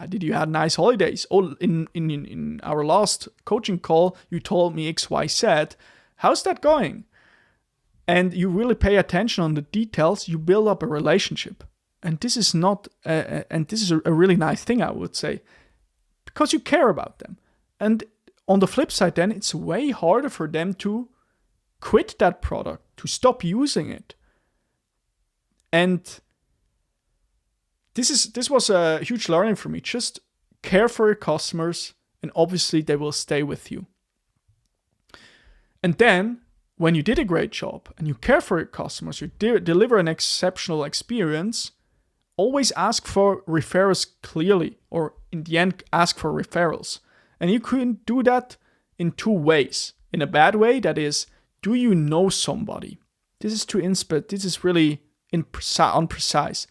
Did you have nice holidays? Oh, in our last coaching call, you told me XYZ. How's that going? And you really pay attention on the details, you build up a relationship. And this is a really nice thing, I would say, because you care about them. And on the flip side, then it's way harder for them to quit that product, to stop using it. And this was a huge learning for me. Just care for your customers, and obviously they will stay with you. And then, when you did a great job and you care for your customers, you deliver an exceptional experience, always ask for referrals clearly, or in the end, ask for referrals. And you can do that in two ways. In a bad way, that is, do you know somebody? This is too instant. This is really unprecise.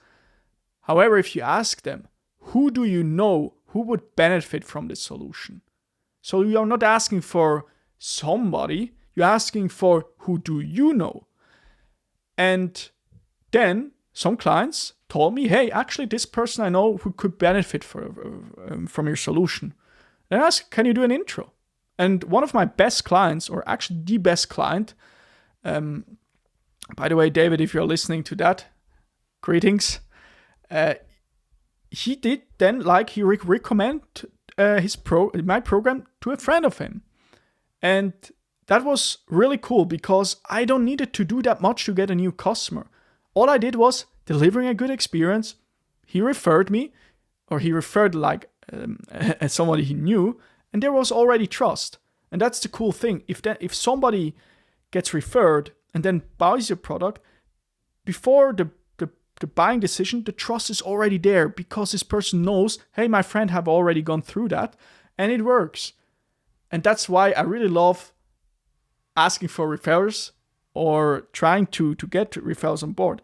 However, if you ask them, who do you know who would benefit from this solution? So you are not asking for somebody, you're asking for who do you know? And then some clients told me, hey, actually this person I know who could benefit from your solution. And I asked, can you do an intro? And one of my best clients, or actually the best client, by the way, David, if you're listening to that, greetings. He did then, he recommend my program to a friend of him. And that was really cool because I don't need to do that much to get a new customer. All I did was delivering a good experience. He referred me, or he referred somebody he knew, and there was already trust. And that's the cool thing. If somebody gets referred and then buys your product, before the buying decision, the trust is already there because this person knows, hey, my friend have already gone through that, and it works. And that's why I really love asking for referrals or trying to get referrals on board.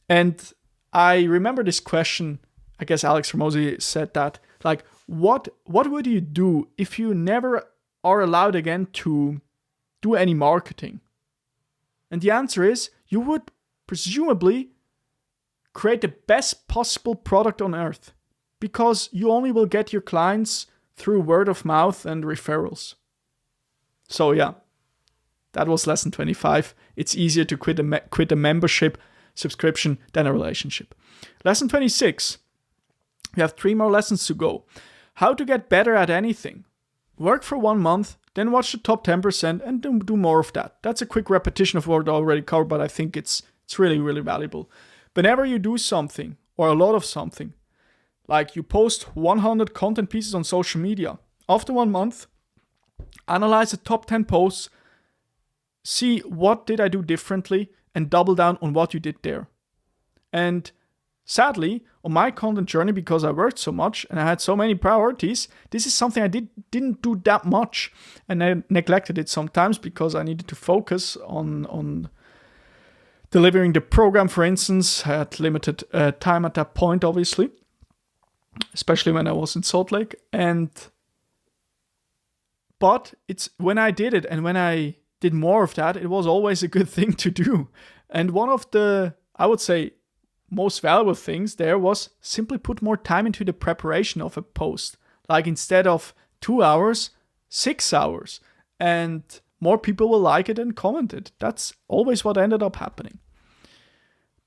And I remember this question, I guess Alex Hormozi said that, what would you do if you never are allowed again to do any marketing? And the answer is, you would presumably create the best possible product on earth, because you only will get your clients through word of mouth and referrals. So yeah, that was lesson 25. It's easier to quit a membership subscription than a relationship. Lesson 26. We have 3 more lessons to go. How to get better at anything. Work for 1 month, then watch the top 10% and then do more of that. That's a quick repetition of what I already covered, but I think it's really, really valuable. Whenever you do something, or a lot of something, like you post 100 content pieces on social media, after 1 month, analyze the top 10 posts, see what did I do differently, and double down on what you did there. And sadly, on my content journey, because I worked so much and I had so many priorities, this is something I didn't do that much, and I neglected it sometimes because I needed to focus on delivering the program, for instance. I had limited time at that point, obviously, especially when I was in Salt Lake. But it's when I did it and when I did more of that, it was always a good thing to do. And one of the, I would say, most valuable things there was simply put more time into the preparation of a post. Like instead of 2 hours, 6 hours. And more people will like it and comment it. That's always what ended up happening.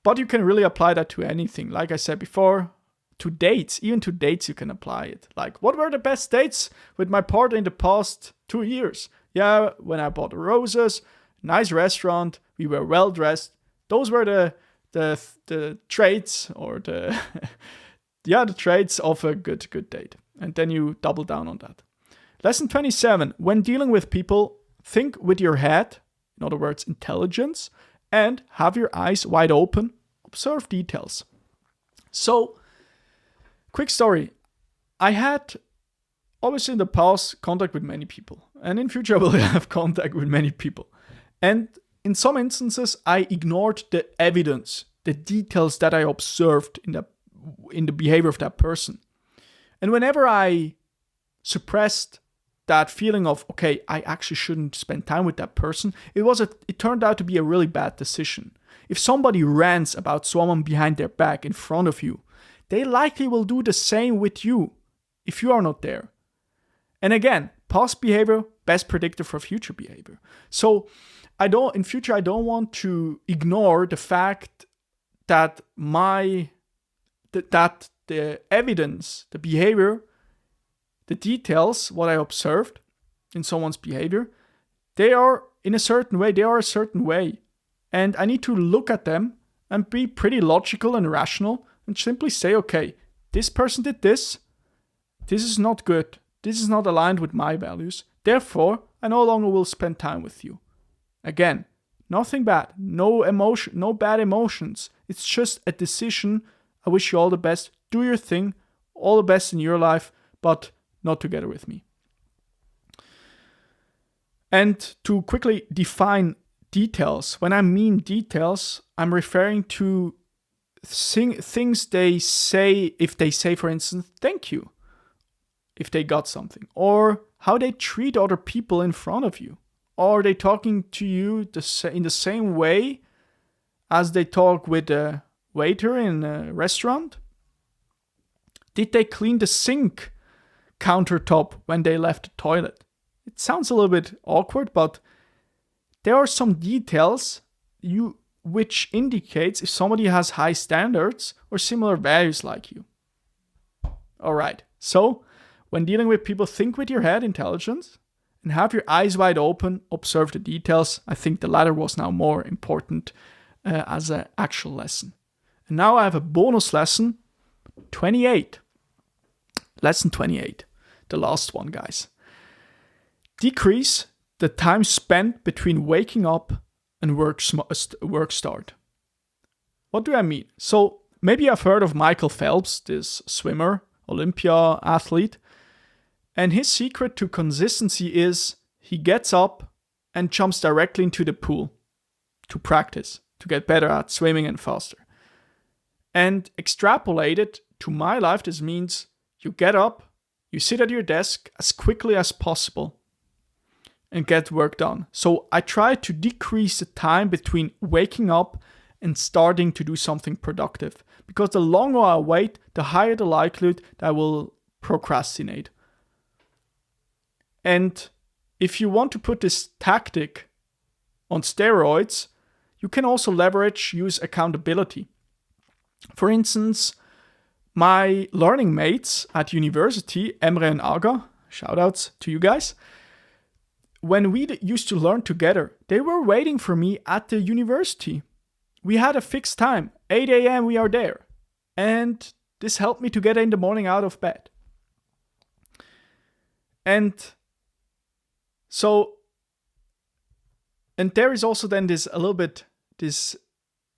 But you can really apply that to anything. Like I said before, to dates. Even to dates you can apply it. Like, what were the best dates with my partner in the past 2 years? Yeah, when I bought roses, nice restaurant, we were well dressed. Those were the traits, or the traits of a good date. And then you double down on that. Lesson 27. When dealing with people, think with your head, in other words, intelligence, and have your eyes wide open, observe details. So, quick story. I had, obviously in the past, contact with many people. And in future I will have contact with many people. And in some instances, I ignored the evidence, the details that I observed in the behavior of that person. And whenever I suppressed that feeling of, okay, I actually shouldn't spend time with that person, it turned out to be a really bad decision. If somebody rants about someone behind their back in front of you, they likely will do the same with you if you are not there. And again, past behavior, best predictor for future behavior. So in future, I don't want to ignore the fact that that the evidence, the behavior, the details, what I observed in someone's behavior, they are a certain way. And I need to look at them and be pretty logical and rational and simply say, okay, this person did this. This is not good. This is not aligned with my values. Therefore, I no longer will spend time with you. Again, nothing bad. No emotion, no bad emotions. It's just a decision. I wish you all the best. Do your thing. All the best in your life, but not together with me. And to quickly define details, when I mean details, I'm referring to things they say, if they say, for instance, thank you, if they got something, or how they treat other people in front of you. Are they talking to you in the same way as they talk with a waiter in a restaurant? Did they clean the sink countertop when they left the toilet? It sounds a little bit awkward, but there are some details which indicates if somebody has high standards or similar values like you. Alright, so when dealing with people, think with your head, intelligence, and have your eyes wide open, observe the details. I think the latter was now more important as an actual lesson. And now I have a bonus lesson, 28. Lesson 28, the last one, guys. Decrease the time spent between waking up and work start. What do I mean? So maybe I've heard of Michael Phelps, this swimmer, Olympia athlete. And his secret to consistency is he gets up and jumps directly into the pool to practice, to get better at swimming and faster. And extrapolated to my life, this means you get up, you sit at your desk as quickly as possible and get work done. So I try to decrease the time between waking up and starting to do something productive. Because the longer I wait, the higher the likelihood that I will procrastinate. And if you want to put this tactic on steroids, you can also use accountability. For instance, my learning mates at university, Emre and Aga, shoutouts to you guys, when we used to learn together, they were waiting for me at the university. We had a fixed time, 8 a.m. we are there. And this helped me to get in the morning out of bed. And there is also then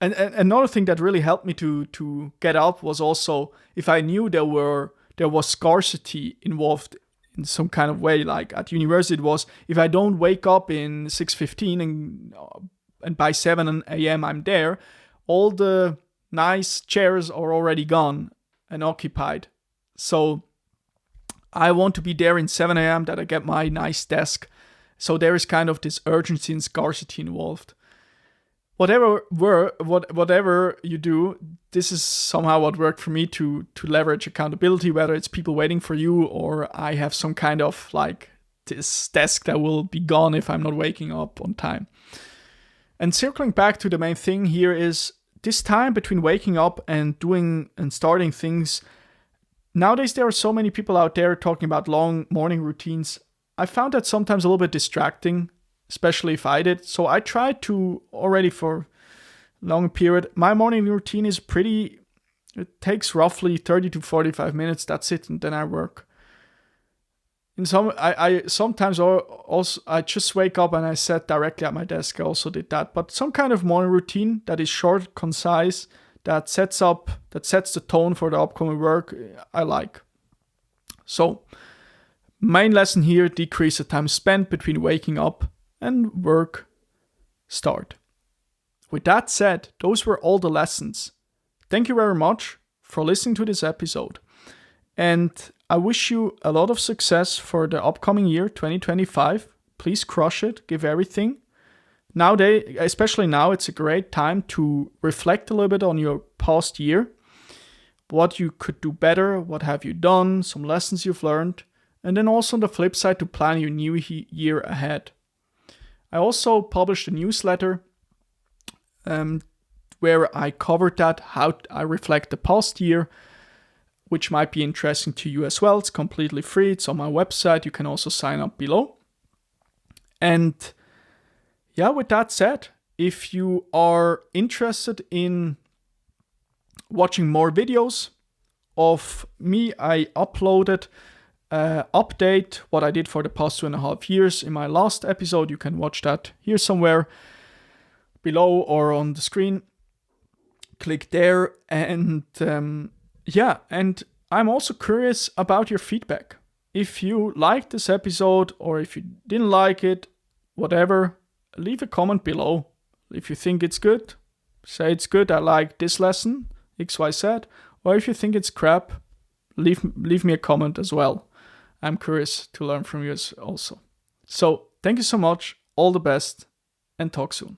and another thing that really helped me to get up was also if I knew there was scarcity involved in some kind of way. Like at university, it was if I don't wake up in 6:15 and by 7 a.m. I'm there, all the nice chairs are already gone and occupied. So I want to be there in 7 a.m. that I get my nice desk. So there is kind of this urgency and scarcity involved. Whatever you do, this is somehow what worked for me to leverage accountability, whether it's people waiting for you or I have some kind of like this desk that will be gone if I'm not waking up on time. And circling back to the main thing here is this time between waking up and doing and starting things. Nowadays, there are so many people out there talking about long morning routines. I found that sometimes a little bit distracting, especially if I did. So I tried to already for a long period. My morning routine is it takes roughly 30 to 45 minutes. That's it. And then I work. I sometimes also I just wake up and I sit directly at my desk. I also did that, but some kind of morning routine that is short, concise, that sets the tone for the upcoming work, I like. So, main lesson here: decrease the time spent between waking up and work start. With that said, those were all the lessons. Thank you very much for listening to this episode. And I wish you a lot of success for the upcoming year, 2025. Please crush it, give everything. Nowadays, especially now, it's a great time to reflect a little bit on your past year. What you could do better, what have you done, some lessons you've learned. And then also on the flip side, to plan your new year ahead. I also published a newsletter where I covered that, how I reflect the past year, which might be interesting to you as well. It's completely free. It's on my website. You can also sign up below. And yeah, with that said, if you are interested in watching more videos of me, I uploaded update what I did for the past 2.5 years in my last episode. You can watch that here somewhere below or on the screen. Click there, and and I'm also curious about your feedback. If you liked this episode or if you didn't like it, whatever, leave a comment below. If you think it's good, say it's good, I like this lesson, XYZ. Or if you think it's crap, leave me a comment as well. I'm curious to learn from you also. So thank you so much, all the best, and talk soon.